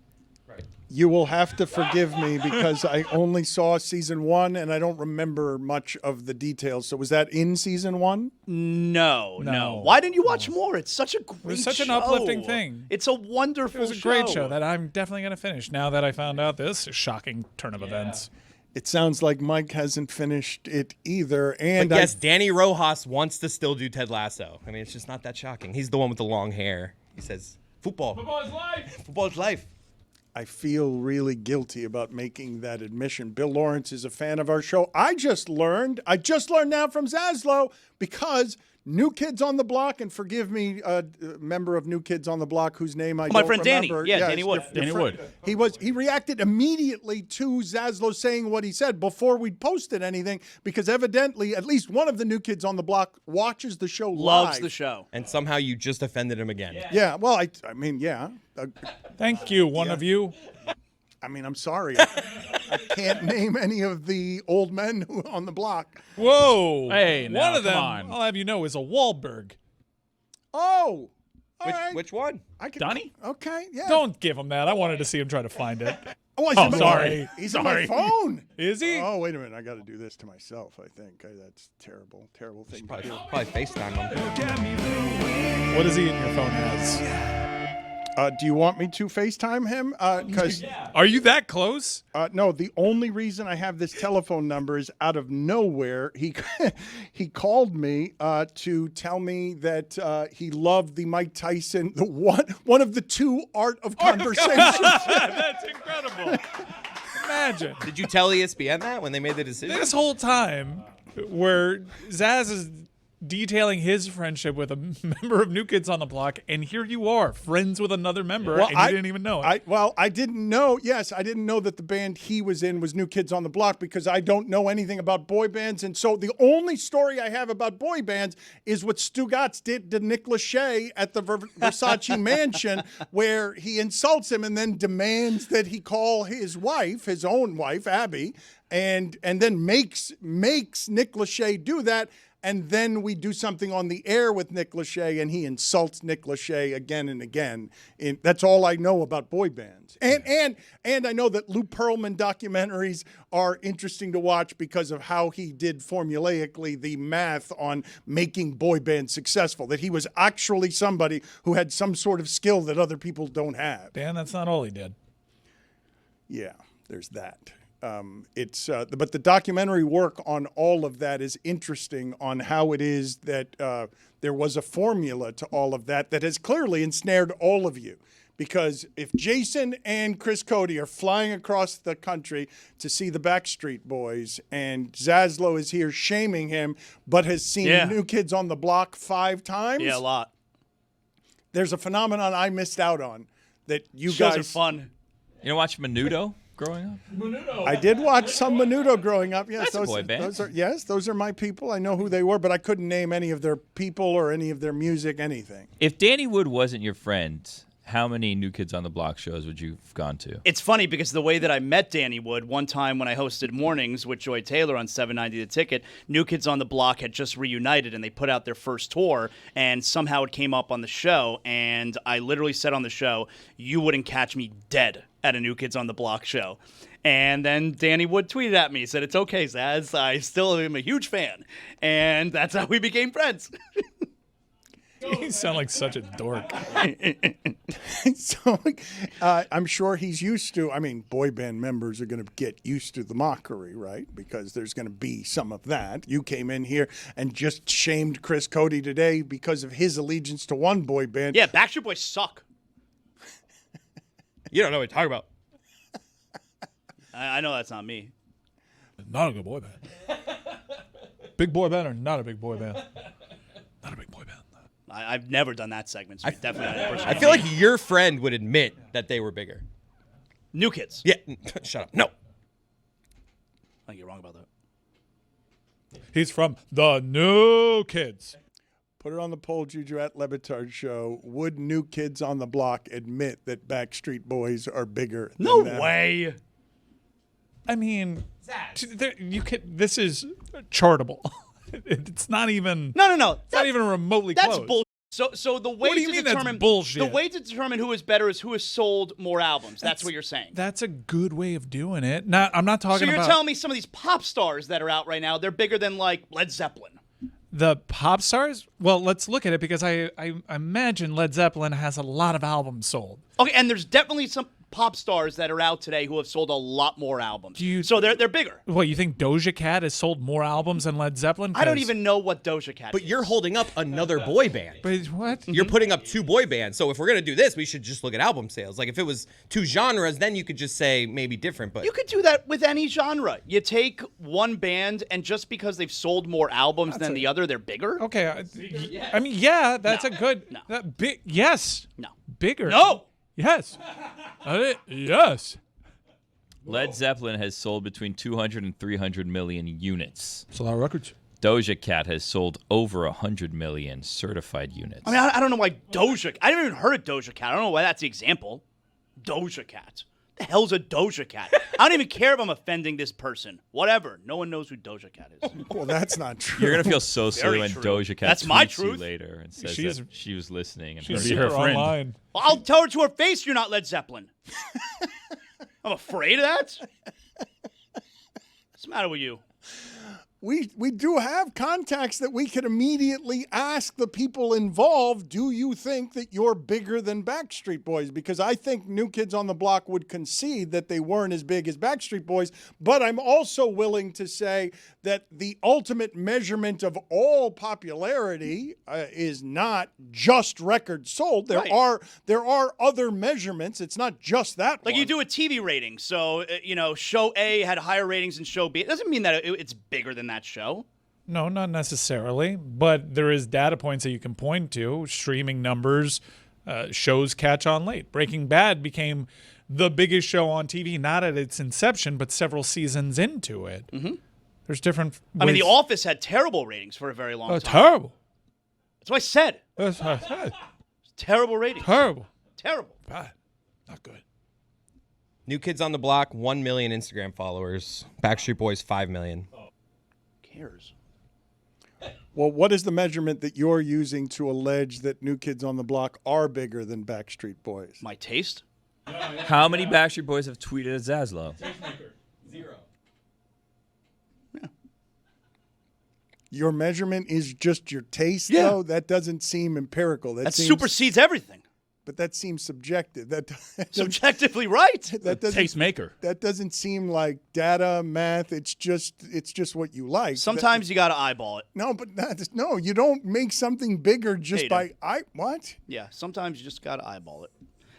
You will have to forgive me because I only saw season 1 and I don't remember much of the details. So was that in season 1? No. Why didn't you watch more? It's such a great show. It was such an uplifting thing. It's a wonderful It was a great show that I'm definitely going to finish now that I found out this shocking turn of events. It sounds like Mike hasn't finished it either. And But yes, Danny Rojas wants to still do Ted Lasso. I mean, it's just not that shocking. He's the one with the long hair. He says, football. Football is life. Football is life. I feel really guilty about making that admission. Bill Lawrence is a fan of our show. I just learned now from Zaslow because New Kids on the Block, and forgive me, a member of New Kids on the Block whose name I my don't friend Danny. remember. Yeah, Danny Wood. Danny Wood. He reacted immediately to Zaslow saying what he said before we'd posted anything because evidently at least one of the New Kids on the Block watches the show Loves live. the show. And somehow you just offended him again. Yeah, well, I mean, yeah. Thank you, one of you. I mean, I'm sorry. I can't name any of the old men who on the block. Whoa. Hey, now, one of them, come on. I'll have you know, is a Wahlberg. Oh. All right. Which one? Donnie? Okay, yeah. Don't give him that. I wanted to see him try to find it. Oh, Oh, sorry. He's on my phone. Is he? Oh, wait a minute. I got to do this to myself, I think. That's terrible thing to do. Probably FaceTime him. What is he in your phone as? Do you want me to FaceTime him? Because Are you that close? no, the only reason I have this telephone number is out of nowhere. He called me to tell me that he loved the Mike Tyson, the one of the two Art of Conversation. That's incredible. Imagine. Did you tell ESPN that when they made the decision? This whole time where Zaz is detailing his friendship with a member of New Kids on the Block, and here you are, friends with another member, and you didn't even know it. I didn't know. Yes, I didn't know that the band he was in was New Kids on the Block because I don't know anything about boy bands. And so the only story I have about boy bands is what Stugotz did to Nick Lachey at the Versace mansion, where he insults him and then demands that he call his wife, his own wife, Abby, and then makes Nick Lachey do that. And then we do something on the air with Nick Lachey, and he insults Nick Lachey again and again. That's all I know about boy bands. And I know that Lou Pearlman documentaries are interesting to watch because of how he did formulaically the math on making boy bands successful, that he was actually somebody who had some sort of skill that other people don't have. Dan, that's not all he did. Yeah, there's that. But the documentary work on all of that is interesting on how it is that there was a formula to all of that has clearly ensnared all of you. Because if Jason and Chris Cote are flying across the country to see the Backstreet Boys and Zaslow is here shaming him but has seen New Kids on the Block 5 times. Yeah, a lot. There's a phenomenon I missed out on that you Shows guys are fun. You know, watch Menudo growing up? I did watch some Menudo growing up. Yes, That's a boy band. Those are my people. I know who they were, but I couldn't name any of their people or any of their music, anything. If Danny Wood wasn't your friend, how many New Kids on the Block shows would you have gone to? It's funny because the way that I met Danny Wood one time when I hosted Mornings with Joy Taylor on 790 The Ticket, New Kids on the Block had just reunited and they put out their first tour, and somehow it came up on the show, and I literally said on the show, you wouldn't catch me dead at a New Kids on the Block show. And then Danny Wood tweeted at me, said, it's okay, Zaz, I still am a huge fan. And that's how we became friends. You sound like such a dork. So I'm sure he's used to, boy band members are going to get used to the mockery, right? Because there's going to be some of that. You came in here and just shamed Chris Cote today because of his allegiance to one boy band. Yeah, Backstreet Boys suck. You don't know what you're talking about. I know that's not me. Not a good boy band. Big boy band or not a big boy band? Not a big boy band. I've never done that segment. So definitely not a person. I feel like your friend would admit that they were bigger. New Kids. Yeah, shut up. No. I think you're wrong about that. He's from the New Kids. Put it on the poll, Juju, at Le Batard Show. Would New Kids on the Block admit that Backstreet Boys are bigger? No than them? way. I mean, this is chartable. It's not even. No. It's not even remotely That's close. bullshit. So the way What do you to mean that's determine bullshit? the way to determine who is better is who has sold more albums. That's what you're saying. That's a good way of doing it. I'm not talking So you're about telling me some of these pop stars that are out right now, they're bigger than like Led Zeppelin. the pop stars. Well, let's look at it because I imagine Led Zeppelin has a lot of albums sold. Okay, and there's definitely some pop stars that are out today who have sold a lot more albums. So they're bigger. What, you think Doja Cat has sold more albums than Led Zeppelin? I don't even know what Doja Cat But is. you're holding up another boy band. But what? You're putting up two boy bands. So if we're going to do this, we should just look at album sales. Like if it was two genres, then you could just say maybe different. But You could do that with any genre. You take one band, and just because they've sold more albums than the other, they're bigger? Okay. I mean, yeah, that's a good. Yes. No. Bigger. No. Yes. Yes. Led Zeppelin has sold between 200 and 300 million units. It's a lot of records. Doja Cat has sold over 100 million certified units. I mean, I don't know why Doja... I never even heard of Doja Cat. I don't know why that's the example. Doja Cat. The hell's a Doja Cat? I don't even care if I'm offending this person. Whatever. No one knows who Doja Cat is. Well, that's not true. You're going to feel so silly Very when true. Doja Cat That's my tweets you truth. later and says She's- that she was listening. And she's heard super her friend. online. Well, I'll tell her to her face you're not Led Zeppelin. I'm afraid of that? What's the matter with you? We do have contacts that we could immediately ask the people involved, do you think that you're bigger than Backstreet Boys? Because I think New Kids on the Block would concede that they weren't as big as Backstreet Boys, but I'm also willing to say that the ultimate measurement of all popularity is not just records sold. There are other measurements. It's not just that Like one. you do a TV rating. So, show A had higher ratings than show B. It doesn't mean that it's bigger than that show. No, not necessarily. But there is data points that you can point to. Streaming numbers, shows catch on late. Breaking Bad became the biggest show on TV, not at its inception, but several seasons into it. Mm-hmm. There's different I mean, ways- The Office had terrible ratings for a very long time. Terrible. That's what I said. That's what I said. Terrible ratings. Terrible. Terrible. Bad. Not good. New Kids on the Block, 1 million Instagram followers. Backstreet Boys, 5 million. Cares. Well, what is the measurement that you're using to allege that New Kids on the Block are bigger than Backstreet Boys? My taste? How many Backstreet Boys have tweeted at Zaslow? 0. Your measurement is just your taste, Yeah. though? That doesn't seem empirical. That seems, supersedes everything. But that seems subjective. That doesn't- Subjectively right. That doesn't, Tastemaker. That doesn't seem like data, math. It's just what you like. Sometimes you got to eyeball it. No, but no, you don't make something bigger just Yeah, you by what? Yeah, sometimes you just got to eyeball it.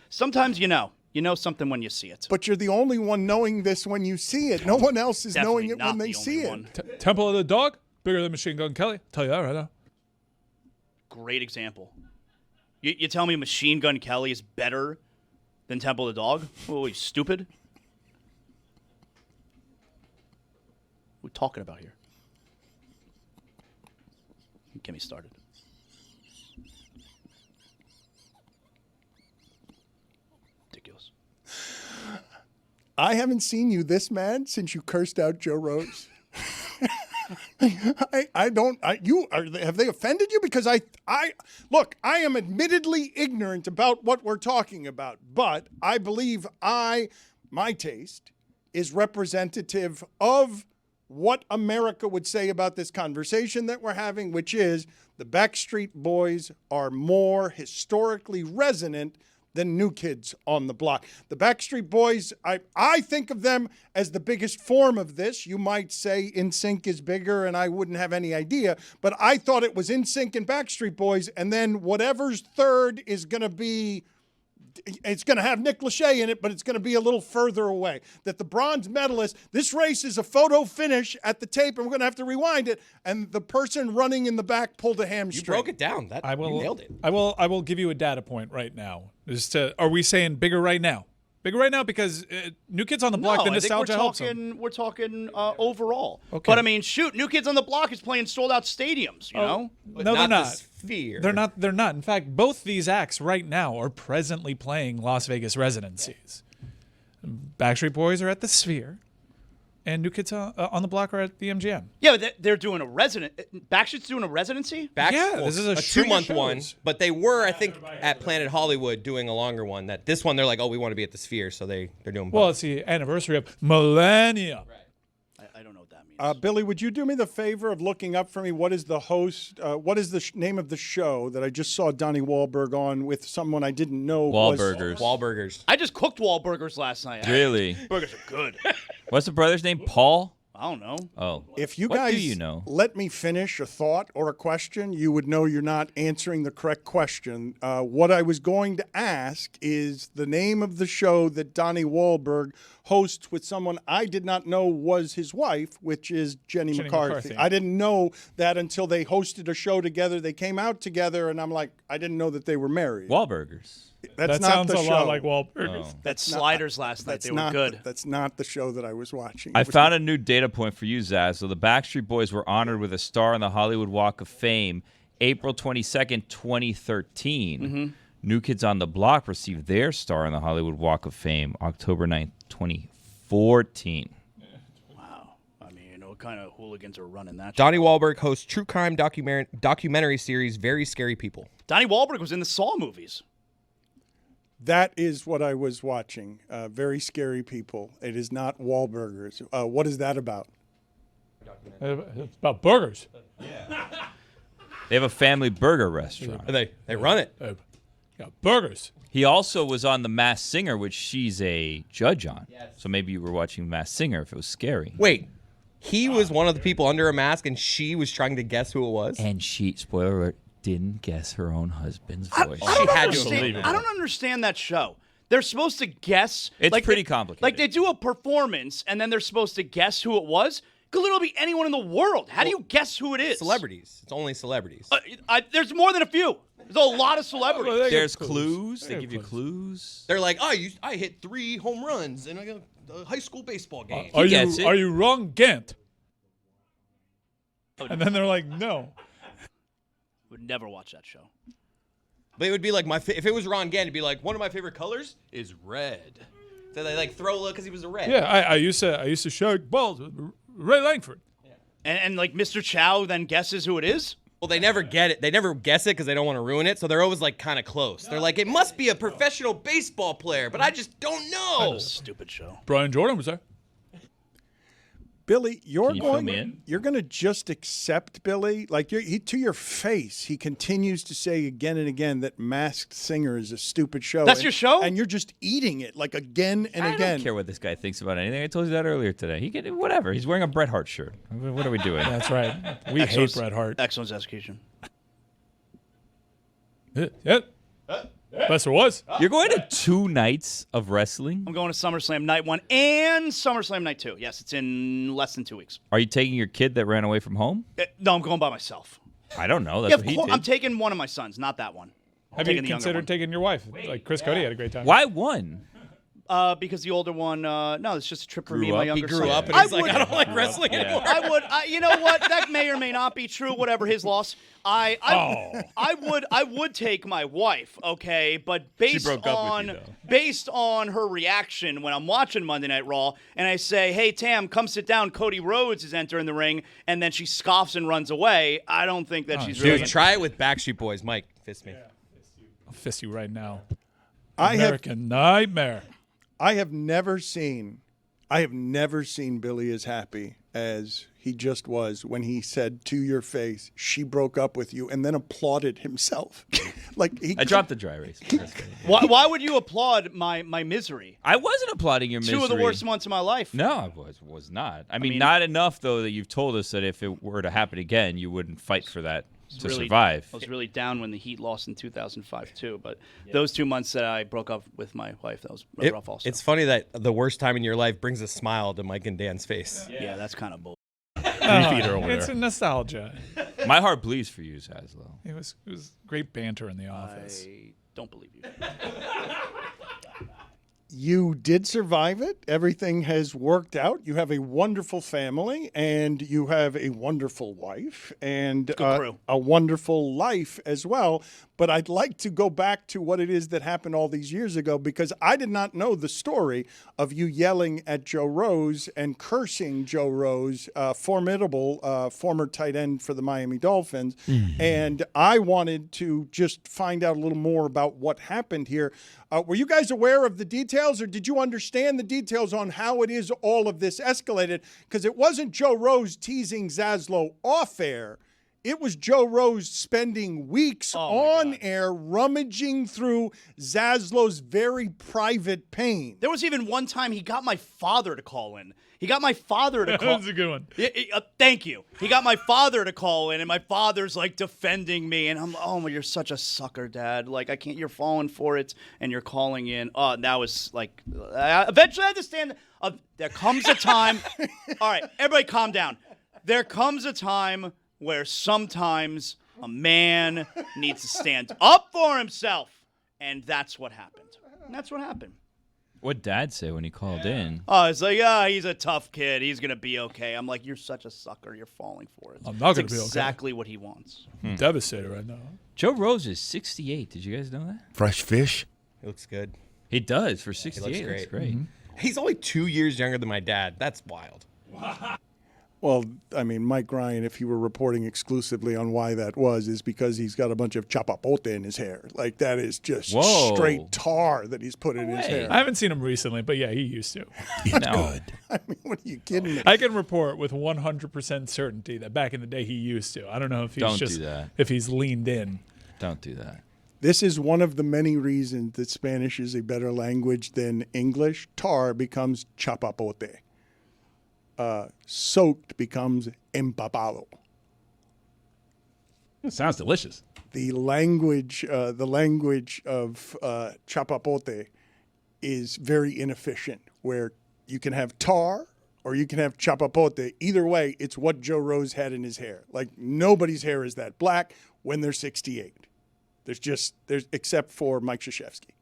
Sometimes you know something when you see it. But you're the only one knowing this when you see it. No one else is Definitely knowing it not when they the see only it. one. Temple of the Dog, bigger than Machine Gun Kelly. Tell you that right now. Great example. You tell me Machine Gun Kelly is better than Temple of the Dog? Oh, you stupid? What are we talking about here? Get me started. Ridiculous. I haven't seen you this mad since you cursed out Joe Rose. Have they offended you? Because I am admittedly ignorant about what we're talking about, but I believe my taste is representative of what America would say about this conversation that we're having, which is the Backstreet Boys are more historically resonant than New Kids on the Block. The Backstreet Boys, I think of them as the biggest form of this. You might say NSYNC is bigger, and I wouldn't have any idea, but I thought it was NSYNC and Backstreet Boys, and then whatever's third is going to be It's going to have Nick Lachey in it, but it's going to be a little further away. That the bronze medalist, this race is a photo finish at the tape, and we're going to have to rewind it. And the person running in the back pulled a hamstring. You broke it down. You nailed it. I will give you a data point right now. Are we saying bigger right now? Bigger right now because New Kids on the Block, the nostalgia helps them. We're talking overall. Okay. But I mean, shoot, New Kids on the Block is playing sold-out stadiums. You know, But No, they're not not. the Sphere. They're not. They're not. In fact, both these acts right now are presently playing Las Vegas residencies. Backstreet Boys are at the Sphere, and New Kids on the Block are at the MGM. Yeah, but they're doing a Backstreet's doing a residency. This is a 2-month one, but they were, I think, at Planet Hollywood doing a longer one. That this one, they're like, oh, we want to be at the Sphere, so they're doing both. Well, it's the anniversary of Millennium. I don't know what that means. Billy, would you do me the favor of looking up for me what is the host, what is the name of the show that I just saw Donnie Wahlberg on with someone I didn't know Wahlburgers. I just cooked Wahlburgers last night. Really? Burgers are good. What's the brother's name? Paul? I don't know. Oh. If you What guys do you know? let me finish a thought or a question, you would know you're not answering the correct question. What I was going to ask is the name of the show that Donnie Wahlberg hosts with someone I did not know was his wife, which is Jenny McCarthy. I didn't know that until they hosted a show together. They came out together, and I'm like, I didn't know that they were married. Wahlburgers. That sounds not the a show. lot like Wahlburgers. Oh. That's Sliders last night. They were good. That's not the show that I was watching. I found a new data point for you, Zaz. So the Backstreet Boys were honored with a star on the Hollywood Walk of Fame April 22nd, 2013. Mm-hmm. New Kids on the Block received their star on the Hollywood Walk of Fame October 9th, 2014. Wow. I mean, what kind of hooligans are running that? Donnie Wahlberg hosts true crime documentary series Very Scary People. Donnie Wahlberg was in the Saw movies. That is what I was watching. Very Scary People. It is not Wahlburgers. What is that about? It's about burgers. They have a family burger restaurant. They run it. Burgers. He also was on The Masked Singer, which she's a judge on. So maybe you were watching Masked Singer if it was scary. Wait, he was one of the people under a mask, and she was trying to guess who it was? And she, spoiler alert, didn't guess her own husband's voice. I don't understand that show. They're supposed to guess. It's pretty complicated. Like they do a performance, and then they're supposed to guess who it was. Could literally be anyone in the world. How do you guess who it is? Celebrities. It's only celebrities. There's more than a few. There's a lot of celebrities. There's clues. They give you clues. They're like, I hit 3 home runs in a high school baseball game. Are you wrong, Gant? And then they're like, no. Would never watch that show. But it would be like if it was Ron Gant, it'd be like one of my favorite colors is red. So they like throw a look because he was a red. Yeah, I used to shake balls with Ray Langford. Yeah. And like Mr. Chow then guesses who it is. Well, they never get it. They never guess it because they don't want to ruin it. So they're always like kind of close. They're like, it must be a professional baseball player, but I just don't know. Stupid show. Brian Jordon was there. Billy, you're Can you fill me in? going to just accept Billy, like to your face. He continues to say again and again that Masked Singer is a stupid show. That's your show, and you're just eating it like again and I again. don't care what this guy thinks about anything. I told you that earlier today. He can whatever. He's wearing a Bret Hart shirt. What are we doing? That's right. We hate Bret Hart. Excellent execution. Yep. Best there was. You're going to 2 nights of wrestling? I'm going to SummerSlam Night 1 and SummerSlam Night 2. Yes, it's in less than 2 weeks. Are you taking your kid that ran away from home? No, I'm going by myself. I don't know. That's what he did. I'm taking one of my sons, not that one. Have you considered taking your wife? Like Chris Cote had a great time. Why one? Because the older one, no, it's just a trip for me and my younger son. He grew up and he's like, I don't like wrestling anymore. I would, you know what? That may or may not be true. Whatever his loss. I would take my wife, okay, but based on her reaction when I'm watching Monday Night Raw, and I say, "Hey Tam, come sit down." Cody Rhodes is entering the ring, and then she scoffs and runs away. I don't think that she's really. Dude, try it with Backstreet Boys, Mike. Fist me. I'll fist you right now. American Nightmare. I have never seen Billy as happy as he just was when he said to your face, "She broke up with you," and then applauded himself. I dropped the dry erase. Why would you applaud my misery? I wasn't applauding your misery. 2 of the worst months of my life. No, I was not. I mean, not enough though that you've told us that if it were to happen again, you wouldn't fight for that. survive. I was really down when the Heat lost in 2005 too. But those 2 months that I broke up with my wife, that was rough. Also, it's funny that the worst time in your life brings a smile to Mike and Dan's face. Yeah, that's kind of bull. It's a nostalgia. My heart bleeds for you, Zaslow. It was great banter in the office. I don't believe you. You did survive it. Everything has worked out. You have a wonderful family, and you have a wonderful wife, and a wonderful life as well. But I'd like to go back to what it is that happened all these years ago, because I did not know the story of you yelling at Joe Rose and cursing Joe Rose, formidable former tight end for the Miami Dolphins. And I wanted to just find out a little more about what happened here. Were you guys aware of the details, or did you understand the details on how it is all of this escalated? Because it wasn't Joe Rose teasing Zaslow off air. It was Joe Rose spending weeks on air rummaging through Zaslow's very private pain. There was even one time he got my father to call in. He got my father to call. That's a good one. Thank you. He got my father to call in, and my father's like defending me, and I'm, oh, you're such a sucker, Dad. Like, I can't. You're falling for it, and you're calling in. Oh, that was like. Eventually, I understand. There comes a time. All right, everybody, calm down. There comes a time where sometimes a man needs to stand up for himself, and that's what happened. What'd Dad say when he called in? Oh, it's like, he's a tough kid. He's going to be okay. I'm like, you're such a sucker. You're falling for it. I'm not going to be okay. Exactly what he wants. Devastated right now. Joe Rose is 68. Did you guys know that? Fresh fish. He looks good. He does for 68. He looks great. Mm-hmm. He's only 2 years younger than my dad. That's wild. Well, I mean, Mike Ryan, if you were reporting exclusively on why that was, is because he's got a bunch of chapapote in his hair. Like, that is just straight tar that he's put in his hair. I haven't seen him recently, but yeah, he used to. It's good. I mean, what are you kidding me? I can report with 100% certainty that back in the day he used to. I don't know if he's if he's leaned in. Don't do that. This is one of the many reasons that Spanish is a better language than English. Tar becomes chapapote. Soaked becomes empapado. It sounds delicious. The language of chapapote is very inefficient, where you can have tar or you can have chapapote. Either way, it's what Joe Rose had in his hair. Like, nobody's hair is that black when they're 68. There's except for Mike Krzyzewski.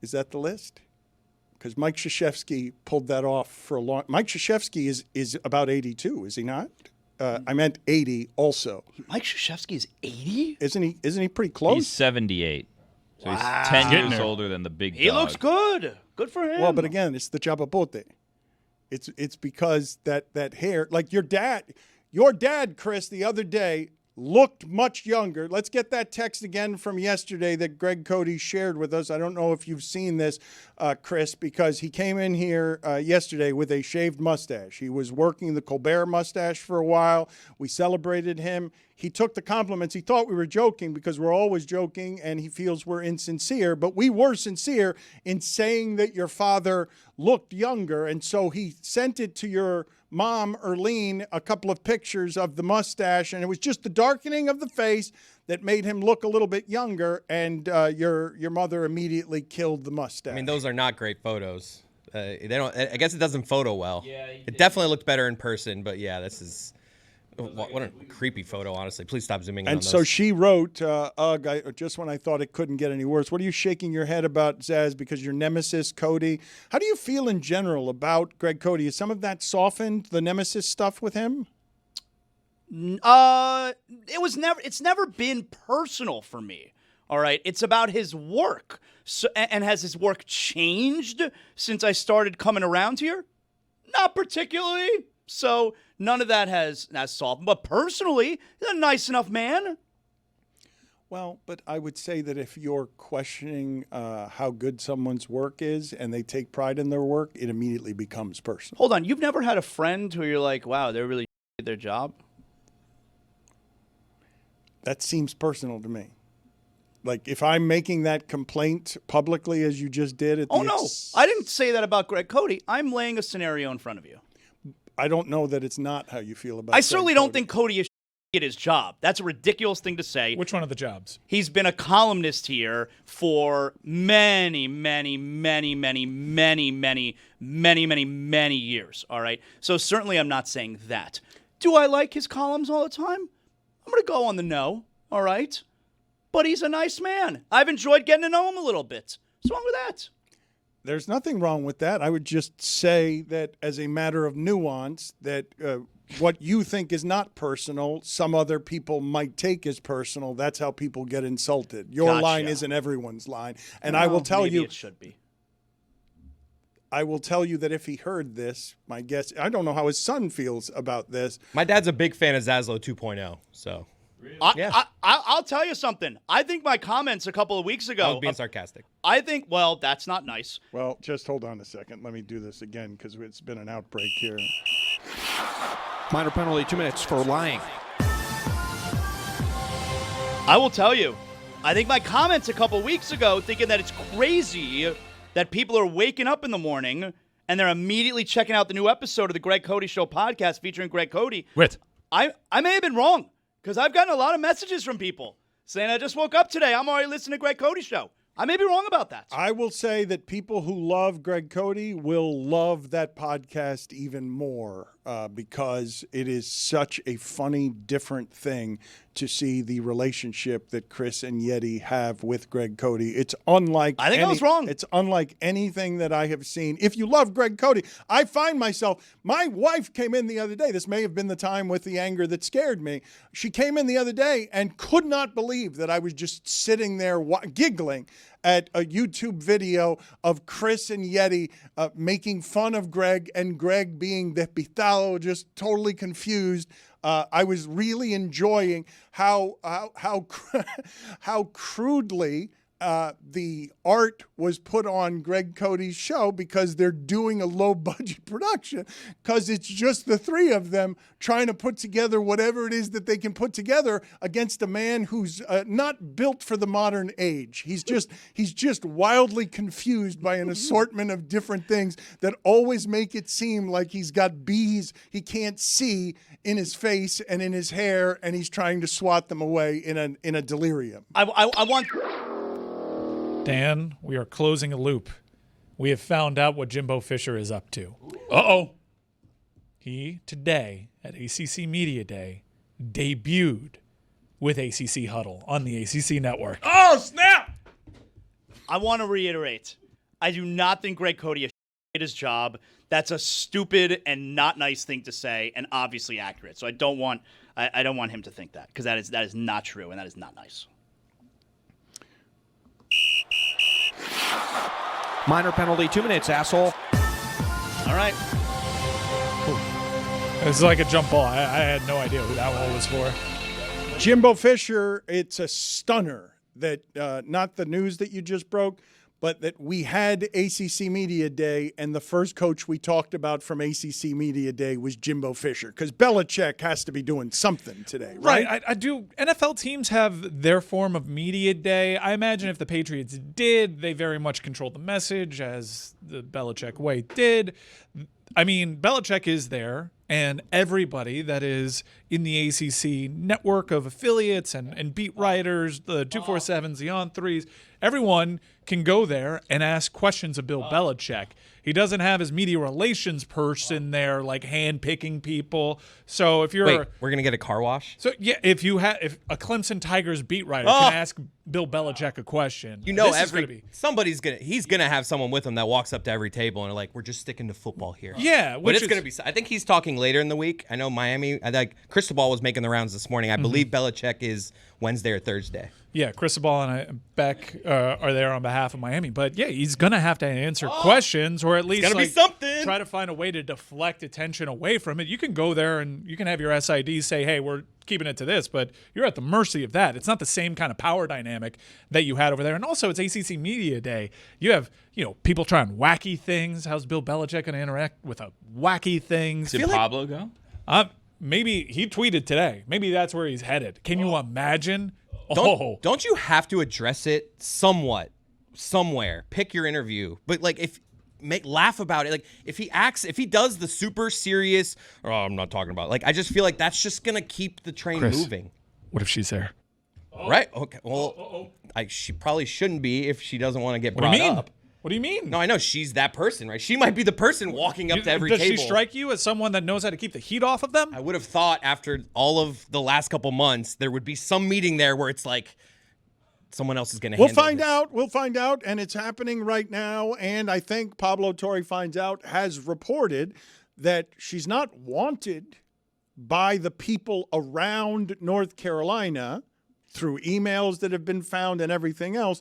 Is that the list? Because Mike Krzyzewski pulled that off for a long. Mike Krzyzewski is about 82, is he not? I meant 80 also. Mike Krzyzewski is 80? Isn't he pretty close? He's 78. So he's 10 years older than the big dog. He looks good. Good for him. Well, but again, it's the chapapote. It's because that hair, like your dad, Chris, the other day looked much younger. Let's get that text again from yesterday that Greg Cote shared with us. I don't know if you've seen this, Chris, because he came in here yesterday with a shaved mustache. He was working the Colbert mustache for a while. We celebrated him. He took the compliments. He thought we were joking because we're always joking, and he feels we're insincere. But we were sincere in saying that your father looked younger, and so he sent it to your mom, Erlene, a couple of pictures of the mustache, and it was just the darkening of the face that made him look a little bit younger, and your mother immediately killed the mustache. I mean, those are not great photos. They don't. I guess it doesn't photo well. Yeah, it definitely looked better in person, but yeah, this is what a creepy photo. Honestly, please stop zooming in. And on so those. she wrote, "Ugh, just when I thought it couldn't get any worse." What are you shaking your head about, Zaz? Because your nemesis, Cote. How do you feel in general about Greg Cote? Is some of that softened, the nemesis stuff with him? It's never been personal for me. All right, it's about his work. So, and has his work changed since I started coming around here? Not particularly. So none of that has softened. But personally, he's a nice enough man. Well, but I would say that if you're questioning how good someone's work is and they take pride in their work, it immediately becomes personal. Hold on, you've never had a friend who you're like, wow, they're really at their job? That seems personal to me. Like, if I'm making that complaint publicly, as you just did. No, I didn't say that about Greg Cote. I'm laying a scenario in front of you. I don't know that it's not how you feel about. I certainly don't think Cote is. at his job. That's a ridiculous thing to say. Which one of the jobs? He's been a columnist here for many years, all right? So certainly I'm not saying that. Do I like his columns all the time? I'm going to go on the no, all right? But he's a nice man. I've enjoyed getting to know him a little bit. What's wrong with that? There's nothing wrong with that. I would just say that as a matter of nuance, that what you think is not personal, some other people might take as personal. That's how people get insulted. Your line isn't everyone's line. And I will tell you, it should be. I will tell you that if he heard this, my guess, I don't know how his son feels about this. My dad's a big fan of Zaslow 2.0, so. I'll tell you something. I think my comments a couple of weeks ago. I was being sarcastic. I think, well, that's not nice. Well, just hold on a second. Let me do this again because it's been an outbreak here. Minor penalty, 2 minutes for lying. I will tell you, I think my comments a couple weeks ago thinking that it's crazy that people are waking up in the morning and they're immediately checking out the new episode of the Greg Cote Show podcast featuring Greg Cote. Wait. I may have been wrong because I've gotten a lot of messages from people saying I just woke up today. I'm already listening to Greg Cote Show. I may be wrong about that. I will say that people who love Greg Cote will love that podcast even more because it is such a funny, different thing to see the relationship that Chris and Yeti have with Greg Cote. It's unlike I think I was wrong. It's unlike anything that I have seen. If you love Greg Cote, I find myself, my wife came in the other day. This may have been the time with the anger that scared me. She came in the other day and could not believe that I was just sitting there giggling at a YouTube video of Chris and Yeti making fun of Greg and Greg being despistado, just totally confused. I was really enjoying how crudely the art was put on Greg Cote's show because they're doing a low-budget production because it's just the three of them trying to put together whatever it is that they can put together against a man who's not built for the modern age. He's just wildly confused by an assortment of different things that always make it seem like he's got bees he can't see in his face and in his hair, and he's trying to swat them away in a delirium. I want... Dan, we are closing a loop. We have found out what Jimbo Fisher is up to. Uh-oh. He, today, at ACC Media Day, debuted with ACC Huddle on the ACC Network. Oh, snap! I want to reiterate, I do not think Greg Cote is at his job. That's a stupid and not nice thing to say, and obviously accurate. So I don't want him to think that, because that is not true, and that is not nice. Minor penalty, 2 minutes, asshole. All right. This is like a jump ball. I had no idea who that one was for. Jimbo Fisher, it's a stunner that not the news that you just broke, but that we had ACC Media Day, and the first coach we talked about from ACC Media Day was Jimbo Fisher, because Belichick has to be doing something today, right? Right. I do. NFL teams have their form of Media Day. I imagine if the Patriots did, they very much controlled the message, as the Belichick way did. I mean, Belichick is there, and everybody that is in the ACC network of affiliates and beat writers, the 247s, the on-3s, everyone can go there and ask questions of Bill Belichick. He doesn't have his media relations person there, like hand-picking people. So if you're... Wait, we're going to get a car wash? So, yeah, if a Clemson Tigers beat writer can ask Bill Belichick a question, you know, he's going to have someone with him that walks up to every table and are like, we're just sticking to football here. Yeah. But it's going to be... I think he's talking later in the week. I know Miami... Cristobal was making the rounds this morning. I believe Belichick is Wednesday or Thursday. Yeah, Cristobal and Beck are there on behalf of Miami. But, yeah, he's going to have to answer questions, or at least be something. Try to find a way to deflect attention away from it. You can go there and you can have your SID say, hey, we're keeping it to this, but you're at the mercy of that. It's not the same kind of power dynamic that you had over there. And also, it's ACC Media Day. You have, people trying wacky things. How's Bill Belichick going to interact with wacky things? Did Pablo go? Maybe he tweeted today. Maybe that's where he's headed. Can you imagine? Don't you have to address it somewhere? Pick your interview. But if laugh about it. Like if he does the super serious, I'm not talking about. Like I just feel like that's just gonna keep the train moving. What if she's there? Right? Okay. Well, she probably shouldn't be if she doesn't want to get brought up. What do you mean? No, I know she's that person, right? She might be the person walking up to every table. Does she strike you as someone that knows how to keep the heat off of them? I would have thought after all of the last couple months, there would be some meeting there where it's like someone else is going to handle it. We'll find out, and it's happening right now. And I think Pablo Torre finds out, has reported that she's not wanted by the people around North Carolina through emails that have been found and everything else.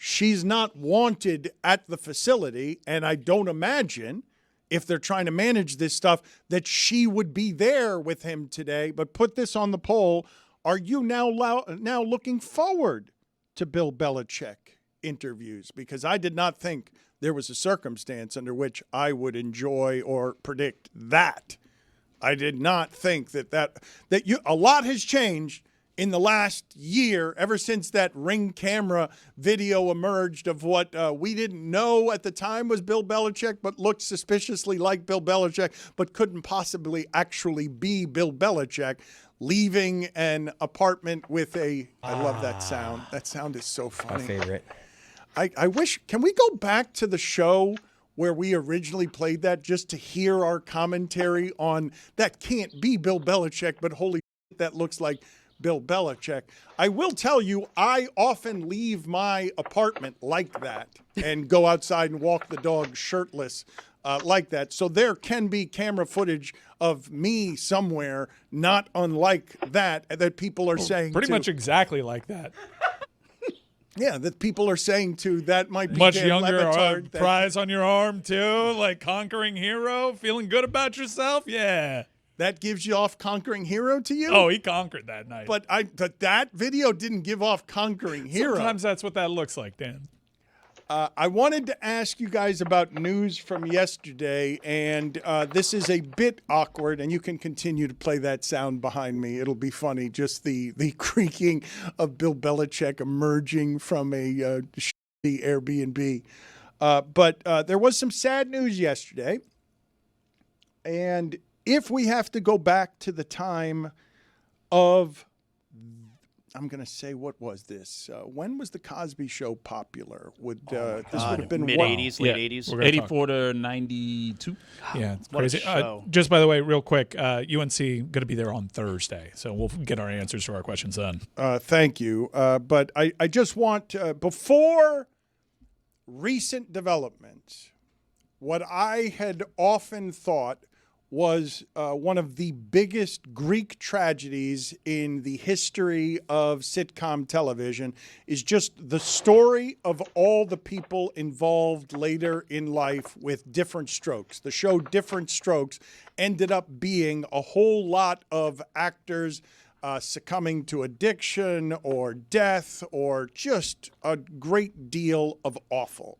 She's not wanted at the facility, and I don't imagine, if they're trying to manage this stuff, that she would be there with him today. But put this on the poll. Are you now looking forward to Bill Belichick interviews? Because I did not think there was a circumstance under which I would enjoy or predict that. I did not think a lot has changed in the last year, ever since that Ring camera video emerged of what we didn't know at the time was Bill Belichick, but looked suspiciously like Bill Belichick, but couldn't possibly actually be Bill Belichick, leaving an apartment with I love that sound. That sound is so funny. My favorite. I wish, can we go back to the show where we originally played that just to hear our commentary on that can't be Bill Belichick, but holy shit, that looks like Bill Belichick. I will tell you, I often leave my apartment like that and go outside and walk the dog shirtless like that. So there can be camera footage of me somewhere, not unlike that people are saying. Pretty much exactly like that. Yeah, that people are saying too. That might be much Dan younger. Le Batard, Prize on your arm too, like conquering hero, feeling good about yourself. Yeah. That gives you off conquering hero to you? Oh, he conquered that night. But that video didn't give off conquering hero. Sometimes that's what that looks like, Dan. I wanted to ask you guys about news from yesterday, and this is a bit awkward, and you can continue to play that sound behind me. It'll be funny, just the creaking of Bill Belichick emerging from a shitty Airbnb. But there was some sad news yesterday, and if we have to go back to the time of, I'm going to say, what was this? When was the Cosby Show popular? This would have been mid-'80s, late 80s. 84 to 92. Yeah, it's crazy. Just by the way, real quick, UNC going to be there on Thursday, so we'll get our answers to our questions then. Thank you. But I just want, before recent developments, what I had often thought was one of the biggest Greek tragedies in the history of sitcom television is just the story of all the people involved later in life with Different Strokes. The show Different Strokes ended up being a whole lot of actors succumbing to addiction or death or just a great deal of awful.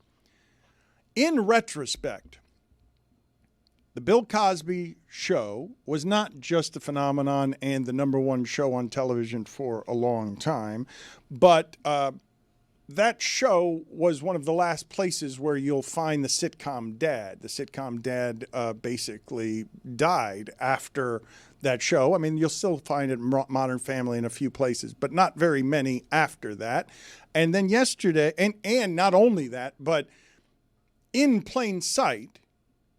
In retrospect, the Bill Cosby Show was not just a phenomenon and the number one show on television for a long time, but that show was one of the last places where you'll find the sitcom dad. The sitcom dad basically died after that show. I mean, you'll still find it in Modern Family in a few places, but not very many after that. And then yesterday, and not only that, but in plain sight,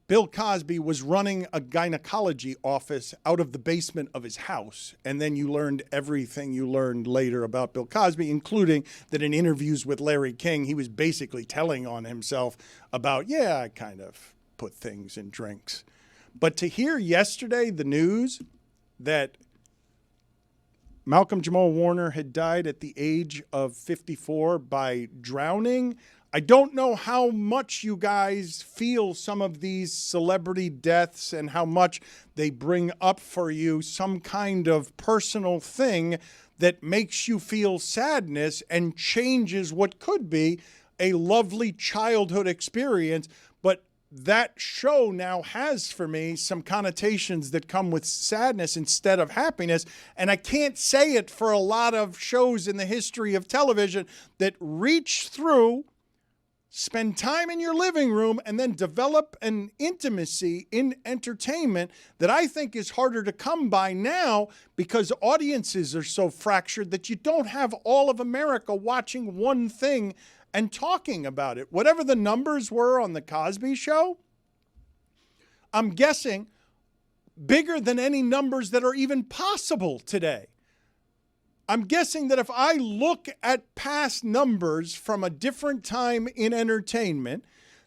Bill Cosby was running a gynecology office out of the basement of his house. And then you learned everything you learned later about Bill Cosby, including that in interviews with Larry King, he was basically telling on himself about, I kind of put things in drinks. But to hear yesterday the news that Malcolm Jamal Warner had died at the age of 54 by drowning, I don't know how much you guys feel some of these celebrity deaths and how much they bring up for you some kind of personal thing that makes you feel sadness and changes what could be a lovely childhood experience. But that show now has for me some connotations that come with sadness instead of happiness. And I can't say it for a lot of shows in the history of television that reach through spend time in your living room, and then develop an intimacy in entertainment that I think is harder to come by now because audiences are so fractured that you don't have all of America watching one thing and talking about it. Whatever the numbers were on The Cosby Show, I'm guessing bigger than any numbers that are even possible today. I'm guessing that if I look at past numbers from a different time in entertainment,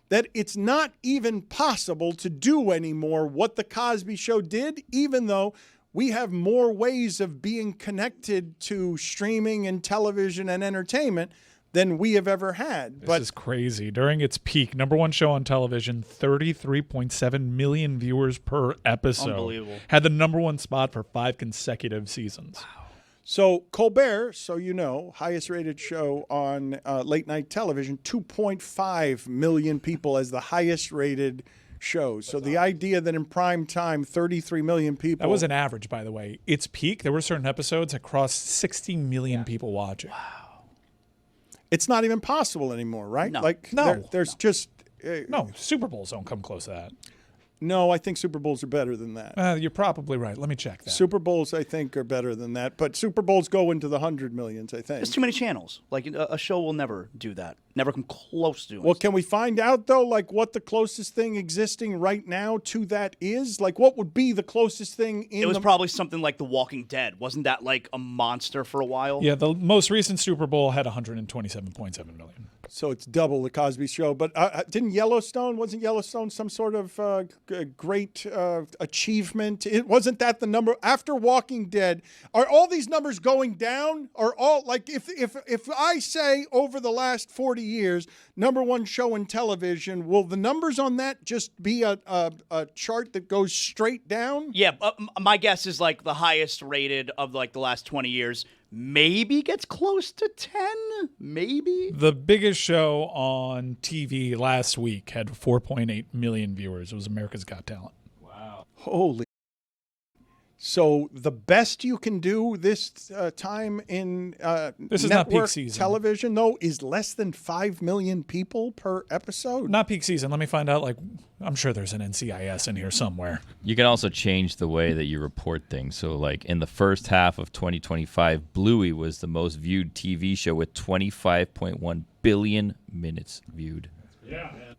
that it's not even possible to do anymore what The Cosby Show did, even though we have more ways of being connected to streaming and television and entertainment than we have ever had. This is crazy. During its peak, number one show on television, 33.7 million viewers per episode. Unbelievable. Had the number one spot for 5 consecutive seasons. Wow. So Colbert, so you know, highest rated show on late night television, 2.5 million people as the highest rated show. So the idea that in prime time, 33 million people. That was an average, by the way. Its peak, there were certain episodes that crossed 60 million people watching. Wow. It's not even possible anymore, right? No. Like, there's just... no, Super Bowls don't come close to that. No, I think Super Bowls are better than that. You're probably right. Let me check that. Super Bowls, I think, are better than that. But Super Bowls go into the 100 millions, I think. There's too many channels. Like, a show will never do that. Never come close to it. Well, can we find out, though, like, what the closest thing existing right now to that is? Like, what would be the closest thing in It was probably something like The Walking Dead. Wasn't that, like, a monster for a while? Yeah, the most recent Super Bowl had 127.7 million. So it's double The Cosby Show. But wasn't Yellowstone some sort of great achievement? Wasn't that the number? After Walking Dead, are all these numbers going down? Are all, like, if I say over the last 40 years, number one show in television, will the numbers on that just be a chart that goes straight down? Yeah, my guess is, like, the highest rated of, like, the last 20 years maybe gets close to 10, maybe. The biggest show on TV last week had 4.8 million viewers. It was America's Got Talent. Wow. Holy. So the best you can do this time in this is not peak season television, though, is less than 5 million people per episode. Not peak season. Let me find out. Like, I'm sure there's an NCIS in here somewhere. You can also change the way that you report things. So, like, in the first half of 2025, Bluey was the most viewed TV show with 25.1 billion minutes viewed. Yeah, man.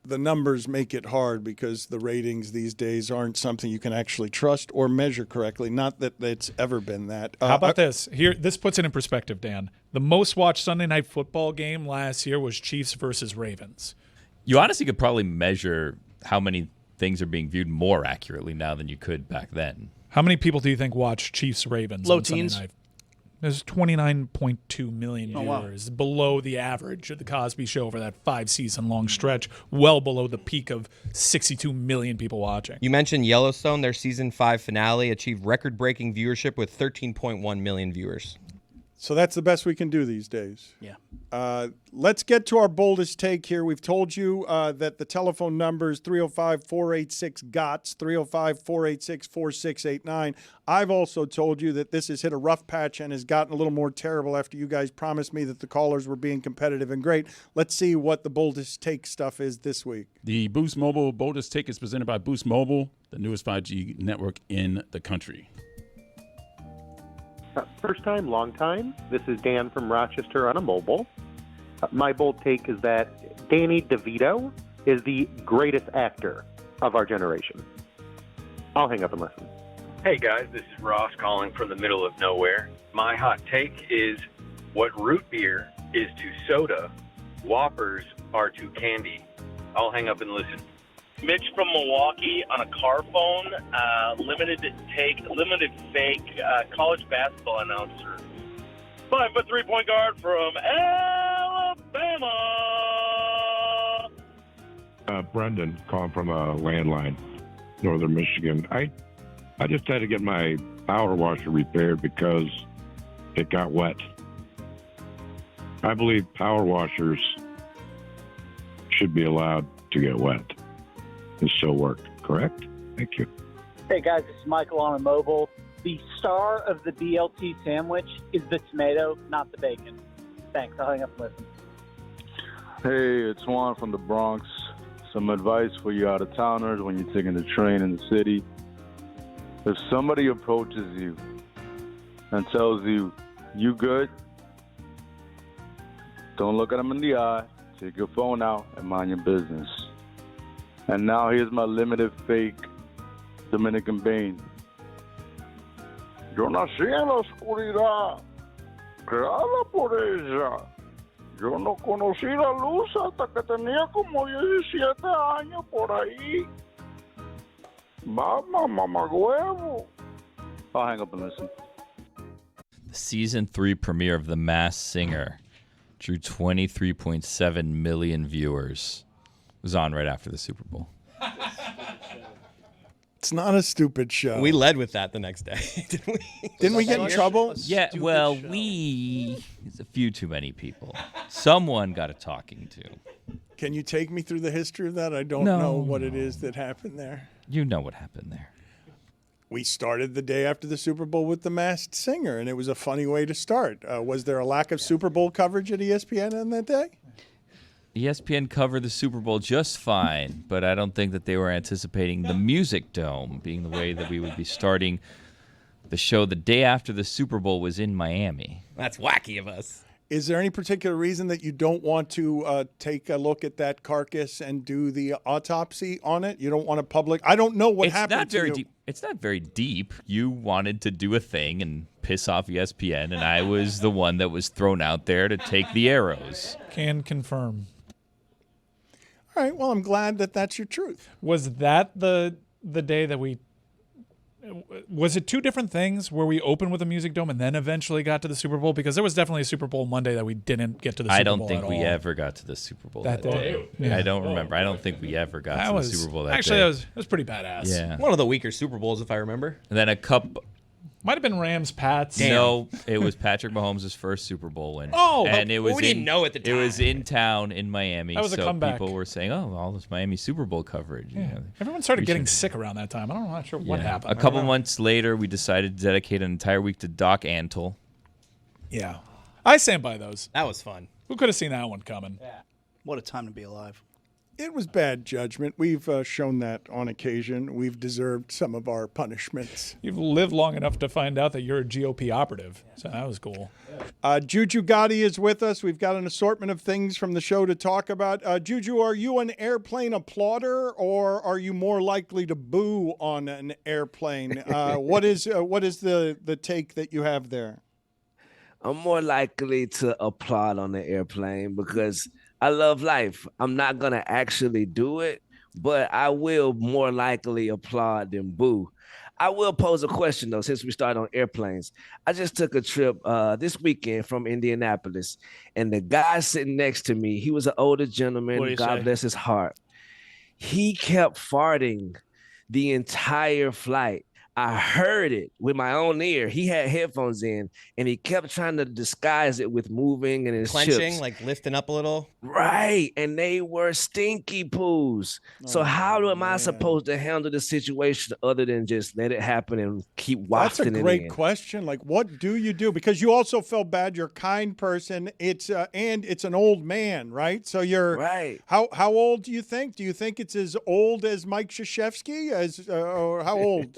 The numbers make it hard because the ratings these days aren't something you can actually trust or measure correctly. Not that it's ever been that. How about this? Here, this puts it in perspective, Dan. The most watched Sunday Night Football game last year was Chiefs versus Ravens. You honestly could probably measure how many things are being viewed more accurately now than you could back then. How many people do you think watch Chiefs Ravens? Low on teens. Sunday night? There's 29.2 million Oh, wow. viewers, below the average of the Cosby Show over that 5-season-long stretch, well below the peak of 62 million people watching. You mentioned Yellowstone. Their season 5 finale achieved record-breaking viewership with 13.1 million viewers. So that's the best we can do these days. Yeah. Let's get to our boldest take here. We've told you that the telephone number is 305-486-GOTS, 305-486-4689. I've also told you that this has hit a rough patch and has gotten a little more terrible after you guys promised me that the callers were being competitive and great. Let's see what the boldest take stuff is this week. The Boost Mobile boldest take is presented by Boost Mobile, the newest 5G network in the country. First time, long time. This is Dan from Rochester on a mobile. My bold take is that Danny DeVito is the greatest actor of our generation. I'll hang up and listen. Hey guys, this is Ross calling from the middle of nowhere. My hot take is what root beer is to soda, Whoppers are to candy. I'll hang up and listen. Mitch from Milwaukee on a car phone, limited fake college basketball announcer. 5'3" point guard from Alabama. Brendan calling from a landline, northern Michigan. I just had to get my power washer repaired because it got wet. I believe power washers should be allowed to get wet and still work, correct? Thank you. Hey guys, this is Michael on a mobile. The star of the BLT sandwich is the tomato, not the bacon. Thanks, I'll hang up and listen. Hey, it's Juan from the Bronx. Some advice for you out-of-towners when you're taking the train in the city. If somebody approaches you and tells you, "You good?" don't look at them in the eye. Take your phone out and mind your business. And now here's my limited fake Dominican Bane. Yo nací en la oscuridad, creada por ella. Yo no conocí la luz hasta que tenía como 17 años por ahí. Mama, mamagüevo. I'll hang up and listen. The season 3 premiere of The Masked Singer drew 23.7 million viewers. It was on right after the Super Bowl. It's not a stupid show. We led with that the next day, didn't we? Didn't we get in trouble? Yeah, well, it's a few too many people. Someone got a talking to. Can you take me through the history of that? I don't know what it is that happened there. You know what happened there. We started the day after the Super Bowl with The Masked Singer, and it was a funny way to start. Was there a lack of Super Bowl coverage at ESPN on that day? ESPN covered the Super Bowl just fine, but I don't think that they were anticipating the Music Dome being the way that we would be starting the show the day after the Super Bowl was in Miami. That's wacky of us. Is there any particular reason that you don't want to take a look at that carcass and do the autopsy on it? You don't want to public? I don't know what happened to you. It's not very deep. You wanted to do a thing and piss off ESPN, and I was the one that was thrown out there to take the arrows. Can confirm. All right. Well, I'm glad that that's your truth. Was that the day that we? Was it two different things where we opened with a Music Dome and then eventually got to the Super Bowl? Because there was definitely a Super Bowl Monday that we didn't get to the Super Bowl. I don't think we ever got to the Super Bowl that day. Yeah. I don't remember. I don't think we ever got to the Super Bowl that day. Actually, that was pretty badass. Yeah. One of the weaker Super Bowls, if I remember. And then a couple. Might have been Rams-Pats. No, it was Patrick Mahomes' first Super Bowl win. Oh, and it was we didn't know at the time. It was in town in Miami. That was a so comeback. People were saying, "Oh, all this Miami Super Bowl coverage." Yeah. You know, Everyone started getting sick around that time. I'm not sure what happened. A couple months later, we decided to dedicate an entire week to Doc Antle. Yeah. I stand by those. That was fun. Who could have seen that one coming? Yeah. What a time to be alive. It was bad judgment. We've shown that on occasion. We've deserved some of our punishments. You've lived long enough to find out that you're a GOP operative, so that was cool. Juju Gotti is with us. We've got an assortment of things from the show to talk about. Juju, are you an airplane applauder, or are you more likely to boo on an airplane? What is the take that you have there? I'm more likely to applaud on the airplane because I love life. I'm not going to actually do it, but I will more likely applaud than boo. I will pose a question, though, since we started on airplanes. I just took a trip this weekend from Indianapolis, and the guy sitting next to me, he was an older gentleman. God bless his heart. He kept farting the entire flight. I heard it with my own ear. He had headphones in, and he kept trying to disguise it with moving and his clenching, chips. like lifting up a little. Right, and they were stinky poos. So how am I supposed to handle the situation other than just let it happen and keep wafting it in? That's a great question. Like, what do you do? Because you also felt bad. You're a kind person. It's and it's an old man, right? So you're right. How old do you think? Do you think it's as old as Mike Krzyzewski? Or how old?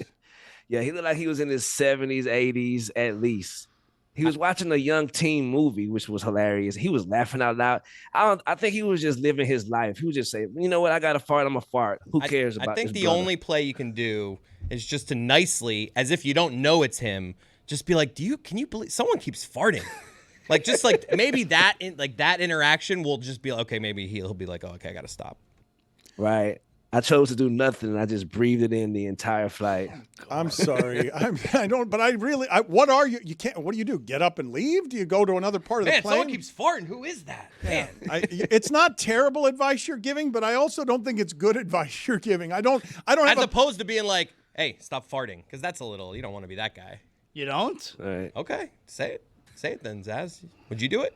Yeah, he looked like he was in his 70s, 80s at least. He was watching a Young Teen movie, which was hilarious. He was laughing out loud. I think he was just living his life. He was just saying, you know what, I got to fart, I'm going to fart. Who cares about this? I think the brother? only play you can do is just to nicely, as if you don't know it's him, just be like, can you believe someone keeps farting? Maybe that interaction will just be like, okay, maybe he'll be like, oh, okay, I got to stop. Right. I chose to do nothing, and I just breathed it in the entire flight. I'm sorry. What are you? You can't. What do you do? Get up and leave? Do you go to another part of the plane? Someone keeps farting. Who is that? Man. It's not terrible advice you're giving, but I also don't think it's good advice you're giving. I don't have As opposed to being like, hey, stop farting, because that's a little. You don't want to be that guy. You don't? All right. Okay, say it. Say it then, Zaz. Would you do it?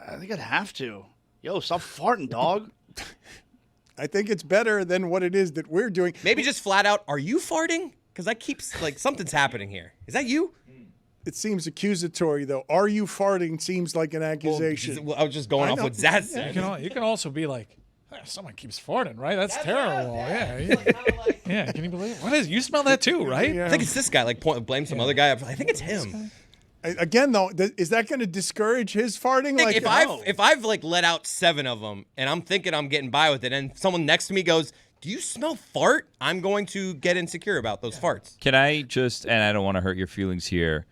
I think I'd have to. Yo, stop farting, dog. I think it's better than what it is that we're doing. Maybe just flat out, are you farting? Because I keep, something's happening here. Is that you? It seems accusatory, though. Are you farting seems like an accusation. Well, I was just going off what Zaz said. You can also be like, someone keeps farting, right? That's terrible. Yeah. Yeah, can you believe it? What is it? You smell that too, right? Yeah. I think it's this guy. Like, blame some other guy. I think it's him. Again, though, is that going to discourage his farting? Like, if I've like let out 7 of them and I'm thinking I'm getting by with it, and someone next to me goes, "Do you smell fart?" I'm going to get insecure about those farts. Can I just, and I don't want to hurt your feelings here,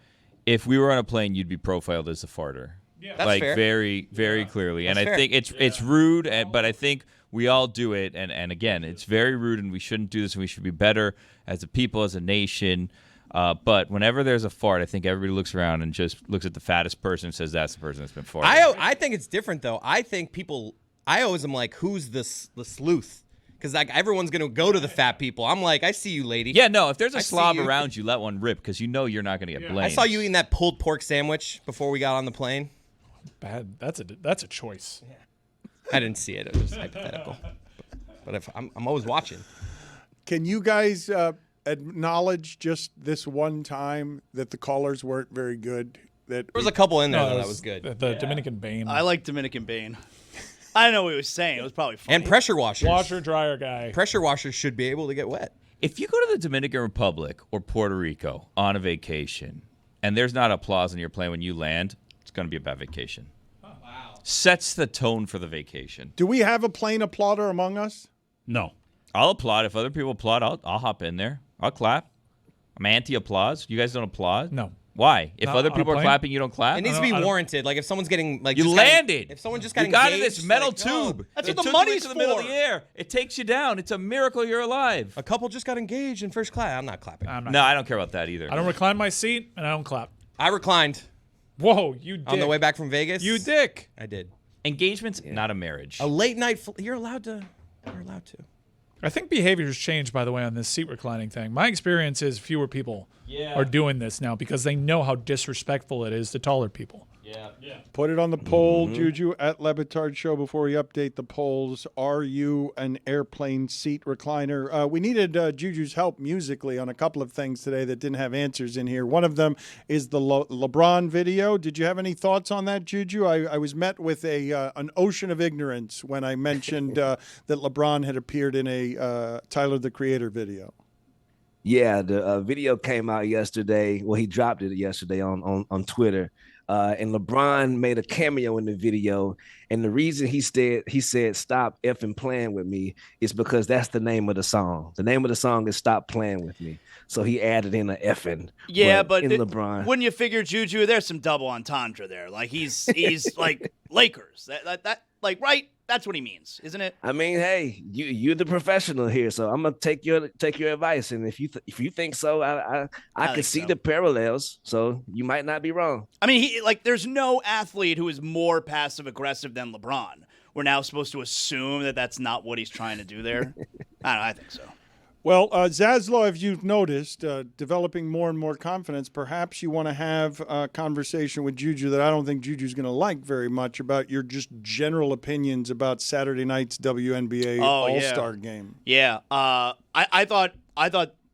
if we were on a plane, you'd be profiled as a farter. Yeah, that's like fair. very, very clearly. And That's I fair. think it's rude, but I think we all do it. And again, it's very rude, and we shouldn't do this, and we should be better as a people, as a nation. But whenever there's a fart, I think everybody looks around and just looks at the fattest person and says that's the person that's been farting. I think it's different, though. I think I always am like, who's the sleuth? Because like everyone's going to go to the fat people. I'm like, I see you, lady. Yeah, no, if there's a I slob see you. around you, let one rip because you know you're not going to get blamed. I saw you eating that pulled pork sandwich before we got on the plane. Bad. That's a choice. I didn't see it. It was hypothetical. But if I'm always watching. Can you guys acknowledge just this one time that the callers weren't very good? That There was a couple in there that was good. The Dominican Bane. I like Dominican Bane. I don't know what he was saying. It was probably funny. And pressure washers. Washer dryer guy. Pressure washers should be able to get wet. If you go to the Dominican Republic or Puerto Rico on a vacation and there's not applause on your plane when you land, it's going to be a bad vacation. Oh, wow. Sets the tone for the vacation. Do we have a plane applauder among us? No. I'll applaud. If other people applaud, I'll hop in there. I'll clap. I'm anti-applause. You guys don't applaud? No. Why? If Not other on a people are plane? clapping, you don't clap? It needs to be warranted. Like if someone's getting like You just landed. If someone just got you got in engaged, this metal like, no. tube. That's it what the took money's you into the middle of for. the air. It takes you down. It's a miracle you're alive. A couple just got engaged in first class. I'm not clapping. No, I don't care about that either. I don't recline my seat and I don't clap. I reclined. Whoa, you dick. On the way back from Vegas. You dick. I did. Engagement's not a marriage. A late night. You're allowed to. I think behavior's changed, by the way, on this seat reclining thing. My experience is fewer people are doing this now because they know how disrespectful it is to taller people. Yeah. Put it on the poll, Juju, at Le Batard Show before we update the polls. Are you an airplane seat recliner? We needed Juju's help musically on a couple of things today that didn't have answers in here. One of them is the LeBron video. Did you have any thoughts on that, Juju? I was met with an ocean of ignorance when I mentioned that LeBron had appeared in a Tyler, the Creator video. Yeah, the video came out yesterday. Well, he dropped it yesterday on Twitter. And LeBron made a cameo in the video, and the reason he said stop effing playing with me is because that's the name of the song. The name of the song is Stop Playing With Me. So he added in a effing. Yeah, but in LeBron. Wouldn't you figure, Juju? There's some double entendre there. Like he's like Lakers. That like right. That's what he means, isn't it? I mean, hey, you're the professional here, so I'm gonna take your advice, and if you think so, I can see the parallels. So you might not be wrong. I mean, there's no athlete who is more passive aggressive than LeBron. We're now supposed to assume that that's not what he's trying to do there. I think so. Well, Zaslow, if you've noticed, developing more and more confidence, perhaps you want to have a conversation with Juju that I don't think Juju's going to like very much about your just general opinions about Saturday night's WNBA All-Star game. Yeah, I thought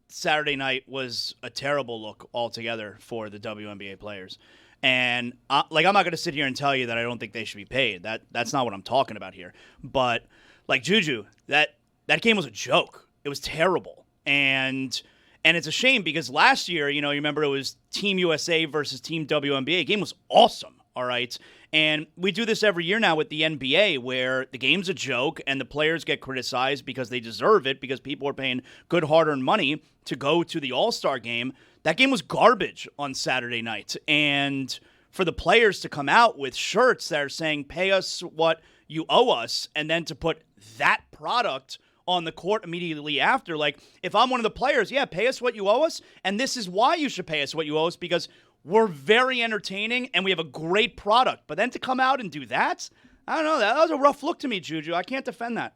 Saturday night was a terrible look altogether for the WNBA players. And I'm not going to sit here and tell you that I don't think they should be paid. That's not what I'm talking about here. But like Juju, that game was a joke. It was terrible. And it's a shame because last year, you remember it was Team USA versus Team WNBA. The game was awesome, all right? And we do this every year now with the NBA where the game's a joke and the players get criticized because they deserve it because people are paying good hard-earned money to go to the All-Star game. That game was garbage on Saturday night. And for the players to come out with shirts that are saying, pay us what you owe us, and then to put that product on the court immediately after. Like, if I'm one of the players, pay us what you owe us, and this is why you should pay us what you owe us, because we're very entertaining and we have a great product. But then to come out and do that, I don't know. That was a rough look to me, Juju. I can't defend that.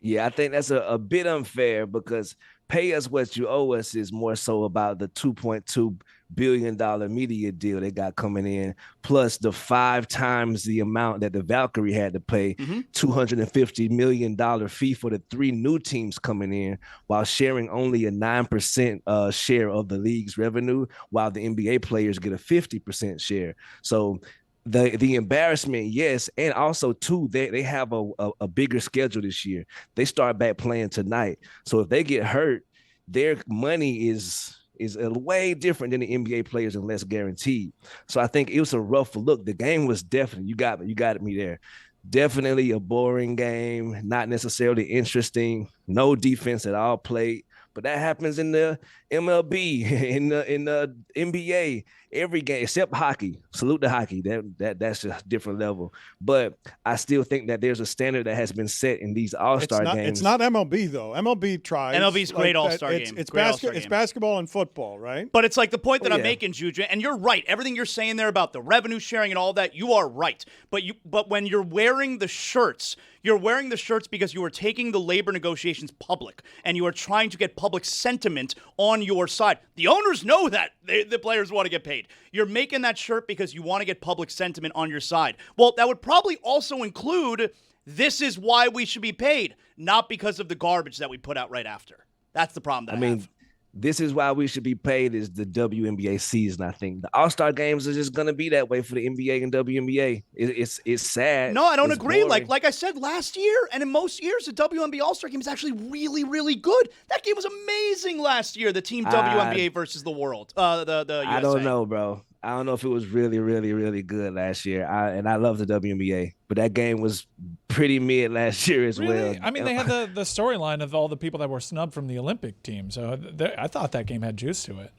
Yeah, I think that's a bit unfair because pay us what you owe us is more so about the $2.2 billion media deal they got coming in, plus the 5 times the amount that the Valkyrie had to pay, $250 million fee for the 3 new teams coming in, while sharing only a 9% share of the league's revenue, while the NBA players get a 50% share. So the embarrassment, yes, and also too, they have a bigger schedule this year. They start back playing tonight. So if they get hurt, their money is way different than the NBA players and less guaranteed. So I think it was a rough look. The game was definitely, you got me there. Definitely a boring game, not necessarily interesting, no defense at all played. But that happens in the MLB, in the NBA, every game except hockey. Salute to hockey. That's a different level. But I still think that there's a standard that has been set in these All-Star games. It's not MLB though. MLB tries. MLB's great All-Star game. It's basketball and football, right? But it's like the point that I'm making, Juju, and you're right. Everything you're saying there about the revenue sharing and all that, you are right. But when you're wearing the shirts, you're wearing the shirts because you are taking the labor negotiations public, and you are trying to get public sentiment on your side. The owners know that the players want to get paid. You're making that shirt because you want to get public sentiment on your side. Well, that would probably also include, this is why we should be paid, not because of the garbage that we put out right after. That's the problem that I have. This is why we should be paid is the WNBA season, I think. The All-Star games are just going to be that way for the NBA and WNBA. It's sad. No, I don't agree. Boring. Like I said last year, and in most years, the WNBA All-Star game is actually really, really good. That game was amazing last year, the Team WNBA versus the world, the USA. I don't know, bro. I don't know if it was really, really, really good last year. I love the WNBA, but that game was pretty mid last year as well. I mean, they had the storyline of all the people that were snubbed from the Olympic team, so I thought that game had juice to it.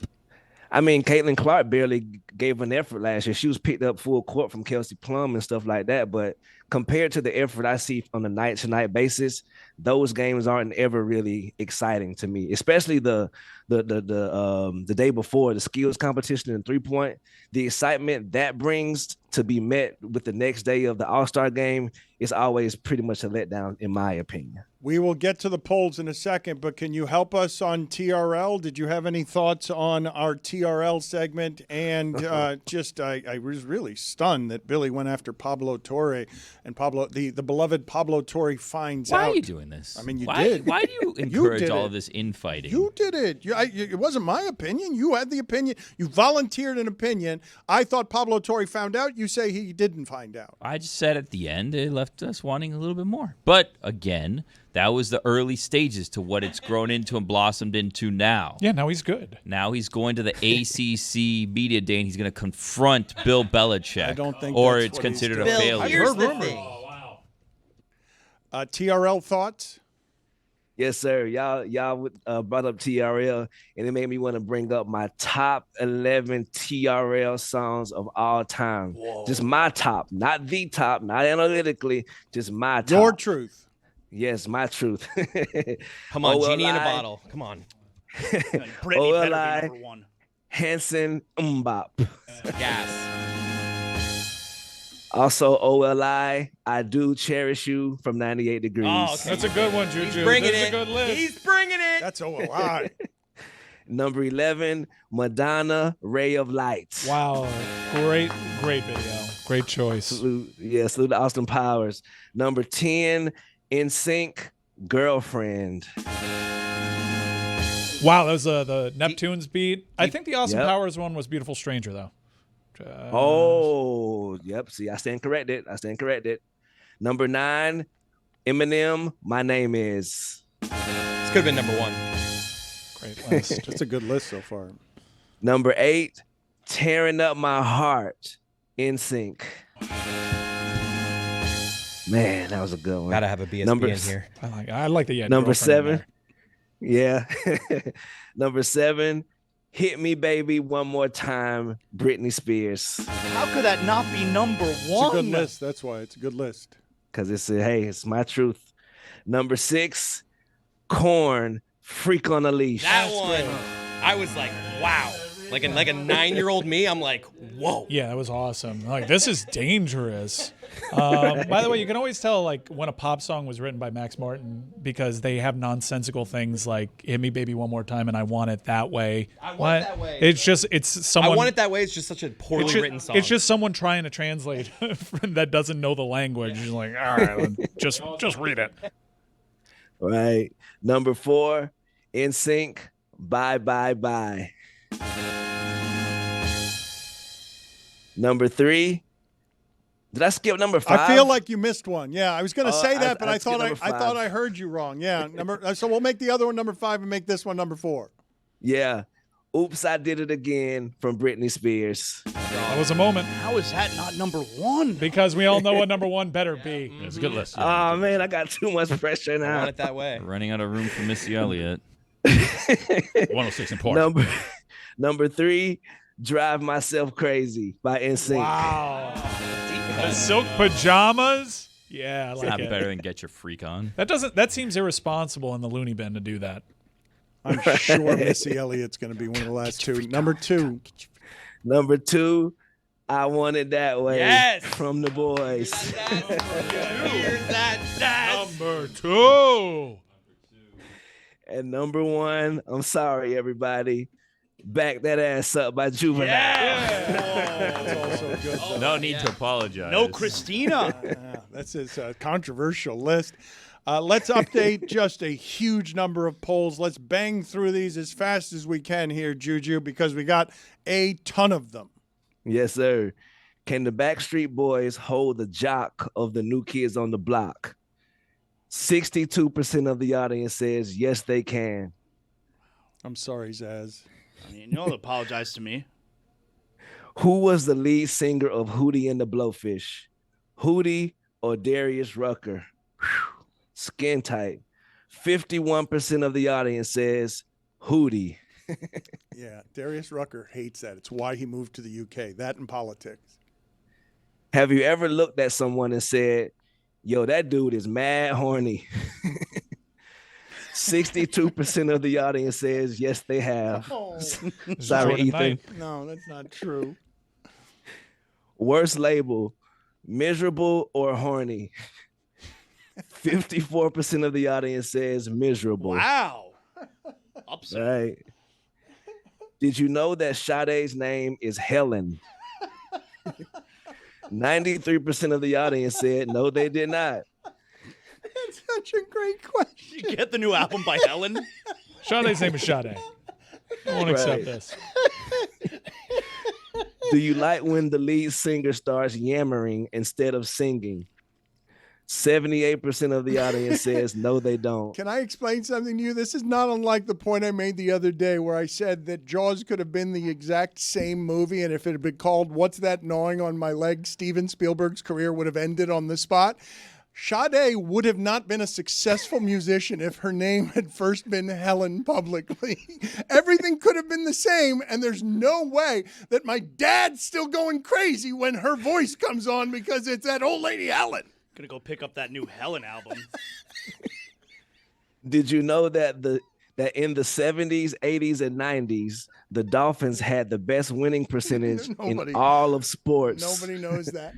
I mean, Caitlin Clark barely gave an effort last year. She was picked up full court from Kelsey Plum and stuff like that, but compared to the effort I see on a night-to-night basis, those games aren't ever really exciting to me, especially the day before, the skills competition and three-point. The excitement that brings to be met with the next day of the All-Star game is always pretty much a letdown, in my opinion. We will get to the polls in a second, but can you help us on TRL? Did you have any thoughts on our TRL segment? And I was really stunned that Billy went after Pablo Torre, and the beloved Pablo Torre finds out. Why are you doing this? I mean, you why, did. Why do you encourage all of this infighting? You did it. It wasn't my opinion. You had the opinion. You volunteered an opinion. I thought Pablo Torre found out. You say he didn't find out. I just said at the end it left us wanting a little bit more. But again, that was the early stages to what it's grown into and blossomed into now. Yeah, now he's good. Now he's going to the ACC Media Day and he's going to confront Bill Belichick. I don't think or that's it's what considered a he's doing. failure. Here's the thing. TRL thoughts? Yes, sir. Y'all brought up TRL, and it made me want to bring up my top 11 TRL songs of all time. Whoa. Just my top, not the top, not analytically, just my top. Your truth. Yes, my truth. Come on, Genie in a bottle. Come on. Brittany better be number one. Hanson Mbop. Yes. Also, OLI, I Do Cherish You from 98 Degrees. Oh, okay. That's a good one, Juju. He's bringing That's it. a good list. He's bringing it. That's OLI. Number 11, Madonna, Ray of Light. Wow. Great video. Great choice. Salute to Austin Powers. Number 10, NSYNC, Girlfriend. Wow, that was the Neptunes beat. I think the Austin Powers one was Beautiful Stranger, though. Yep. See, I stand corrected. Number 9, Eminem, My Name Is. This could have been number 1. Great list. That's a good list so far. Number 8, Tearing Up My Heart, NSYNC. Man, that was a good one. Gotta have a BSB in here. I like the Number 7. Yeah. Number 7. Hit Me Baby One More Time, Britney Spears. How could that not be number 1? It's a good list. That's why it's a good list. Because it's my truth. Number 6, Korn, Freak on a Leash. That one, I was like, wow. Like a 9-year-old me, I'm like, whoa. Yeah, that was awesome. Like, this is dangerous. By the way, you can always tell like when a pop song was written by Max Martin because they have nonsensical things like "Hit Me, Baby, One More Time" and "I Want It That Way." I want it that way. It's someone. I Want It That Way is just such a poorly written song. It's just someone trying to translate that doesn't know the language. Just like, all right, just read it. Right. Number 4, NSYNC, Bye Bye Bye. Number 3. Did I skip number 5? I feel like you missed one. Yeah, I was going to say that, but I skipped number thought I heard you wrong. Yeah, so we'll make the other one number 5 and make this one number 4. Yeah. Oops, I Did It Again from Britney Spears. That was a moment. How is that not number 1? Because we all know what number 1 better be. It's a good list. Oh, man, I got too much pressure now. I Want It That Way. Running out of room for Missy Elliott. 106 in Park. Number 3, Drive Myself Crazy by NSYNC. Wow. The silk pajamas? Yeah, I like Not it. better than Get Your Freak On. That seems irresponsible in the loony bin to do that. I'm sure Missy Elliott's going to be one of the last 2. Number 2. Number 2, I Want It That Way from the Boys. Number 2. And number 1, I'm sorry, everybody, Back That Ass Up by Juvenile. That's also good. No need to apologize. No Christina. That's a controversial list. Let's update just a huge number of polls. Let's bang through these as fast as we can here, Juju, because we got a ton of them. Yes, sir. Can the Backstreet Boys hold the jock of the New Kids on the Block? 62% of the audience says yes, they can. I'm sorry, Zaz. I mean, you don't apologize to me. Who was the lead singer of Hootie and the Blowfish? Hootie or Darius Rucker? Whew. Skin tight. 51% of the audience says Hootie. Yeah, Darius Rucker hates that. It's why he moved to the UK. That and politics. Have you ever looked at someone and said, yo, that dude is mad horny? 62% of the audience says yes, they have. Oh. Sorry, Ethan. No, that's not true. Worst label, miserable or horny? 54% of the audience says miserable. Wow. Upset. Right. Did you know that Sade's name is Helen? 93% of the audience said no, they did not. That's such a great question. Did you get the new album by Helen? Sade's name is Sade. I won't accept this. Do you like when the lead singer starts yammering instead of singing? 78% of the audience says no, they don't. Can I explain something to you? This is not unlike the point I made the other day where I said that Jaws could have been the exact same movie, and if it had been called What's That Gnawing on My Leg, Steven Spielberg's career would have ended on the spot. Sade would have not been a successful musician if her name had first been Helen publicly. Everything could have been the same, and there's no way that my dad's still going crazy when her voice comes on because it's that old lady Helen. Gonna go pick up that new Helen album. Did you know that in the 70s, 80s, and 90s, the Dolphins had the best winning percentage in all of sports? Nobody knows that.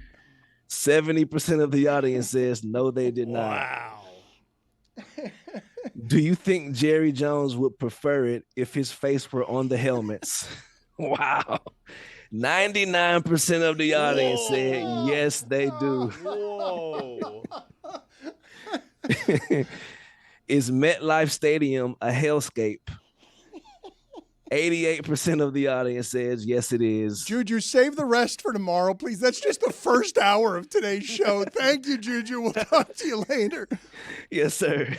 70% of the audience says no, they did not. Wow. Do you think Jerry Jones would prefer it if his face were on the helmets? Wow. 99% of the audience said yes, they do. Whoa. Is MetLife Stadium a hellscape? 88% of the audience says yes, it is. Juju, save the rest for tomorrow, please. That's just the first hour of today's show. Thank you, Juju. We'll talk to you later. Yes, sir.